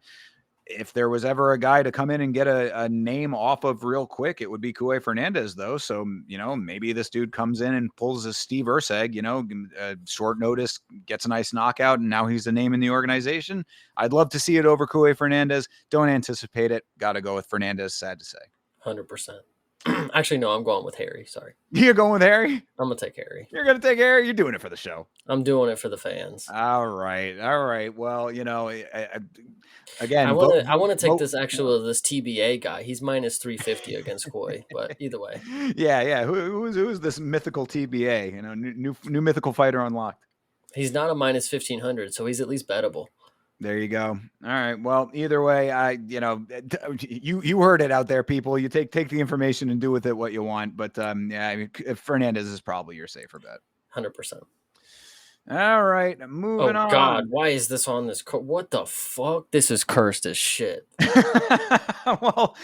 If there was ever a guy to come in and get a name off of real quick, it would be Kue Fernandez, though. So, maybe this dude comes in and pulls a Steve Urseg, short notice, gets a nice knockout, and now he's a name in the organization. I'd love to see it over Kue Fernandez. Don't anticipate it. Got to go with Fernandez, sad to say. 100%. Actually, no, I'm going with Harry. Sorry. You're going with Harry? I'm going to take Harry. You're going to take Harry? You're doing it for the show. I'm doing it for the fans. All right. All right. Well, I again, want vote, to I want to take vote, this TBA guy. He's minus 350 against Koi, but either way. yeah. Who's this mythical TBA? New mythical fighter unlocked. He's not a minus 1500, so he's at least bettable. There you go. All right. Well, either way, you heard it out there, people. You take the information and do with it what you want. But I mean, Fernandez is probably your safer bet. 100%. All right, moving Oh on. God, why is this on this? What the fuck? This is cursed as shit. Well,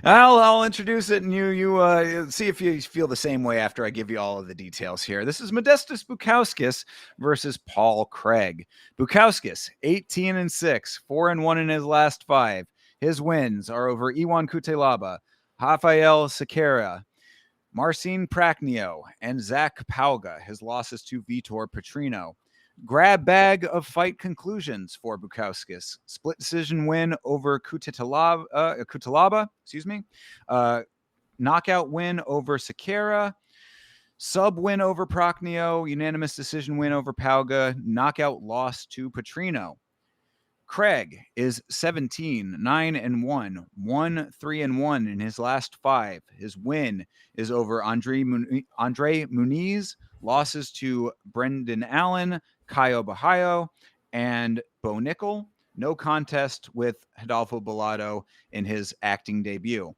I'll introduce it, and you see if you feel the same way after I give you all of the details here. This is Modestas Bukauskas versus Paul Craig. Bukauskas, 18-6, 4-1 in his last 5. His wins are over Iwan Kutelaba, Rafael Sequeira, Marcin Prachnio, and Zach Pauga. His losses to Vitor Petrino. Grab bag of fight conclusions for Bukauskas. Split decision win over Kutalaba, excuse me. Knockout win over Sakara. Sub win over Prochnio. Unanimous decision win over Pauga. Knockout loss to Petrino. Craig is 17, 9-1, 1-3-1 in his last 5. His win is over Andre Muniz, losses to Brendan Allen, Caio Bahayo, and Bo Nickel. No contest with Rodolfo Bellato in his acting debut.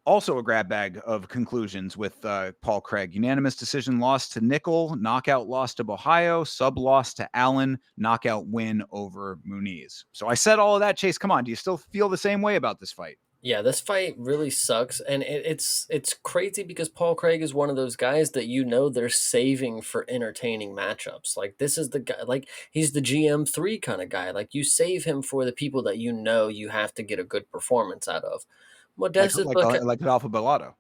Also a grab bag of conclusions with Paul Craig. Unanimous decision loss to Nickel, knockout loss to Ohio, sub loss to Allen, knockout win over Muniz. So I said all of that, Chase. Come on, do you still feel the same way about this fight? Yeah, this fight really sucks, and it's crazy because Paul Craig is one of those guys that they're saving for entertaining matchups. Like this is the guy, like he's the GM3 kind of guy. Like you save him for the people that you have to get a good performance out of. Like Modestas, like like Rodolfo Bellato.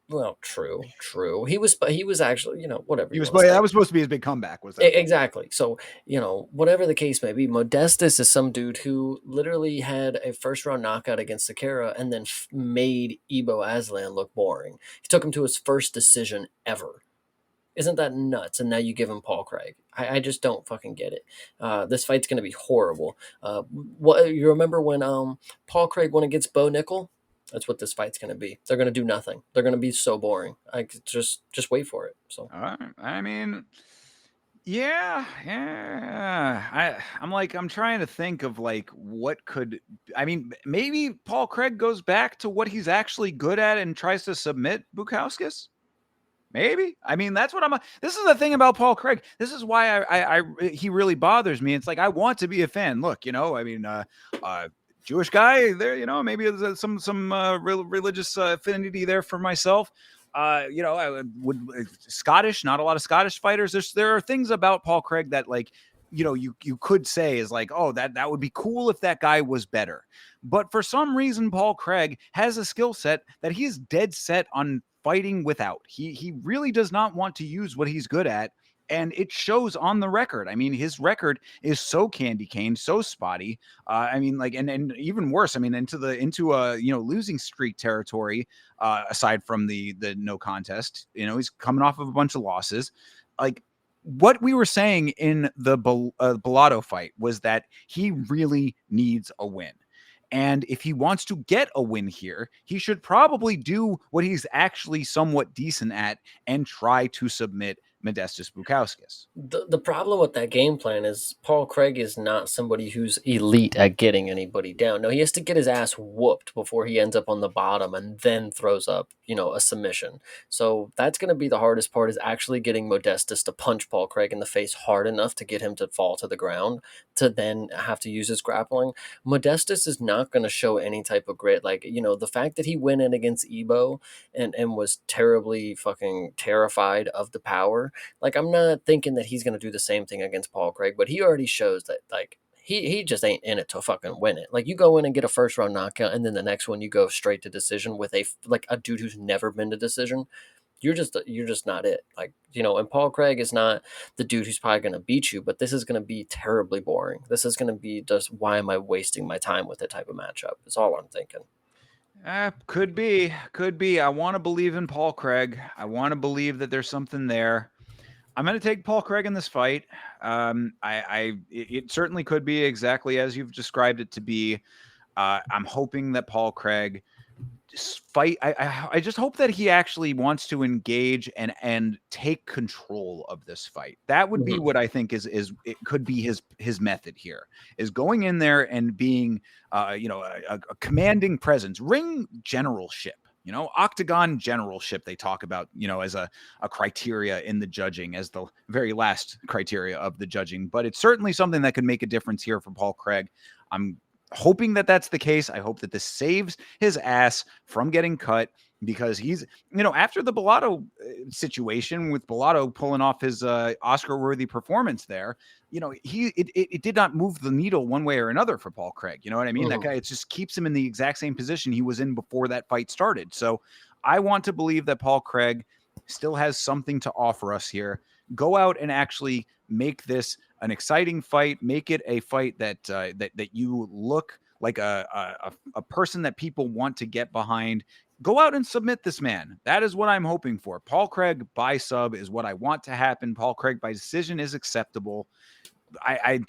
well, true. He was actually, whatever He you was want to say. that was supposed to be his big comeback. Was that fight? Exactly. So, whatever the case may be, Modestus is some dude who literally had a first round knockout against Sakara and then made Ibo Aslan look boring. He took him to his first decision ever. Isn't that nuts? And now you give him Paul Craig. I just don't fucking get it. This fight's going to be horrible. What you remember when Paul Craig went against Bo Nickel? That's what this fight's going to be. They're going to do nothing. They're going to be so boring. Just wait for it. So I mean, yeah. I'm trying to think of like what could. I mean, maybe Paul Craig goes back to what he's actually good at and tries to submit Bukauskas. Maybe. I mean, that's what I'm. This is the thing about Paul Craig. This is why he really bothers me. It's like I want to be a fan. Look, I mean, Jewish guy there. Maybe there's some religious affinity there for myself. I would Scottish. Not a lot of Scottish fighters. There are things about Paul Craig that like. You could say is like, oh, that would be cool if that guy was better. But for some reason, Paul Craig has a skill set that he's dead set on fighting without. He really does not want to use what he's good at, and it shows on the record. I mean, his record is so candy cane, so spotty. I mean, like, and even worse. I mean, into losing streak territory. Aside from the no contest, he's coming off of a bunch of losses. Like what we were saying in the Bellato fight was that he really needs a win. And if he wants to get a win here, he should probably do what he's actually somewhat decent at and try to submit Modestas Bukauskas. the problem with that game plan is Paul Craig is not somebody who's elite at getting anybody down. No, he has to get his ass whooped before he ends up on the bottom and then throws up, a submission. So that's going to be the hardest part is actually getting Modestas to punch Paul Craig in the face hard enough to get him to fall to the ground to then have to use his grappling. Modestas is not going to show any type of grit. Like, the fact that he went in against Ebo and was terribly fucking terrified of the power, like, I'm not thinking that he's going to do the same thing against Paul Craig, but he already shows that, like, he just ain't in it to fucking win it. Like, you go in and get a first round knockout, and then the next one you go straight to decision with a dude who's never been to decision. You're just not it. Like, and Paul Craig is not the dude who's probably going to beat you, but this is going to be terribly boring. This is going to be just, why am I wasting my time with that type of matchup? Is all I'm thinking. Could be. I want to believe in Paul Craig. I want to believe that there's something there. I'm going to take Paul Craig in this fight. It certainly could be exactly as you've described it to be. I'm hoping that Paul Craig fight. I just hope that he actually wants to engage and take control of this fight. That would be what I think is it could be his method here is going in there and being a commanding presence, ring generalship. Octagon generalship they talk about, as a criteria in the judging, as the very last criteria of the judging. But it's certainly something that could make a difference here for Paul Craig. I'm hoping that that's the case. I hope that this saves his ass from getting cut because he's, after the Bellato situation with Bellato pulling off his Oscar-worthy performance there, it did not move the needle one way or another for Paul Craig. You know what I mean? That guy, it just keeps him in the exact same position he was in before that fight started. So I want to believe that Paul Craig still has something to offer us here. Go out and actually make this an exciting fight, make it a fight that that you look like a person that people want to get behind. Go out and submit this man. That is what I'm hoping for. Paul Craig by sub is what I want to happen. Paul Craig by decision is acceptable. I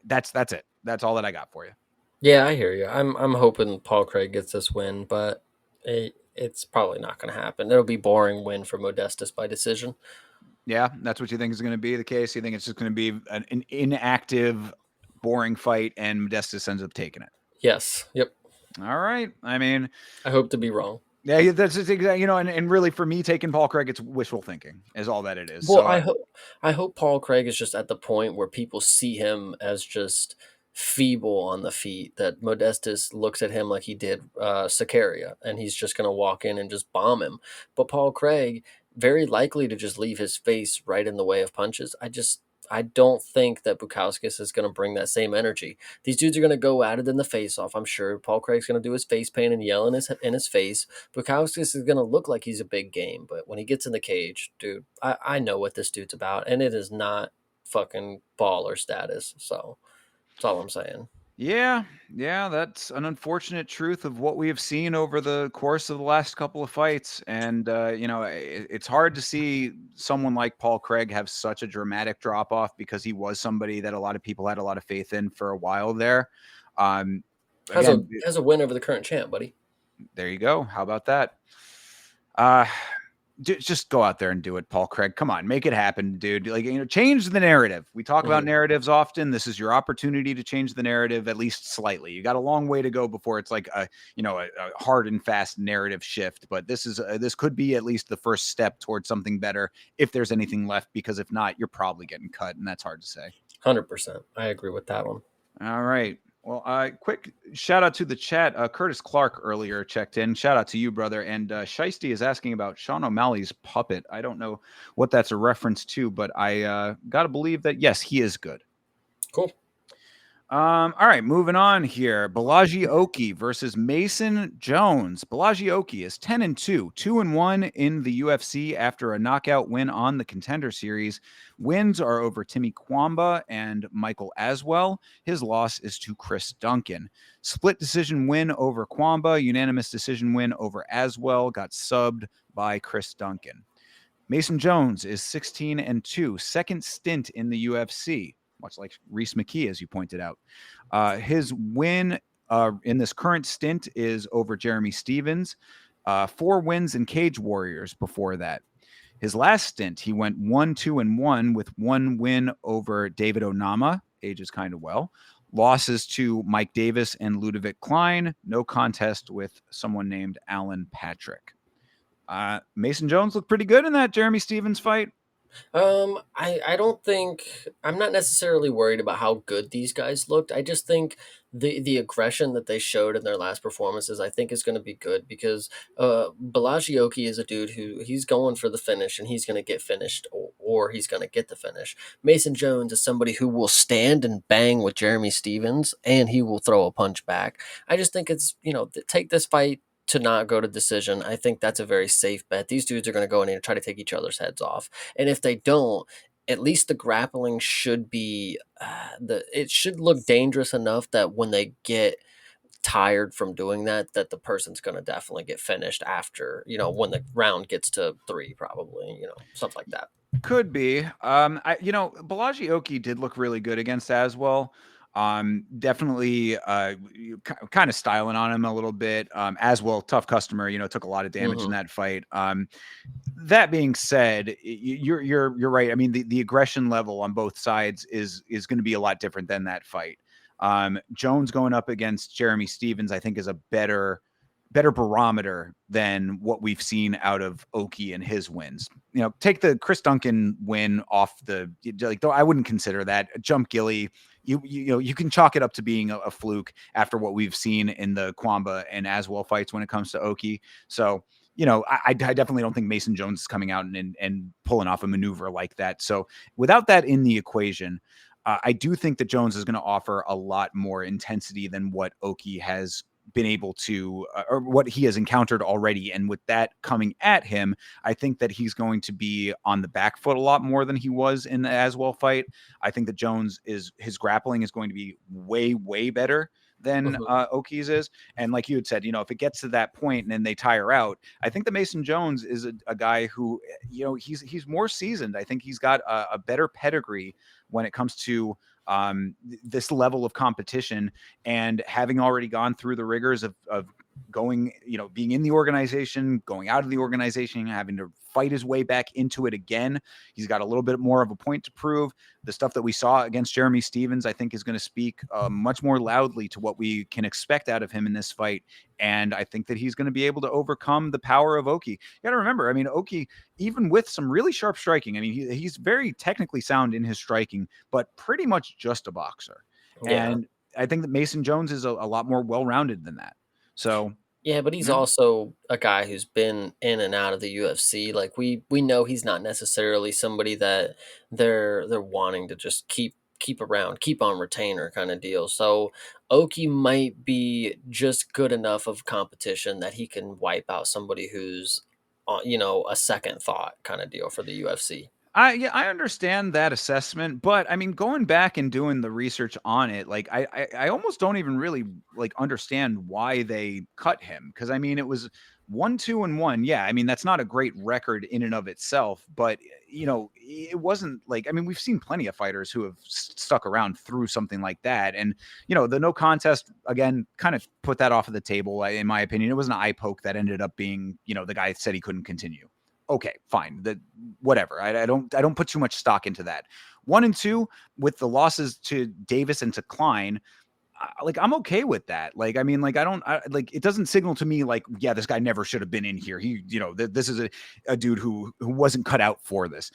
that's it. That's all that I got for you. Yeah, I hear you. I'm hoping Paul Craig gets this win, but it's probably not going to happen. It'll be boring win for Modestus by decision. Yeah, that's what you think is going to be the case. You think it's just going to be an inactive, boring fight, and Modestus ends up taking it. Yes. Yep. All right. I mean, I hope to be wrong. yeah, that's just exactly, and really for me, taking Paul Craig, it's wishful thinking is all that it is. Well, So I hope Paul Craig is just at the point where people see him as just feeble on the feet. That Modestus looks at him like he did Sakaria, and he's just going to walk in and just bomb him. But Paul Craig very likely to just leave his face right in the way of punches. I don't think that Bukowskis is going to bring that same energy. These dudes are going to go at it in the face off. I'm sure Paul Craig's going to do his face paint and yell in his face. Bukowskis is going to look like he's a big game, but when he gets in the cage, dude, I know what this dude's about, and it is not fucking baller status. So that's all I'm saying. yeah, that's an unfortunate truth of what we have seen over the course of the last couple of fights. And, it's hard to see someone like Paul Craig have such a dramatic drop off because he was somebody that a lot of people had a lot of faith in for a while there. Um, again, Has a win over the current champ, buddy. there you go. How about that? Uh, just go out there and do it, Paul Craig. Come on, make it happen, dude. Like, change the narrative. We talk about narratives often. This is your opportunity to change the narrative at least slightly. You got a long way to go before it's like a hard and fast narrative shift. But this could be at least the first step towards something better if there's anything left. Because if not, you're probably getting cut, and that's hard to say. 100%. I agree with that one. All right. Well, quick shout out to the chat. Curtis Clark earlier checked in. Shout out to you, brother. And Shiesty is asking about Sean O'Malley's puppet. I don't know what that's a reference to, but I got to believe that, yes, he is good. Cool. All right, moving on here. Balaji Oki versus Mason Jones. Balaji Oki is 10-2, 2-1 in the UFC after a knockout win on the Contender Series. Wins are over Timmy Kwamba and Michael Aswell. His loss is to Chris Duncan. Split decision win over Kwamba, unanimous decision win over Aswell, got subbed by Chris Duncan. Mason Jones is 16-2, second stint in the UFC. Much like Reese McKee, as you pointed out. His win in this current stint is over Jeremy Stevens. 4 wins in Cage Warriors before that. His last stint, he went 1-2-1 with 1 win over David Onama, ages kind of well. Losses to Mike Davis and Ludovic Klein. No contest with someone named Alan Patrick. Mason Jones looked pretty good in that Jeremy Stevens fight. I don't think I'm not necessarily worried about how good these guys looked. I just think the aggression that they showed in their last performances, I think is going to be good because Balaji Oki is a dude who he's going for the finish and he's going to get finished or he's going to get the finish. Mason Jones is somebody who will stand and bang with Jeremy Stevens and he will throw a punch back. I just think it's, take this fight to not go to decision. I think that's a very safe bet. These dudes are going to go in and try to take each other's heads off. And if they don't, at least the grappling should be it should look dangerous enough that when they get tired from doing that the person's going to definitely get finished after, when the round gets to 3 probably, stuff like that. Could be. Balaji Oki did look really good against Aswell. Definitely kind of styling on him a little bit. Aswell, tough customer, took a lot of damage in that fight. That being said, you're right. I mean, the aggression level on both sides is going to be a lot different than that fight. Jones going up against Jeremy Stevens, I think, is a better barometer than what we've seen out of Oki and his wins. Take the Chris Duncan win off though I wouldn't consider that a jump Gilly. You can chalk it up to being a fluke after what we've seen in the Kwamba and Aswell fights when it comes to Oki. So, I definitely don't think Mason Jones is coming out and pulling off a maneuver like that. So without that in the equation, I do think that Jones is going to offer a lot more intensity than what Oki has been able to, or what he has encountered already. And with that coming at him, I think that he's going to be on the back foot a lot more than he was in the Aswell fight. I think that Jones his grappling is going to be way, way better than Mhm. Oki's is. And like you had said, if it gets to that point and then they tire out, I think that Mason Jones is a guy who, he's more seasoned. I think he's got a better pedigree when it comes to this level of competition, and having already gone through the rigors of going, being in the organization, going out of the organization, having to fight his way back into it again. He's got a little bit more of a point to prove. The stuff that we saw against Jeremy Stevens, I think, is going to speak much more loudly to what we can expect out of him in this fight. And I think that he's going to be able to overcome the power of Oki. You got to remember, I mean, Oki, even with some really sharp striking, I mean, he's very technically sound in his striking, but pretty much just a boxer. Yeah. And I think that Mason Jones is a lot more well-rounded than that. So, Yeah, but he's yeah. also a guy who's been in and out of the UFC. Like we know he's not necessarily somebody that they're wanting to just keep around, keep on retainer kind of deal. So Oki might be just good enough of competition that he can wipe out somebody who's a second thought kind of deal for the UFC. Yeah, I understand that assessment, but I mean, going back and doing the research on it, like I almost don't even really like understand why they cut him, because I mean, it was 1-2-1. Yeah, I mean, that's not a great record in and of itself, but it wasn't like, I mean, we've seen plenty of fighters who have stuck around through something like that, and the no contest again kind of put that off of the table. In my opinion, it was an eye poke that ended up being, the guy said he couldn't continue. Okay, fine. Whatever. I don't put too much stock into that. 1 and 2 with the losses to Davis and to Klein, like I'm okay with that. Like, I mean, like like it doesn't signal to me like, yeah, this guy never should have been in here. He, this is a dude who wasn't cut out for this.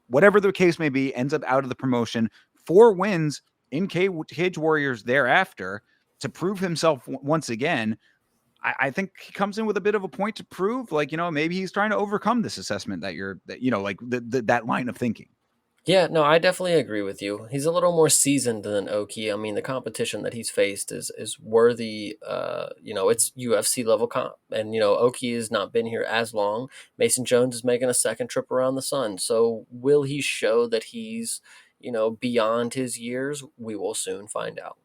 Whatever the case may be, ends up out of the promotion. 4 wins in Cage Warriors thereafter to prove himself once again. I think he comes in with a bit of a point to prove, like, maybe he's trying to overcome this assessment like that line of thinking. Yeah, no, I definitely agree with you. He's a little more seasoned than Oki. I mean, the competition that he's faced is worthy. It's UFC level comp, and Oki has not been here as long. Mason Jones is making a second trip around the sun. So, will he show that he's beyond his years? We will soon find out.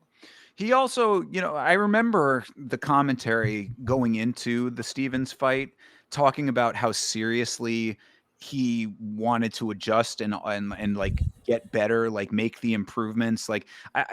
He also, I remember the commentary going into the Stevens fight talking about how seriously he wanted to adjust and like get better, like make the improvements. Like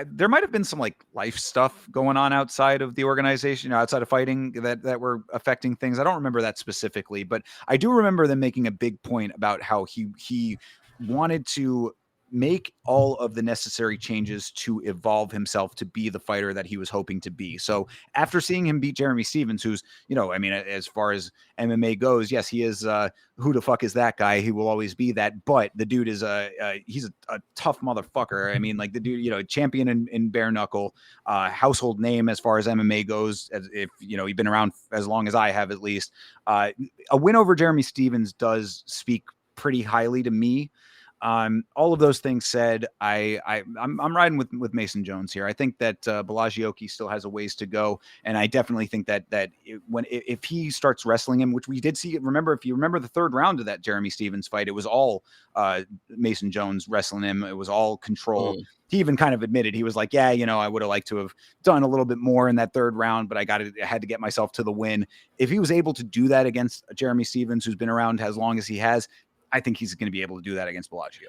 there might have been some like life stuff going on outside of the organization, outside of fighting that were affecting things. I don't remember that specifically, but I do remember them making a big point about how he wanted to make all of the necessary changes to evolve himself to be the fighter that he was hoping to be. So after seeing him beat Jeremy Stevens, who's, I mean, as far as MMA goes, yes, he is, who the fuck is that guy? He will always be that, but the dude is he's a tough motherfucker. I mean, like the dude, champion in bare knuckle, household name as far as MMA goes, as if, he's been around as long as I have, at least. A win over Jeremy Stevens does speak pretty highly to me. All of those things said, I'm riding with Mason Jones here. I think that Borralho still has a ways to go, and I definitely think that if he starts wrestling him, which we did see, if you remember the third round of that Jeremy Stevens fight, it was all Mason Jones wrestling him. It was all control. Mm. He even kind of admitted, he was like, yeah, I would have liked to have done a little bit more in that third round, but I had to get myself to the win. If he was able to do that against Jeremy Stevens, who's been around as long as he has, I think he's going to be able to do that against Borralho.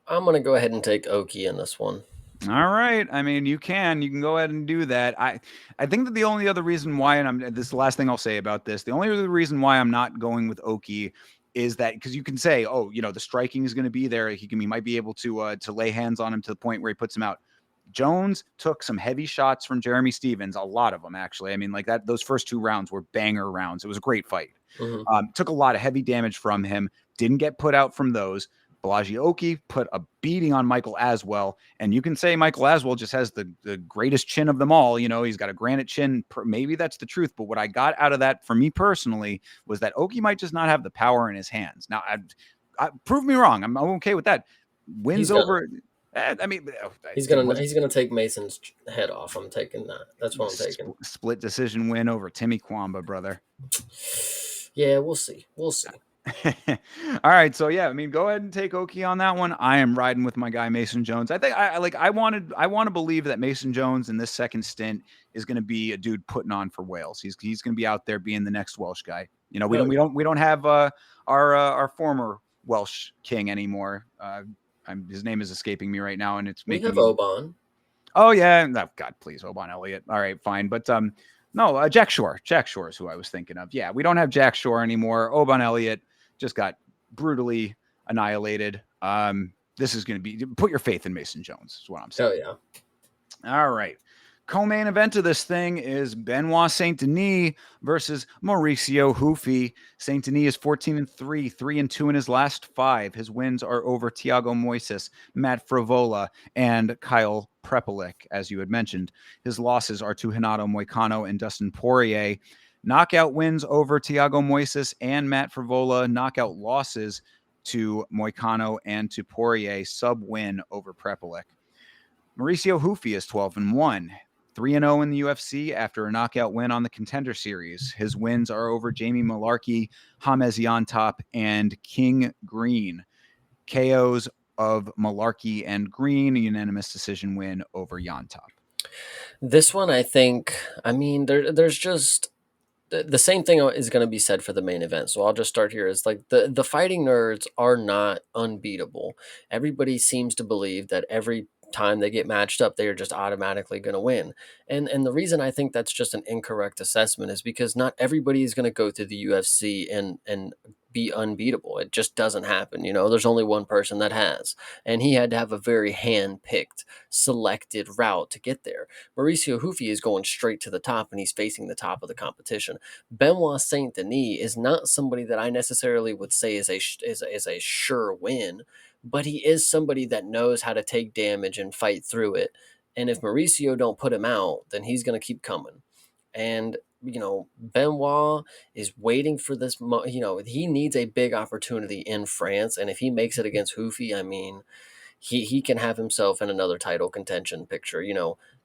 I'm gonna go ahead and take Oki in this one. All right. I mean, you can go ahead and do that. I think that the only other reason why, and this is the last thing I'll say about this, the only other reason why I'm not going with Oki is that because you can say, oh, the striking is going to be there. He might be able to lay hands on him to the point where he puts him out. Jones took some heavy shots from Jeremy Stevens, a lot of them actually. I mean, like that, those first 2 rounds were banger rounds. It was a great fight. Hmm. Took a lot of heavy damage from him. Didn't get put out from those. Borralho put a beating on Michael Aswell, and you can say Michael Aswell just has the greatest chin of them all. He's got a granite chin. Maybe that's the truth, but what I got out of that for me personally was that Oki might just not have the power in his hands. Now, prove me wrong. I'm okay with that. Wins He's gonna. over. I mean, He's it gonna was he's gonna take Mason's head off. I'm taking that. That's what I'm taking. split decision win over Timmy Kwamba, brother. Yeah, we'll see. We'll see. All right, so yeah, I mean, go ahead and take Oki on that one. I am riding with my guy Mason Jones. I think I want to believe that Mason Jones in this second stint is going to be a dude putting on for Wales. He's going to be out there being the next Welsh guy. You know, Oh yeah. we don't have our former Welsh king anymore. His name is escaping me right now, and it's We making have me. Oban. Oh yeah, no, God, please, Oban Elliott. All right, fine, but no, Jack Shore. Jack Shore is who I was thinking of. Yeah, we don't have Jack Shore anymore. Oban Elliott just got brutally annihilated. This is going to be, put your faith in Mason Jones, is what I'm saying. Oh yeah. All right. Co-main event of this thing is Benoit Saint Denis versus Mauricio Hufi. Saint Denis is 14-3, 3-2 in his last 5. His wins are over Thiago Moises, Matt Frivola, and Kyle Prepelic, as you had mentioned. His losses are to Renato Moicano and Dustin Poirier. Knockout wins over Thiago Moises and Matt Frivola. Knockout losses to Moicano and to Poirier. Sub-win over Prepelic. Mauricio Hufi is 12-1, 3-0 in the UFC after a knockout win on the Contender Series. His wins are over Jamie Malarkey, James Yontop, and King Green. KOs of Malarkey and Green, a unanimous decision win over Yontop. This one, I think. I mean, there's just the same thing is going to be said for the main event. So I'll just start here. Is like the fighting nerds are not unbeatable. Everybody seems to believe that every time they get matched up, they are just automatically going to win. And the reason I think that's just an incorrect assessment is because not everybody is going to go through the UFC and be unbeatable. It just doesn't happen. You know, there's only one person that has, and he had to have a very hand-picked, selected route to get there. Mauricio Hufi is going straight to the top, and he's facing the top of the competition. Benoit Saint Denis is not somebody that I necessarily would say is a sure win, but he is somebody that knows how to take damage and fight through it. And if Mauricio don't put him out, then he's going to keep coming. And Benoit is waiting for this. He needs a big opportunity in France, and if he makes it against Hufi, I mean, he can have himself in another title contention picture.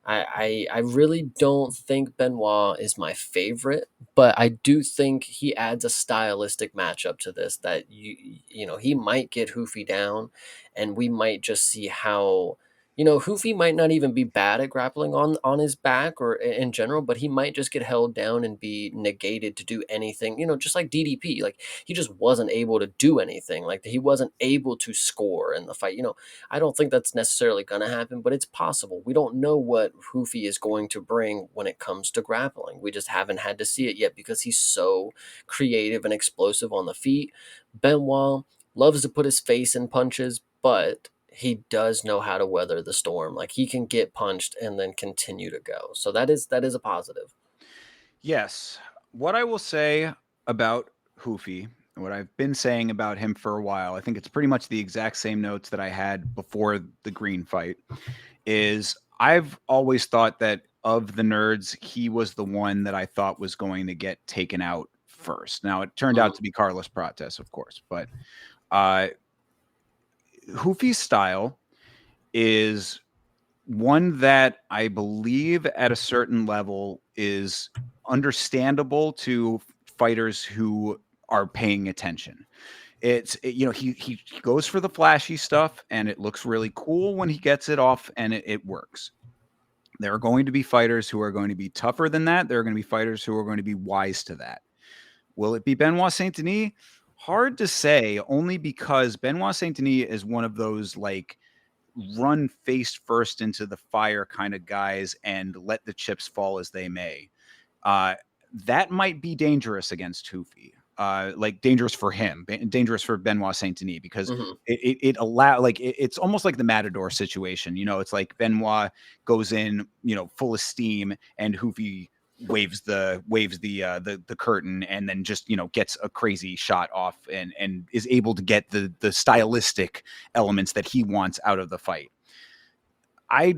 I really don't think Benoit is my favorite, but I do think he adds a stylistic matchup to this that he might get Hoofy down, and we might just see how. Hoofy might not even be bad at grappling on his back or in general, but he might just get held down and be negated to do anything. Just like DDP, like he just wasn't able to do anything. Like he wasn't able to score in the fight. I don't think that's necessarily going to happen, but it's possible. We don't know what Hoofy is going to bring when it comes to grappling. We just haven't had to see it yet because he's so creative and explosive on the feet. Benoit loves to put his face in punches, but he does know how to weather the storm. Like he can get punched and then continue to go. So that is a positive. Yes. What I will say about Hoofy, what I've been saying about him for a while, I think it's pretty much the exact same notes that I had before the Green fight, is I've always thought that of the nerds, he was the one that I thought was going to get taken out first. Now, it turned out to be Carlos Prates, of course, but Hoofy's style is one that I believe at a certain level is understandable to fighters who are paying attention. He goes for the flashy stuff and it looks really cool when he gets it off and it works. There are going to be fighters who are going to be tougher than that. There are going to be fighters who are going to be wise to that. Will it be Benoit Saint Denis? Hard to say, only because Benoit Saint Denis is one of those like run face first into the fire kind of guys and let the chips fall as they may. That might be dangerous against Hoofy. Like dangerous for him, dangerous for Benoit Saint Denis because Mm-hmm. it's almost like the Matador situation. It's like Benoit goes in, full of steam, and Hoofy waves the curtain and then just gets a crazy shot off and is able to get the stylistic elements that he wants out of the fight. I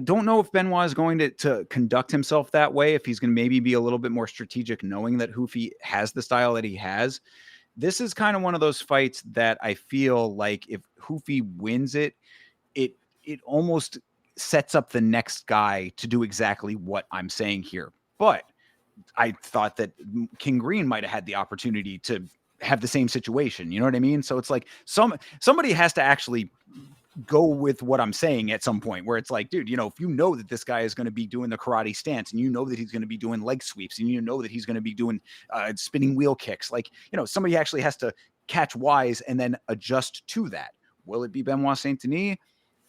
don't know if Benoit is going to conduct himself that way, if he's going to maybe be a little bit more strategic, knowing that Hoofy has the style that he has. This is kind of one of those fights that I feel like if Hoofy wins it, it almost sets up the next guy to do exactly what I'm saying here. But I thought that King Green might have had the opportunity to have the same situation. You know what I mean? So it's like somebody has to actually go with what I'm saying at some point where it's like, dude, you know, if you know that this guy is going to be doing the karate stance and you know that he's going to be doing leg sweeps and you know that he's going to be doing spinning wheel kicks, like, you know, somebody actually has to catch wise and then adjust to that. Will it be Benoit Saint Denis?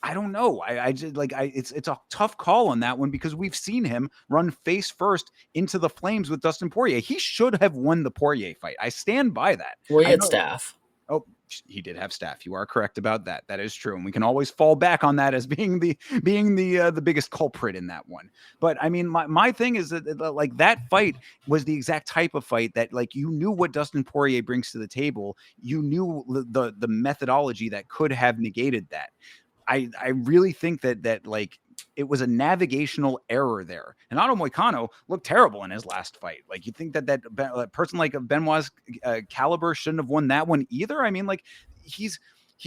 I don't know. I just like it's a tough call on that one because we've seen him run face first into the flames with Dustin Poirier. He should have won the Poirier fight. I stand by that. Well, he I had know. staff. Oh, he did have staff. You are correct about that. That is true, and we can always fall back on that as being the biggest culprit in that one. But I mean, my thing is that like that fight was the exact type of fight that like you knew what Dustin Poirier brings to the table. You knew the methodology that could have negated that. I really think that like it was a navigational error there. And Otto Moicano looked terrible in his last fight. Like you think that person like Benoit's caliber shouldn't have won that one either. I mean, like he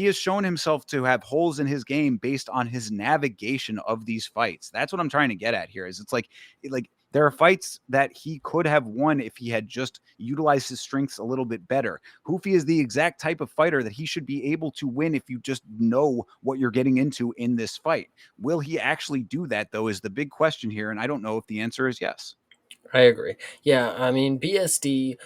has shown himself to have holes in his game based on his navigation of these fights. That's what I'm trying to get at here. Is it's like there are fights that he could have won if he had just utilized his strengths a little bit better. Hoofy is the exact type of fighter that he should be able to win if you just know what you're getting into in this fight. Will he actually do that, though, is the big question here. And I don't know if the answer is yes. I agree. Yeah, I mean BSD,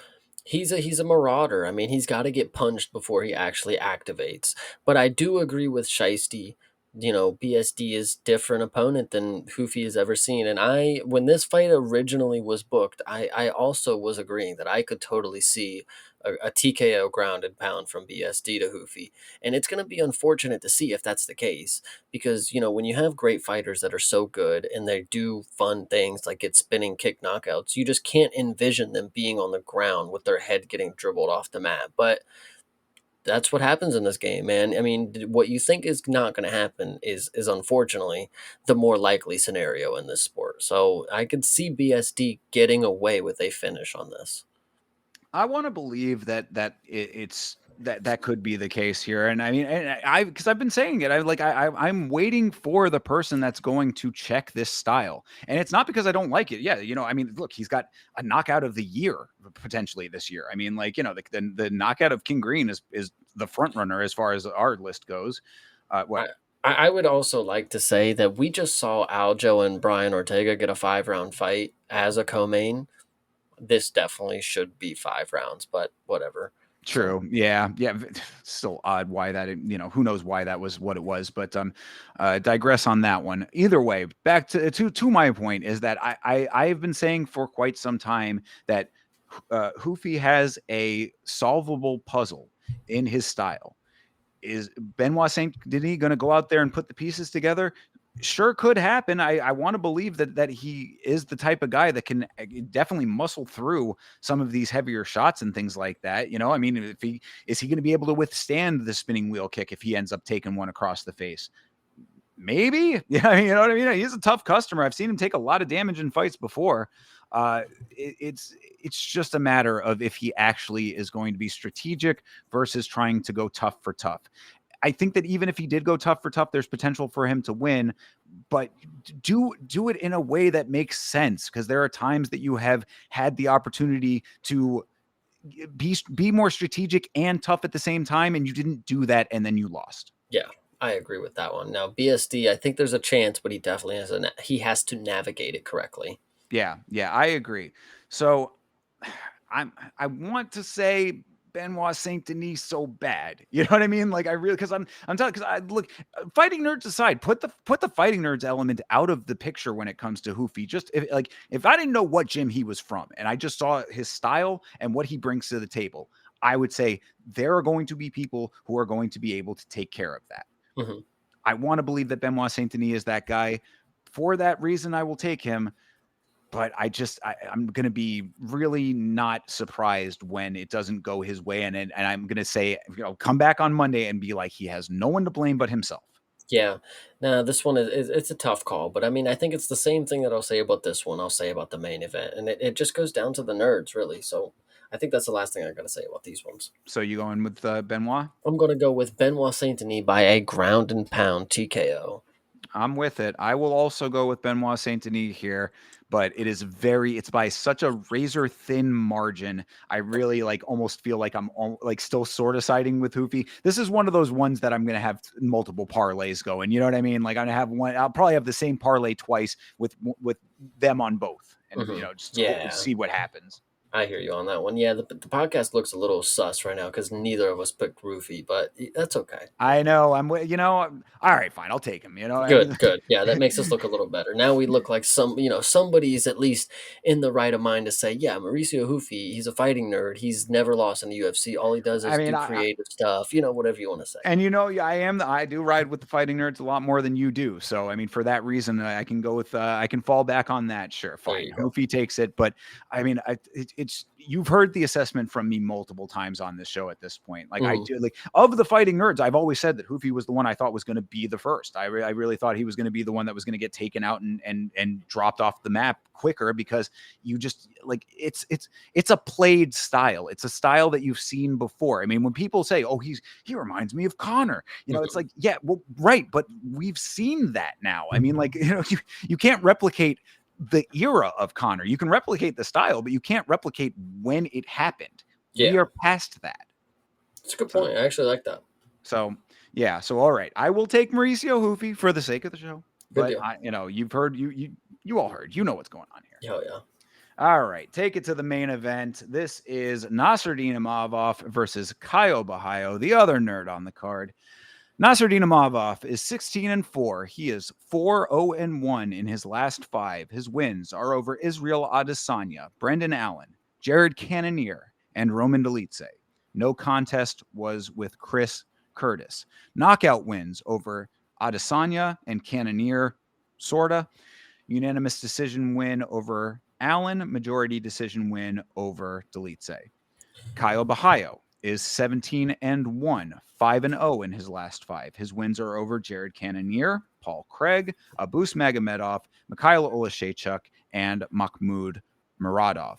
he's a marauder. I mean, he's got to get punched before he actually activates. But I do agree with Shiesty. You know, BSD is different opponent than Hoofy has ever seen. And when this fight originally was booked, I also was agreeing that I could totally see a TKO ground and pound from BSD to Hoofy. And it's going to be unfortunate to see if that's the case because, you know, when you have great fighters that are so good and they do fun things like get spinning kick knockouts, you just can't envision them being on the ground with their head getting dribbled off the mat. But that's what happens in this game, man. I mean, what you think is not going to happen is unfortunately the more likely scenario in this sport. So I could see BSD getting away with a finish on this. I want to believe it's that could be the case here, and I mean, and I because I've been saying it, I'm waiting for the person that's going to check this style, and it's not because I don't like it. Yeah, you know, I mean, look, he's got a knockout of the year potentially this year. I mean, like you know, the knockout of King Green is the front runner as far as our list goes. I, What? I would also like to say that we just saw Aljo and Brian Ortega get a 5 round fight as a co-main. This definitely should be 5 rounds, but whatever. So True. Yeah. Yeah. Still odd why that, you know, who knows why that was what it was, but digress on that one. Either way, back to my point is that I've been saying for quite some time that Hoofy has a solvable puzzle in his style. Is Benoit Saint Denis going to go out there and put the pieces together? Sure, could happen. I want to believe that he is the type of guy that can definitely muscle through some of these heavier shots and things like that. You know, I mean, if he is he going to be able to withstand the spinning wheel kick if he ends up taking one across the face? Maybe. Yeah, you know what I mean? He's a tough customer. I've seen him take a lot of damage in fights before. It's just a matter of if he actually is going to be strategic versus trying to go tough for tough. I think that even if he did go tough for tough, there's potential for him to win, but do it in a way that makes sense because there are times that you have had the opportunity to be more strategic and tough at the same time, and you didn't do that, and then you lost. yeah, I agree with that one. Now BSD, I think there's a chance, but he definitely he has to navigate it correctly. Yeah, yeah, I agree. So I want to say Benoit Saint Denis so bad. You know what I mean? Like I really because I'm telling because I look fighting nerds aside, put the fighting nerds element out of the picture when it comes to Hoofy. Just if I didn't know what gym he was from and I just saw his style and what he brings to the table, I would say there are going to be people who are going to be able to take care of that. Hmm. I want to believe that Benoit Saint Denis is that guy. For that reason, I will take him, but I'm going to be really not surprised when it doesn't go his way. And I'm going to say, you know, come back on Monday and be like, he has no one to blame but himself. Yeah. Now this one it's a tough call, but I mean I think it's the same thing that I'll say about this one. I'll say about the main event, and it just goes down to the nerds really. So I think that's the last thing I'm going to say about these ones. So you going with Benoit? I'm going to go with Benoit Saint Denis by a ground and pound TKO. I'm with it. I will also go with Benoit Saint Denis here, but it's by such a razor thin margin. I really like almost feel like like still sort of siding with Hoofy. This is one of those ones that I'm going to have multiple parlays going. You know what I mean? Like I'm going to have one, I'll probably have the same parlay twice with them on both and, Hmm. just Yeah, see what happens. I hear you on that one. Yeah, the podcast looks a little sus right now because neither of us picked Roofy, but that's okay. I know. All right, fine. I'll take him. I Good, mean, good. Yeah, that makes us look a little better. Now we look like somebody's at least in the right of mind to say, yeah, Mauricio Hoofy, he's a fighting nerd. He's never lost in the UFC. All he does I is mean, do creative stuff, whatever you want to say. and yeah, I do ride with the fighting nerds a lot more than you do. So I mean, for that reason, I can go with I can fall back on that. Sure, There fine. you go. Hoofy takes it, but I mean, it's you've heard the assessment from me multiple times on this show at this point. Like I Hmm. do, like of the fighting nerds, I've always said that Hoofy was the one I thought was going to be the first. I really thought he was going to be the one that was going to get taken out and dropped off the map quicker because you just like it's a played style. It's a style that you've seen before. I mean, when people say, "Oh, he reminds me of Connor," it's Hmm. like, yeah, well, right, but we've seen that now. I mean, like, you can't replicate the era of Connor. You can replicate the style, but you can't replicate when it happened. We Yeah, are past that. it's a good So, point. I actually like that. so yeah. So, all right, I will take Mauricio Hoofy for the sake of the show. Good But deal. you've heard you all heard. You know what's going on here. Hell yeah. All right, take it to the main event. This is Nasruddin Imavov versus Caio Bahayo, the other nerd on the card. Nasruddin Imavov is 16-4. He is 4-0-1 in his last 5. His wins are over Israel Adesanya, Brendan Allen, Jared Cannonier, and Roman Dolidze. No contest was with Chris Curtis. Knockout wins over Adesanya and Cannonier, sorta. Unanimous decision win over Allen, majority decision win over Dolidze. Caio Bahayo is 17-1, 5-0 in his last 5. His wins are over Jared Cannonier, Paul Craig, Abus Magomedov, Mikhail Olashechuk, and Mahmoud Muradov.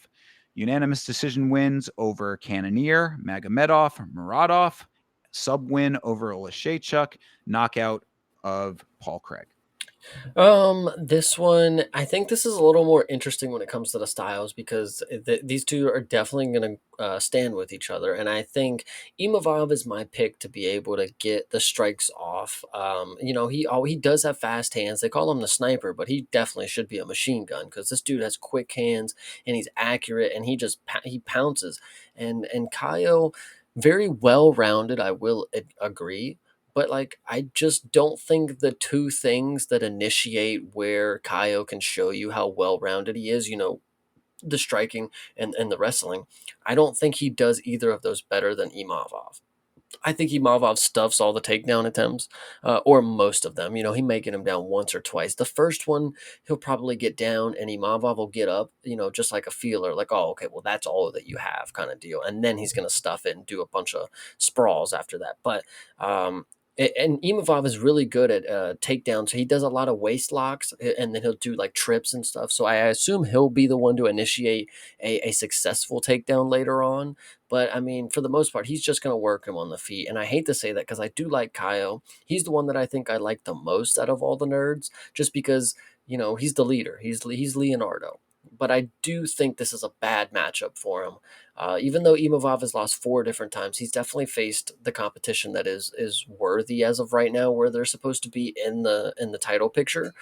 Unanimous decision wins over Cannonier, Magomedov, Muradov, sub win over Olashechuk, knockout of Paul Craig. This one, I think this is a little more interesting when it comes to the styles because these two are definitely going to stand with each other, and I think Imavov is my pick to be able to get the strikes off. He does have fast hands. They call him the sniper, but he definitely should be a machine gun because this dude has quick hands and he's accurate and he pounces. And Kaio, very well rounded. I will agree, but like I just don't think the two things that initiate where Kaio can show you how well rounded he is, the striking and the wrestling, I don't think he does either of those better than Imavov. I think Imavov stuffs all the takedown attempts, or most of them. He may get him down once or twice. The first one, he'll probably get down, and Imavov will get up, just like a feeler, like, oh, okay, well, that's all that you have, kind of deal. And then he's going to stuff it and do a bunch of sprawls after that. But and Imavov is really good at takedowns. So he does a lot of waist locks, and then he'll do like trips and stuff. So I assume he'll be the one to initiate a successful takedown later on. But I mean, for the most part, he's just going to work him on the feet. And I hate to say that because I do like Kaio. He's the one that I think I like the most out of all the nerds, just because he's the leader. He's Leonardo. But I do think this is a bad matchup for him. Even though Imavov has lost 4 different times, he's definitely faced the competition that is worthy as of right now, where they're supposed to be in the title picture.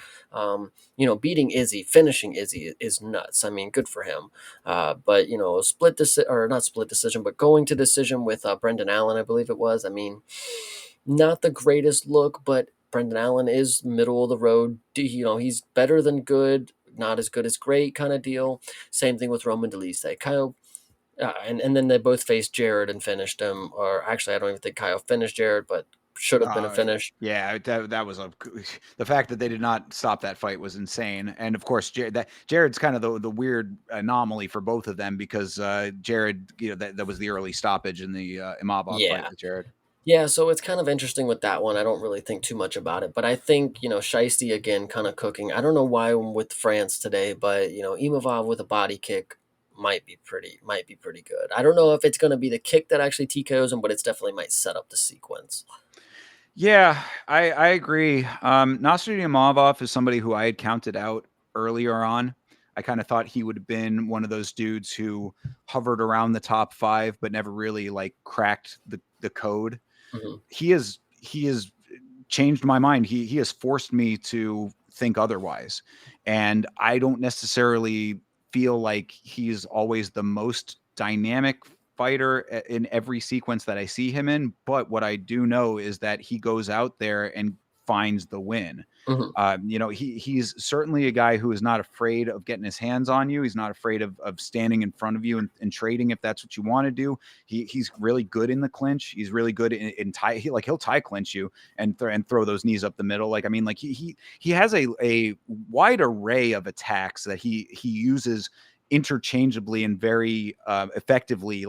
Beating Izzy, finishing Izzy is nuts. I mean, good for him. But split decision, or not split decision, but going to decision with Brendan Allen, I believe it was. I mean, not the greatest look, but Brendan Allen is middle of the road. He's better than good, not as good as great kind of deal. Same thing with Roman Dolidze. Kyle, and then they both faced Jared and finished him. Or actually, I don't even think Kyle finished Jared, but should have been a finish. Yeah, that was the fact that they did not stop that fight was insane. And of course, Jared's kind of the weird anomaly for both of them because Jared, that was the early stoppage in the Imavov fight Yeah. with Jared. Yeah, so it's kind of interesting with that one. I don't really think too much about it, but I think, Shiesty again kind of cooking. I don't know why I'm with France today, but Imavov with a body kick might be pretty good. I don't know if it's going to be the kick that actually TKOs him, but it's definitely might set up the sequence. Yeah, I agree. Nasser Imavov is somebody who I had counted out earlier on. I kind of thought he would have been one of those dudes who hovered around the top five, but never really like cracked the code. Mhm. He has changed my mind. He has forced me to think otherwise, and I don't necessarily feel like he's always the most dynamic fighter in every sequence that I see him in. But what I do know is that he goes out there and finds the win. Mhm. He's certainly a guy who is not afraid of getting his hands on you. He's not afraid of standing in front of you and trading if that's what you want to do. He's really good in the clinch. He's really good in tie. He'll tie clinch you and throw those knees up the middle. Like I mean, like he has a wide array of attacks that he uses interchangeably and very effectively.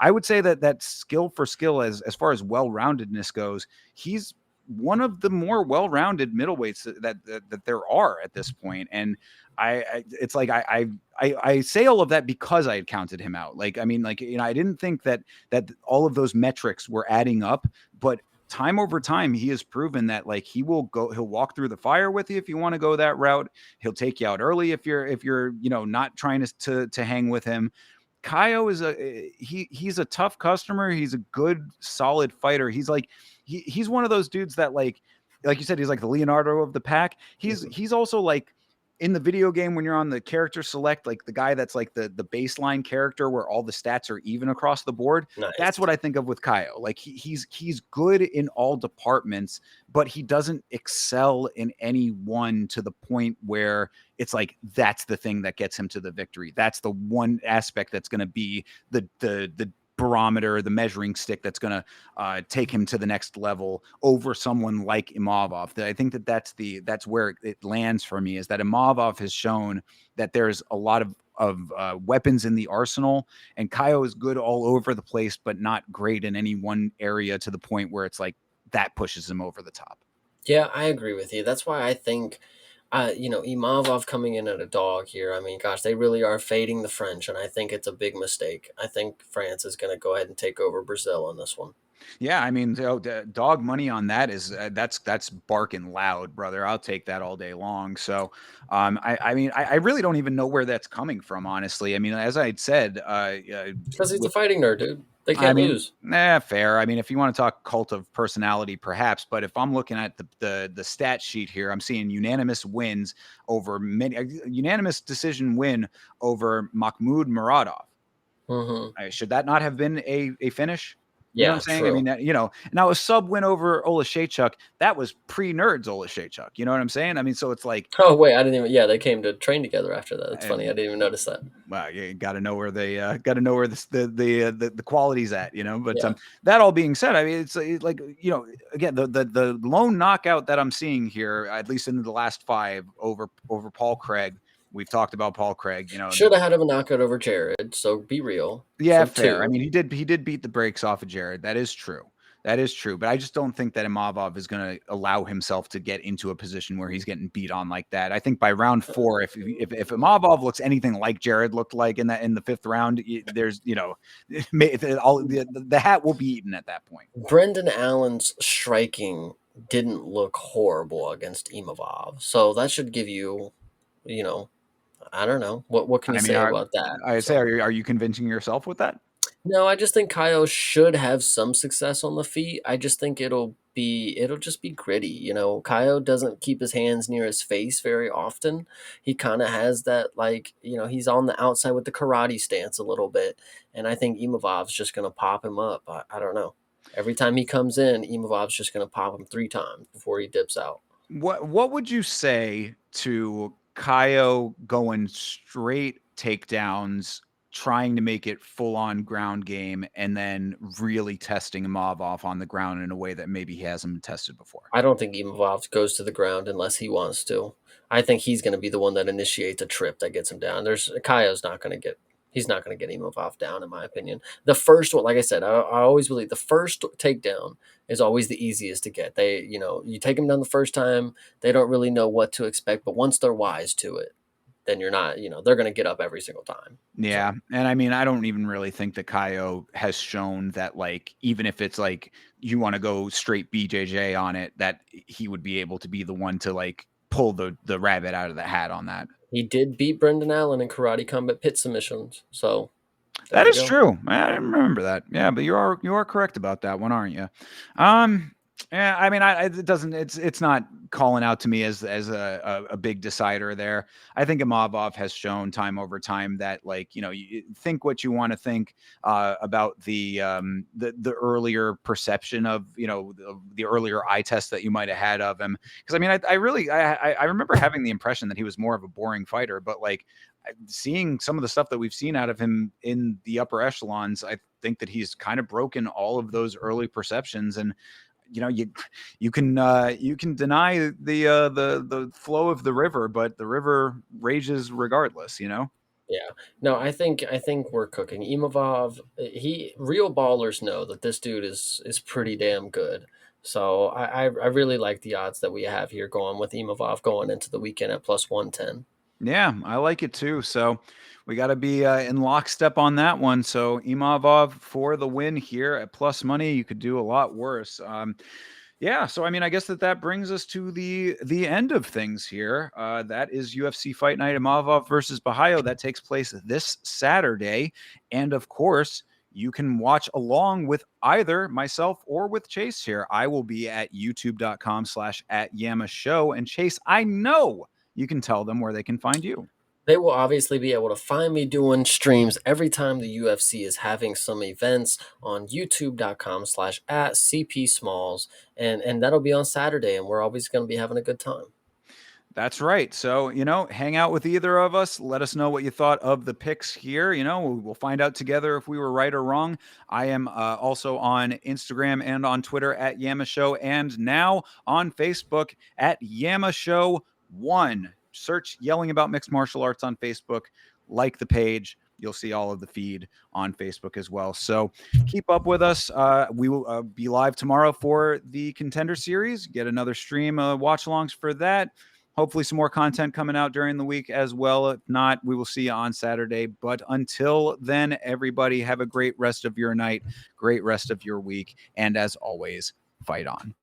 I would say that skill for skill, as far as well-roundedness goes, he's one of the more well-rounded middleweights that there are at this point. And it's like I say all of that because I had counted him out. Like I mean, like I didn't think that all of those metrics were adding up, but time over time he has proven that like he'll walk through the fire with you if you want to go that route. He'll take you out early if you're not trying to hang with him. Kaio is he's a tough customer. He's a good, solid fighter. He's one of those dudes that like you said, he's like the Leonardo of the pack. He's Mhm. he's also like in the video game when you're on the character select, like the guy that's like the baseline character where all the stats are even across the board. That's Nice. what I think of with Kaio. Like he's good in all departments, but he doesn't excel in any one to the point where it's like that's the thing that gets him to the victory. That's the one aspect that's going to be the barometer, the measuring stick that's going to take him to the next level over someone like Imavov. I think that's where it lands for me, is that Imavov has shown that there's a lot of weapons in the arsenal, and Kaio is good all over the place, but not great in any one area to the point where it's like that pushes him over the top. Yeah, I agree with you. That's why I think, Imavov coming in at a dog here. I mean, gosh, they really are fading the French, and I think it's a big mistake. I think France is going to go ahead and take over Brazil on this one. Yeah, I mean, dog money on that is that's barking loud, brother. I'll take that all day long. So, I mean, I really don't even know where that's coming from, honestly. I mean, as I had said, Because he's a with fighting nerd, dude. They I can't mean, lose. fair. I mean, if you want to talk cult of personality, perhaps. But if I'm looking at the stat sheet here, I'm seeing unanimous wins over many unanimous decision win over Mahmoud Muradov. Hmm. Should that not have been a finish? You know what I'm Yeah, saying? I mean, true. now a sub win over Olashaychuk, that was pre-nerds Olashaychuk. You know what I'm saying? I mean, so it's like, Oh wait, I didn't even. Yeah, they came to train together after that. It's uh, funny. I didn't even notice that. well, you got to know where got to know where the quality's at, But Yeah. that all being said, I mean, it's like again, the lone knockout that I'm seeing here, at least in the last five, over Paul Craig. We've talked about Paul Craig. Should have had him a knockout over Jared. So be real. Yeah, So fair. I two. mean, he did beat the brakes off of Jared. That is true. That is true. But I just don't think that Imavov is going to allow himself to get into a position where he's getting beat on like that. I think by round four, if Imavov looks anything like Jared looked like in the fifth round, there's the hat will be eaten at that point. Brendan Allen's striking didn't look horrible against Imavov. So that should give you, you know, I don't know. What can you I mean, say about that? I say, So are you convincing yourself with that? no, I just think Kyle should have some success on the feet. I just think it'll just be gritty. Kyle doesn't keep his hands near his face very often. He kind of has that, like, he's on the outside with the karate stance a little bit, and I think Imavov's just gonna pop him up. I don't know. Every time he comes in, Imavov's just gonna pop him 3 times before he dips out. What would you say to Kaio going straight takedowns, trying to make it full on ground game, and then really testing Imavov off on the ground in a way that maybe he hasn't been tested before? I don't think Imavov goes to the ground unless he wants to. I think he's going to be the one that initiates a trip that gets him down. Kaya's not going to get. He's not going to get Imavov down, in my opinion. The first one, like I said, I always believe the first takedown is always the easiest to get. You take them down the first time, they don't really know what to expect, but once they're wise to it, then you're not, they're going to get up every single time. Yeah, So and I mean, I don't even really think that Kaio has shown that, like, even if it's like you want to go straight BJJ on it, that he would be able to be the one to like pull the rabbit out of the hat on that. he did beat Brendan Allen in Karate Combat Pit submissions. So there That you is go. true. I didn't remember that. Yeah, but you are correct about that one, aren't you? Um, yeah, I mean, it doesn't. It's not calling out to me as a big decider there. I think Imavov has shown time over time that, like, you think what you want to think about the earlier perception of, the earlier eye test that you might have had of him. Because I mean, I really I remember having the impression that he was more of a boring fighter, but like seeing some of the stuff that we've seen out of him in the upper echelons, I think that he's kind of broken all of those early perceptions. And you can deny the flow of the river, but the river rages regardless. Yeah. No, I think we're cooking. Imavov, he real ballers know that this dude is pretty damn good. So I really like the odds that we have here going with Imavov going into the weekend at +110. Yeah, I like it too. So we got to be in lockstep on that one. So Imavov for the win here at plus money. You could do a lot worse. Yeah, so I mean, I guess that brings us to the end of things here. That is UFC Fight Night, Imavov versus Borralho. That takes place this Saturday, and of course, you can watch along with either myself or with Chase here. I will be at youtube.com/@Yama Show, and Chase, I know you can tell them where they can find you. They will obviously be able to find me doing streams every time the UFC is having some events on youtube.com/@CP Smalls. And that'll be on Saturday, and we're always going to be having a good time. That's right. So, hang out with either of us. Let us know what you thought of the picks here. We'll find out together if we were right or wrong. I am also on Instagram and on Twitter at Yama Show, and now on Facebook at Yama Show 1. Search Yelling About Mixed Martial Arts on Facebook. Like the page. You'll see all of the feed on Facebook as well. So keep up with us. We will be live tomorrow for the Contender series. Get another stream watch alongs for that. Hopefully some more content coming out during the week as well. If not, we will see you on Saturday. But until then, everybody have a great rest of your night, great rest of your week. And as always, fight on.